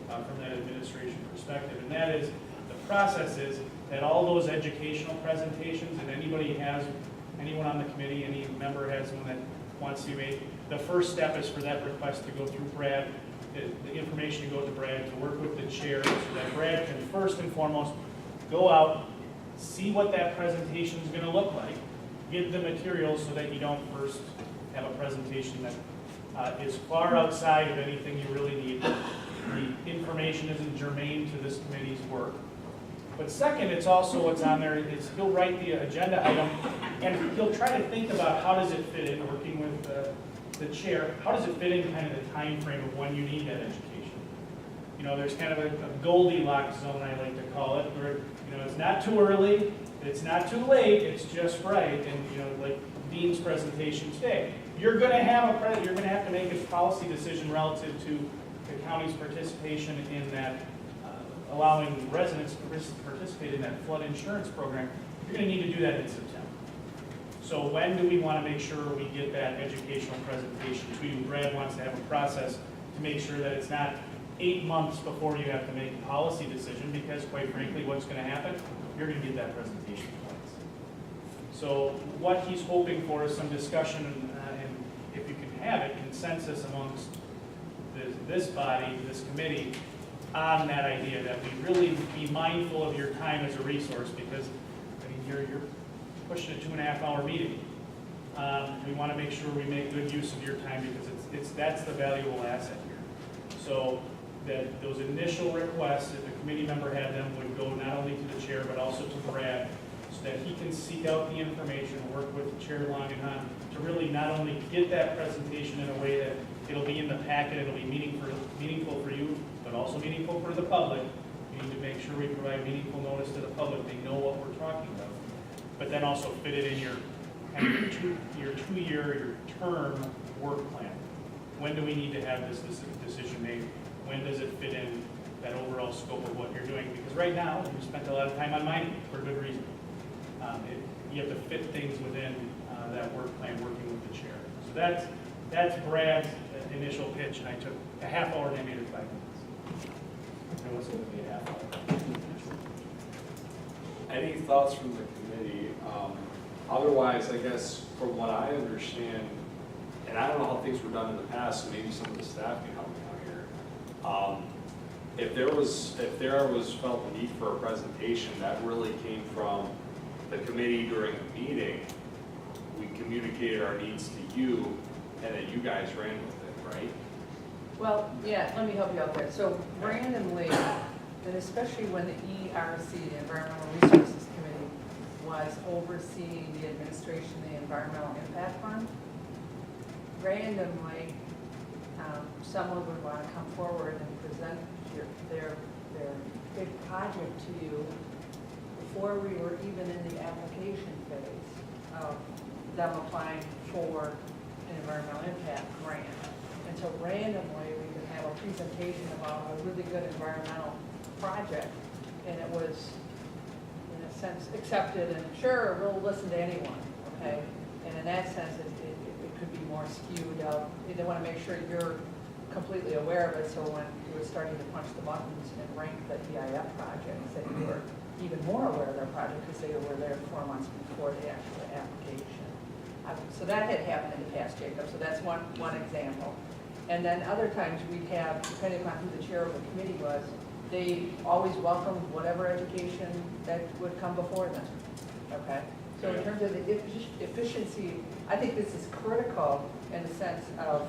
from that administration perspective. And that is, the process is that all those educational presentations, and anyone on the committee, any member has one that wants to make, the first step is for that request to go through Brad, the information to go to Brad, to work with the chair, so that Brad can first and foremost go out, see what that presentation is going to look like, give the materials so that you don't first have a presentation that is far outside of anything you really need. The information isn't germane to this committee's work. But second, it's also what's on there is he'll write the agenda item, and he'll try to think about how does it fit in, working with the chair, how does it fit in kind of the time frame of when you need that education. You know, there's kind of a Goldilocks zone, I like to call it, where, you know, it's not too early, it's not too late, it's just right. And, you know, like Dean's presentation today, you're going to have to make a policy decision relative to the county's participation in that, allowing residents to participate in that flood insurance program. You're going to need to do that in September. So when do we want to make sure we get that educational presentation to you? Brad wants to have a process to make sure that it's not 8 months before you have to make a policy decision, because quite frankly, what's going to happen? You're going to get that presentation twice. So what he's hoping for is some discussion, and if you can have it, consensus amongst this body, this committee, on that idea that we really be mindful of your time as a resource, because I mean, you're pushing a 2.5-hour meeting. We want to make sure we make good use of your time, because that's the valuable asset here. So that those initial requests, if a committee member had them, would go not only to the chair but also to Brad, so that he can seek out the information, work with the chair Long and Han, to really not only get that presentation in a way that it'll be in the packet, it'll be meaningful for you, but also meaningful for the public. We need to make sure we provide meaningful notice to the public. They know what we're talking about. But then also fit it in your two-year term work plan. When do we need to have this decision made? When does it fit in that overall scope of what you're doing? Because right now, we spent a lot of time on mining for good reason. You have to fit things within that work plan, working with the chair. So that's Brad's initial pitch, and I took a half hour and I made it 5 minutes. It wasn't going to be a half hour. Any thoughts from the committee? Otherwise, I guess, from what I understand, and I don't know how things were done in the past, so maybe some of the staff can help me out here. If there was felt the need for a presentation that really came from the committee during a meeting, we communicated our needs to you, and then you guys ran with it, right? Well, yeah, let me help you out there. So randomly, and especially when the ERC, the Environmental Resources Committee, was overseeing the administration of the Environmental Impact Fund, randomly, someone would want to come forward and present their big project to you before we were even in the application phase of them applying for an environmental impact grant. And so randomly, we could have a presentation about a really good environmental project, and it was, in a sense, accepted, and sure, we'll listen to anyone, okay? And in that sense, it could be more skewed out. They want to make sure you're completely aware of it, so when you were starting to punch the buttons and rank the EIF projects, that you were even more aware of their project, because they were there 4 months before the actual application. So that had happened in the past, Jacob, so that's one example. And then other times we'd have, depending on who the chair of the committee was, they always welcomed whatever education that would come before them, okay? So in terms of the efficiency, I think this is critical in the sense of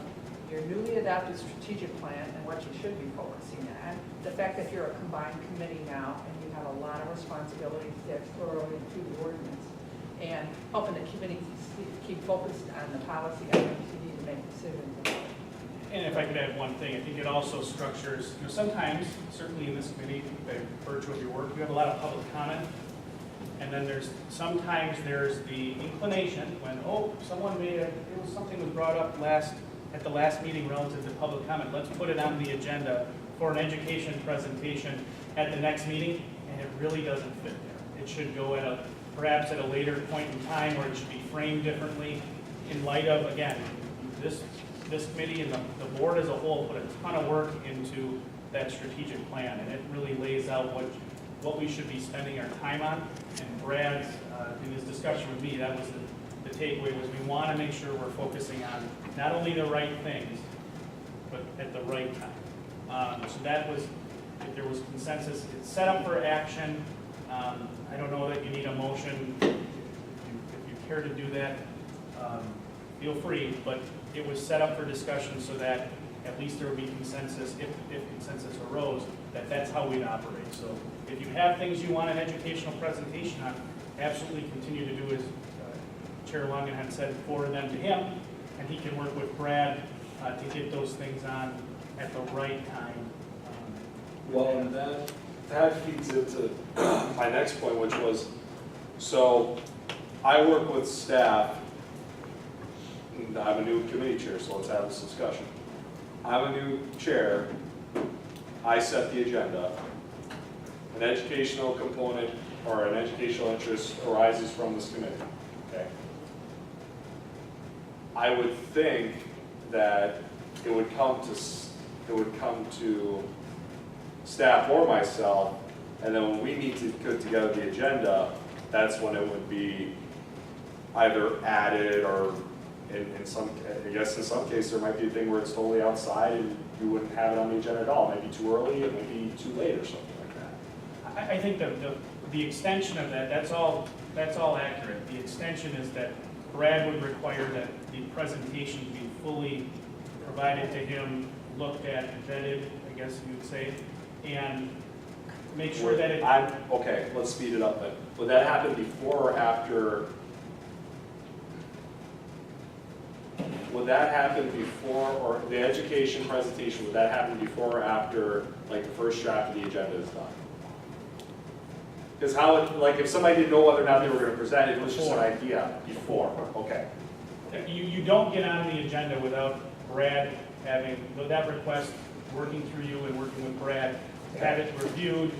your newly adopted strategic plan and what you should be focusing on, the fact that you're a combined committee now and you have a lot of responsibilities that's thoroughly to the ordinance, and helping the committee keep focused on the policy items you need to make decisions about. And if I could add one thing, I think it also structures, sometimes, certainly in this committee, by virtue of your work, you have a lot of public comment. And then sometimes there's the inclination when, something was brought up at the last meeting relative to public comment. Let's put it on the agenda for an education presentation at the next meeting, and it really doesn't fit there. It should go perhaps at a later point in time, or it should be framed differently in light of, again, this committee and the board as a whole put a ton of work into that strategic plan, and it really lays out what we should be spending our time on. And Brad's, in his discussion with me, that was the takeaway, was we want to make sure we're focusing on not only the right things, but at the right time. So that was, if there was consensus, it's set up for action. I don't know that you need a motion. If you care to do that, feel free, but it was set up for discussion so that at least there would be consensus, if consensus arose, that's how we'd operate. So if you have things you want an educational presentation on, absolutely continue to do as Chair Longan had said, forward them to him, and he can work with Brad to get those things on at the right time. Well, and that feeds into my next point, which was, so I work with staff, and I'm a new committee chair, so let's have this discussion. I'm a new chair, I set the agenda. An educational component or an educational interest arises from this committee, okay? I would think that it would come to staff or myself, and then when we need to put together the agenda, that's when it would be either added or in some cases there might be a thing where it's totally outside and you wouldn't have it on the agenda at all. Maybe too early, it may be too late or something like that. I think the extension of that's all accurate. The extension is that Brad would require that the presentation be fully provided to him, looked at, vetted, I guess you would say, and make sure that it... Okay, let's speed it up then. Would that happen before or after? Would that happen before, or the education presentation, would that happen before or after, like, the first draft of the agenda is done? Because if somebody didn't know whether or not they were going to present it, it was just an idea before. Okay. You don't get on the agenda without Brad having, that request, working through you and working with Brad, have it reviewed,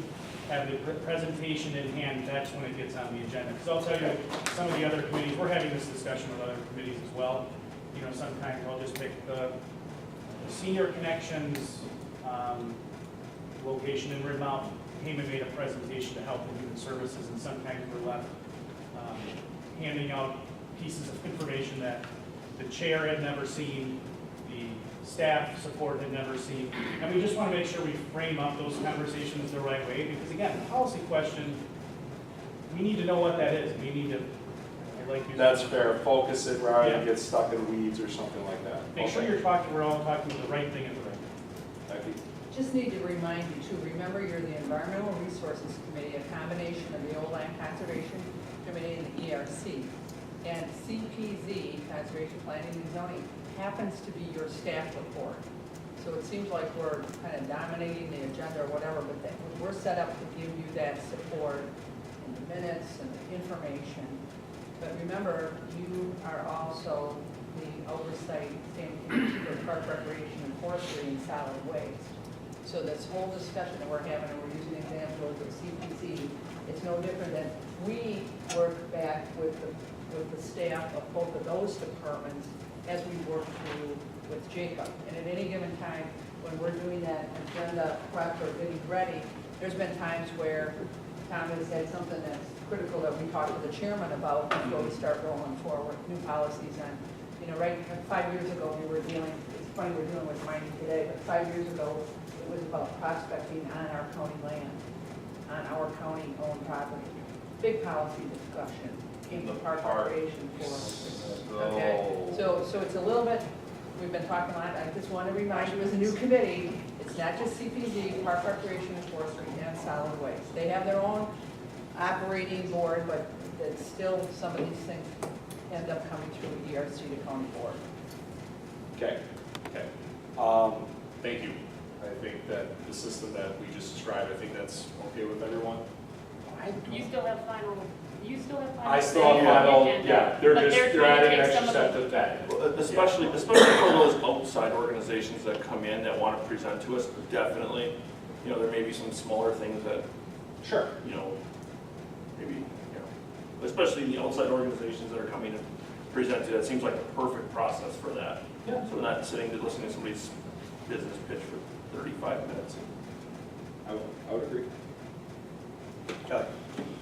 have the presentation in hand, that's when it gets on the agenda. Because I'll tell you, some of the other committees, we're having this discussion with other committees as well. Sometimes I'll just pick the senior connections, location in Ridmount. Heyman made a presentation to help with human services, and sometimes we're left handing out pieces of information that the chair had never seen, the staff support had never seen, and we just want to make sure we frame up those conversations the right way, because again, the policy question, we need to know what that is. We need to, that's fair. Focus it rather than get stuck in weeds or something like that. Make sure we're all talking the right thing at the right time. Thank you. Just need to remind you too, remember you're the Environmental Resources Committee, a combination of the Old Land Conservation Committee and the ERC. And CPZ, Conservation Planning and Zoning, happens to be your staff report. So it seems like we're kind of dominating the agenda or whatever, but we're set up to give you that support in the minutes and the information. But remember, you are also the oversight standing committee for park recreation and forestry and solid waste. So this whole discussion that we're having, and we're using examples of CPC, it's no different than we work back with the staff of both of those departments as we work through with Jacob. And at any given time, when we're doing that agenda prep or getting ready, there's been times where Tom has said something that's critical that we talk to the chairman about before we start rolling forward new policies on. Right, 5 years ago we were dealing, it's funny we're dealing with mining today, but 5 years ago it was about prospecting on our county land, on our county owned property. Big policy discussion in the park recreation forest. Okay, so it's a little bit we've been talking a lot, I just want to remind you, as a new committee, it's not just CPZ, Park Recreation and Forestry, and Solid Waste. They have their own operating board, but it's still, some of these things end up coming through ERC to county board. Okay, okay. Thank you. I think that the system that we just described, I think that's okay with everyone. You still have final, I still have say on the final, agenda, yeah, they're but just, they're trying to adding an take extra some step of to that. Especially for those outside organizations that come in that want to present to us, definitely. You know, there may be some smaller things that, sure, you know, maybe, you know, especially the outside organizations that are coming to present to, it seems like the perfect process for that. Yeah. So we're not sitting to listening to somebody's business pitch for 35 minutes. I would agree. Kelly?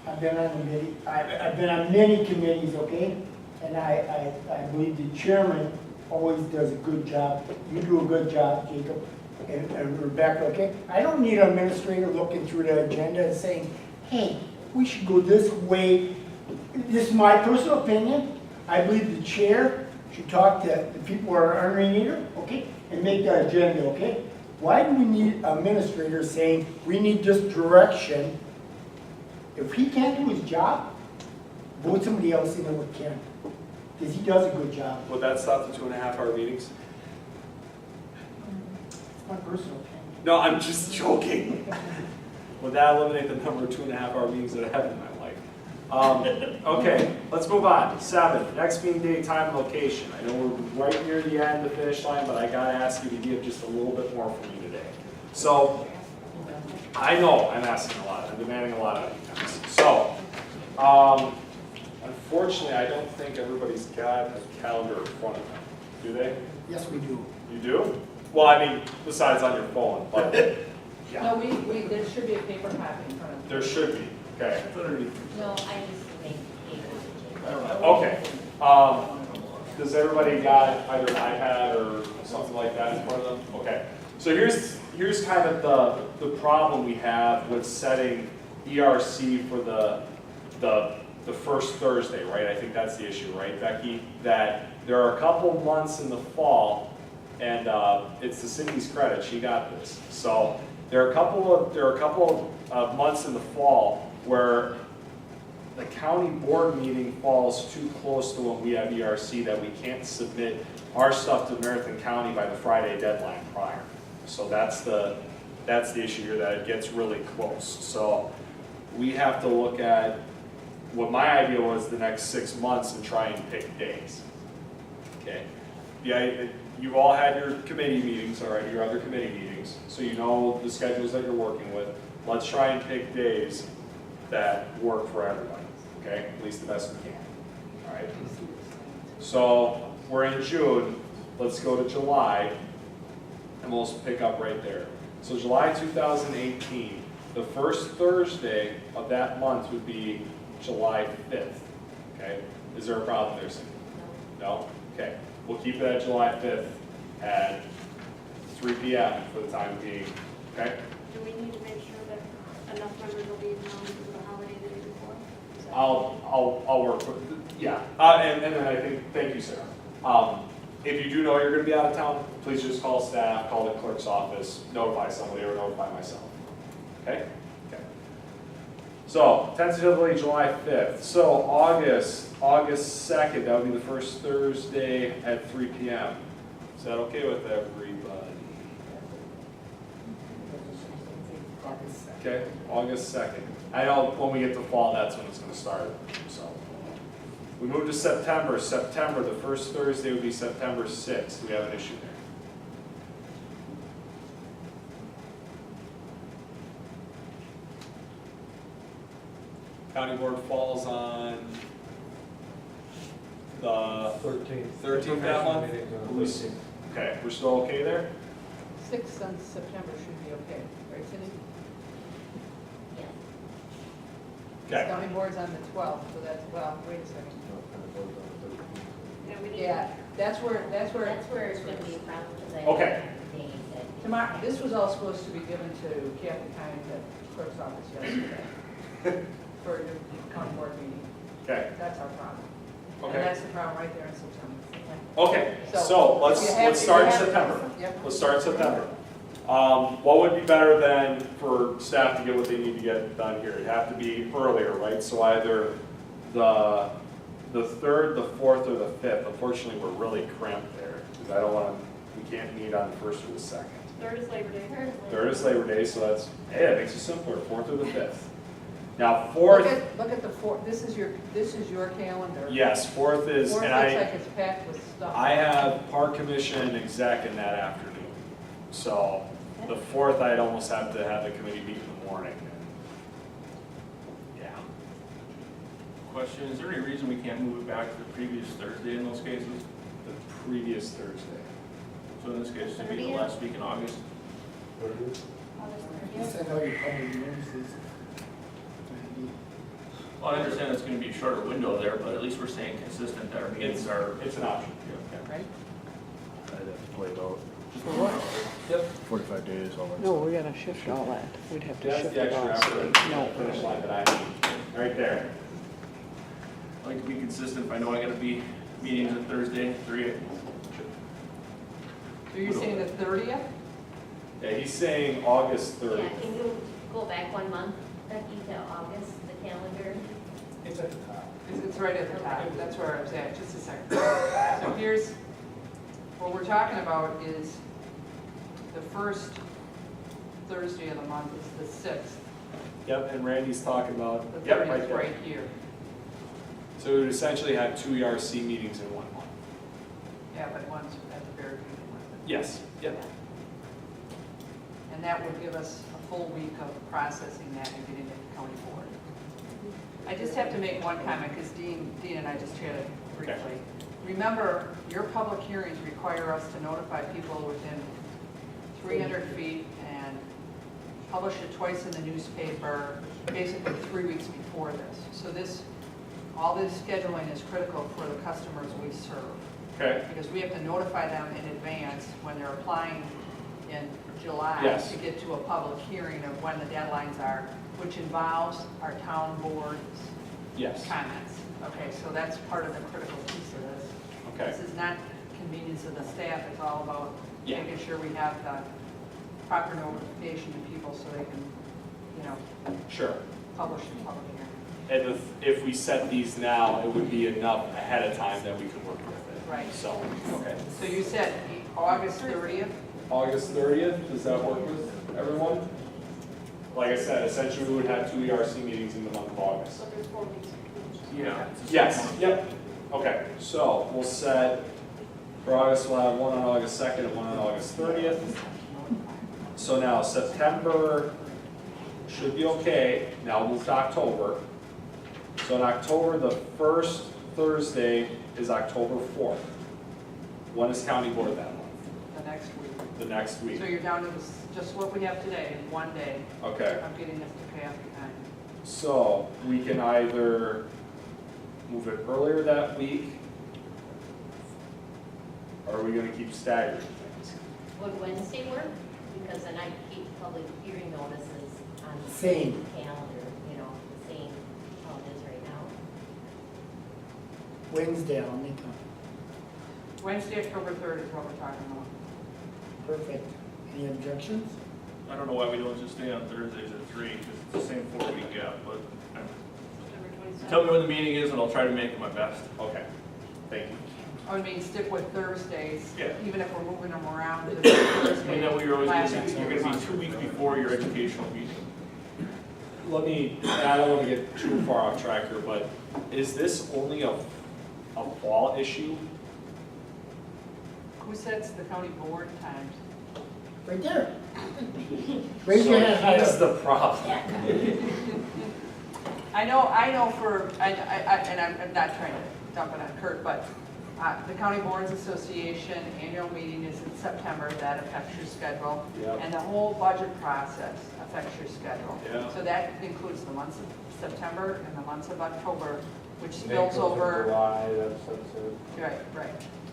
I've been on committee, I've been on many committees, okay? And I believe the chairman always does a good job. You do a good job, Jacob and Rebecca, okay? I don't need an administrator looking through the agenda and saying, hey, we should go this way. This is my personal opinion. I believe the chair should talk to the people who are underneath her, okay? And make the agenda, okay? Why do we need an administrator saying, we need this direction? If he can't do his job, vote somebody else in who can, because he does a good job. Would that stop the 2.5-hour meetings? It's my personal opinion. No, I'm just joking. Would that eliminate the number of 2.5-hour meetings that I have in my life? Okay, let's move on. 7, next meeting date, time, and location. I know we're right near the end, the finish line, but I gotta ask you to give just a little bit more from me today. So, I know I'm asking a lot, I'm demanding a lot of you guys. So, unfortunately, I don't think everybody's got a calendar in front of them. Do they? Yes, we do. You do? Well, I mean, besides on your phone, but, yeah. No, there should be a paper copy in front of you. There should be, okay. No, I just make paper. Okay. Does everybody got either an iPad or something like that in front of them? Okay. So here's kind of the problem we have with setting ERC for the first Thursday, right? I think that's the issue, right, Becky? That there are a couple months in the fall, and it's the city's credit, she got this. So there are a couple of months in the fall where the county board meeting falls too close to when we have ERC that we can't submit our stuff to Marathon County by the Friday deadline prior. So that's the issue here, that it gets really close. So we have to look at what my idea was the next 6 months and try and pick days. Okay. Yeah, you've all had your committee meetings already, your other committee meetings, so you know the schedules that you're working with. Let's try and pick days that work for everybody, okay? At least the best we can, all right? So we're in June, let's go to July, and we'll pick up right there. So July 2018, the first Thursday of that month would be July 5th, okay? Is there a problem there, Cindy? No? Okay. We'll keep it at July 5th at 3 p.m. for the time being, okay? Do we need to make sure that enough members will be in town because of the holiday the day before? I'll work with, yeah. And then I think, thank you, Sarah. If you do know you're gonna be out of town, please just call staff, call the clerk's office, notify somebody or notify myself, okay? Okay. So tentatively July 5th. So August 2nd, that would be the first Thursday at 3 p.m. Is that okay with everybody? Okay, August 2nd. I know when we get to fall, that's when it's going to start. So we move to September. September, the first Thursday would be September 6th. We have an issue there. County board falls on the 13th that month? Okay, we're still okay there? 6th on September should be okay, right, Cindy? Okay. County board's on the 12th, so that's, well, wait a second. Yeah, that's where That's where it's gonna be a problem, because I. Okay. tomorrow, this was all supposed to be given to Captain Kine at the clerk's office yesterday for the county board meeting. Okay. That's our problem. Okay. And that's the problem right there in September. Okay, So, so if let's you have- start in if you have- September. Yep. Let's start in September. What would be better than for staff to get what they need to get done here? It'd have to be earlier, right? So either the 3rd, the 4th, or the 5th. Unfortunately, we're really cramped there, because I don't want to, we can't meet on the 1st or the 2nd. 3rd is Labor Day. 3rd is Labor Day, so that's, hey, that makes it simpler, 4th or the 5th. Now, 4th, Look at the 4th, this is your calendar. yes, 4th is, 4th and looks like it's packed with stuff. I have Park Commission exec in that afternoon. So the 4th, I'd almost have to have the committee meet in the morning. Yeah. Question, is there any reason we can't move it back to the previous Thursday in those cases? The previous Thursday. So in this case, it'd be the last week in August? You said how you call it notices. Well, I understand it's gonna be a shorter window there, but at least we're staying consistent that our meetings are. It's an option. Right? I'd have to play it out. For what? Yep. 45 days, all that No, we gotta shift all that. We'd have to That's shift the it all. extra effort, No. finish line that I need, right there. I like to be consistent. If I know I gotta be meetings on Thursday, 3. So you're saying the 30th? Yeah, he's saying August Yeah, 30th. can you go back 1 month, Becky, to August, the calendar? It's at the top. It's right at the top, that's where I was at, just a second. So here's, what we're talking about is the first Thursday of the month is the 6th. Yep, and Randy's talking about, The yep, 30th right is there. right here. So we would essentially have 2 ERC meetings in 1 month. Yeah, but one's at the very beginning. Yes, yep. And that would give us a full week of processing that and getting it to county board. I just have to make one comment, because Dean and I just chatted briefly. Okay. Remember, your public hearings require us to notify people within 300 feet and publish it twice in the newspaper, basically 3 weeks before this. So this, all this scheduling is critical for the customers we serve. Okay. Because we have to notify them in advance when they're applying in July Yes. to get to a public hearing of when the deadlines are, which involves our town board's Yes. comments. Okay, so that's part of the critical piece of this. Okay. This is not convenience of the staff, it's all about Yeah. making sure we have the proper notification to people so they can, Sure. publish the public hearing. And if we set these now, it would be enough ahead of time that we could work with it. Right. So, okay. So you said August 30th? August 30th, does that work with everyone? Like I said, essentially we would have 2 ERC meetings in the month of August. So there's 4 weeks. Yeah. Yes, yep. Okay, so we'll set, for August, we'll have one on August 2nd and one on August 30th. So now September should be okay. Now we'll move to October. So in October, the first Thursday is October 4th. When is county board that month? The next week. The next week. So you're down to just what we have today, in 1 day. Okay. I'm getting this to pass behind. So we can either move it earlier that week, or are we gonna keep staggering things? Would Wednesday work? Because then I keep public hearing notices on the Same. calendar, the same how it is right now. Wednesday, I'll make them. Wednesday, October 3rd is what we're talking about. Perfect. Any objections? I don't know why we don't just stay on Thursdays at 3, because it's the same 4-week gap, but September 27th. tell me when the meeting is and I'll try to make it my best. Okay, thank you. I mean, stick with Thursdays, Yeah. even if we're moving them around to Thursday. And then you're always last gonna week be, of you're the gonna be month. 2 weeks before your educational meeting. Let me, and I don't want to get too far off track here, but is this only a fall issue? Who sets the county board times? Right there. Raise your hand Here's higher. the problem. I know for, and I'm not trying to dump it on Kurt, but the County Boards Association annual meeting is in September, that affects your schedule. Yep. And the whole budget process affects your schedule. Yeah. So that includes the months of September and the months of October, which May spills goes into over. July, that's it. Right.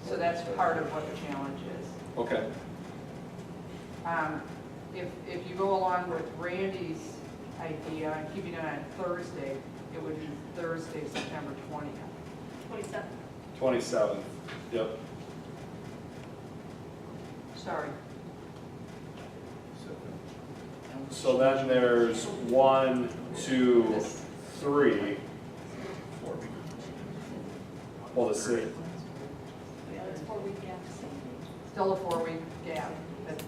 So that's part of what the challenge is. Okay. If you go along with Randy's idea and keeping it on Thursday, it would be Thursday, September 20th. 27th. 27th, yep. Sorry. So then there's 1, 2, 3. Well, the 6th. Yeah, it's 4 week gaps. Still a 4-week gap. but-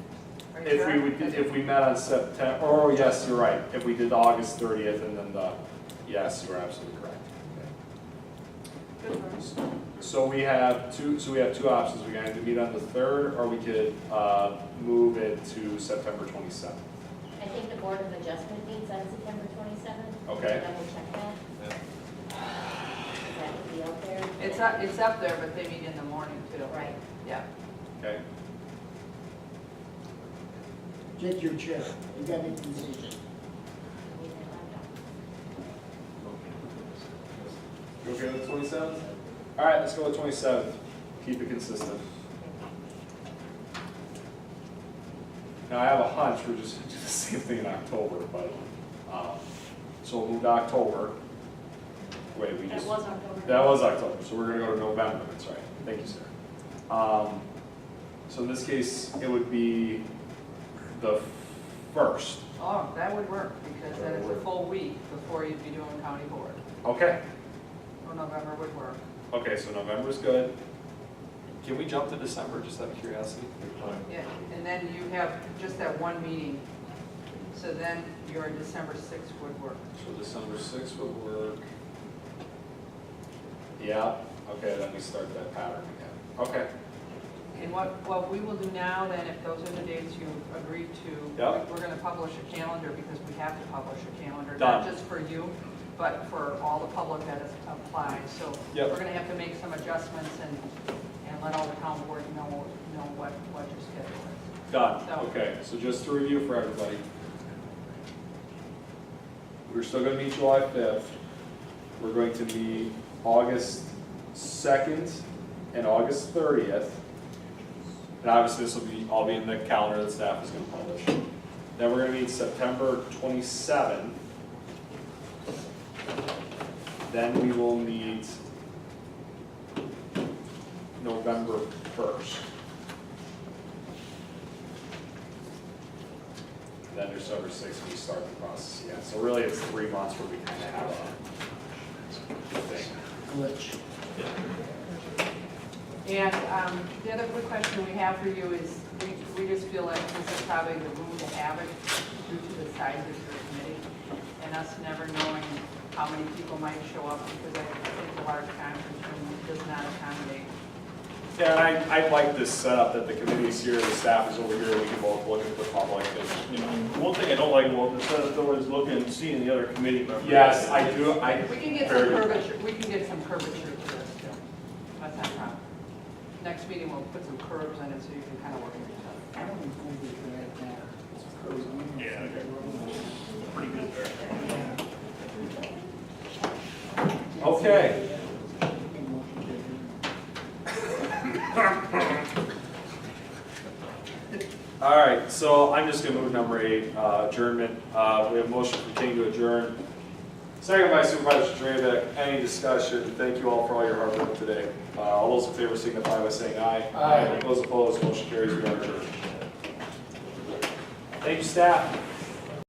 are you If sure? if we met on September, oh, yes, you're right. If we did August 30th and then yes, you're absolutely correct. Good for us. So we have two options. We can either meet on the 3rd or we could move it to September 27th. I think the Board of Adjustment meets on September 27th. Okay. Double check that. Is that be out there? It's up there, but they meet in the morning too. Right. Yeah. Okay. Get your chair, you gotta make the decision. You okay with 27th? All right, let's go with 27th. Keep it consistent. Now I have a hunch we're just gonna do the same thing in October, but so we'll move to October. Wait, we That just was October. that was October, so we're gonna go to November. That's right. Thank you, sir. So in this case, it would be the 1st. Oh, that would work, because then it's a full week before you'd be doing county board. Okay. So November would work. Okay, so November's good. Can we jump to December, just out of curiosity? Yeah, and then you have just that one meeting, so then your December 6th would work. So December 6th would work. Yeah, okay, let me start that pattern again. Okay. And what we will do now then, if those are the dates you agreed to, Yep. we're gonna publish a calendar, because we have to publish a calendar, Done. not just for you, but for all the public that is applied. So Yep. we're gonna have to make some adjustments and let all the town board know what your schedule is. Done. So- Okay, so just to review for everybody. We're still going to meet July 5th. We're going to meet August 2nd and August 30th. And obviously this will all be in the calendar that staff is going to publish. Then we're going to meet September 27th. Then we will meet November 1st. Then December 6th, we start the process again. So really, it's 3 months where we kind of have a thing. Glitch. And the other quick question we have for you is, we just feel like this is probably the rule to have it due to the size of your committee, and us never knowing how many people might show up, because I think a large conference room does not accommodate. Yeah, and I like this setup that the committee's here, the staff is over here, we can both look at the public. You know, one thing I don't like about the setup though is looking, seeing the other committee members. Yes, I do. We can get some curvature, to this too. That's not a problem. Next meeting, we'll put some curves in it so you can kind of work with each other. I don't think we can add that. It's crazy. Yeah, okay. Pretty good there. Okay. All right, so I'm just gonna move number 8, adjournment. We have a motion from King to adjourn. Second by Supervisor Drabek. Any discussion? Thank you all for all your hard work today. All those in favor signify by saying aye. Aye. Those opposed, motion carries. We are adjourned. Thank you, staff.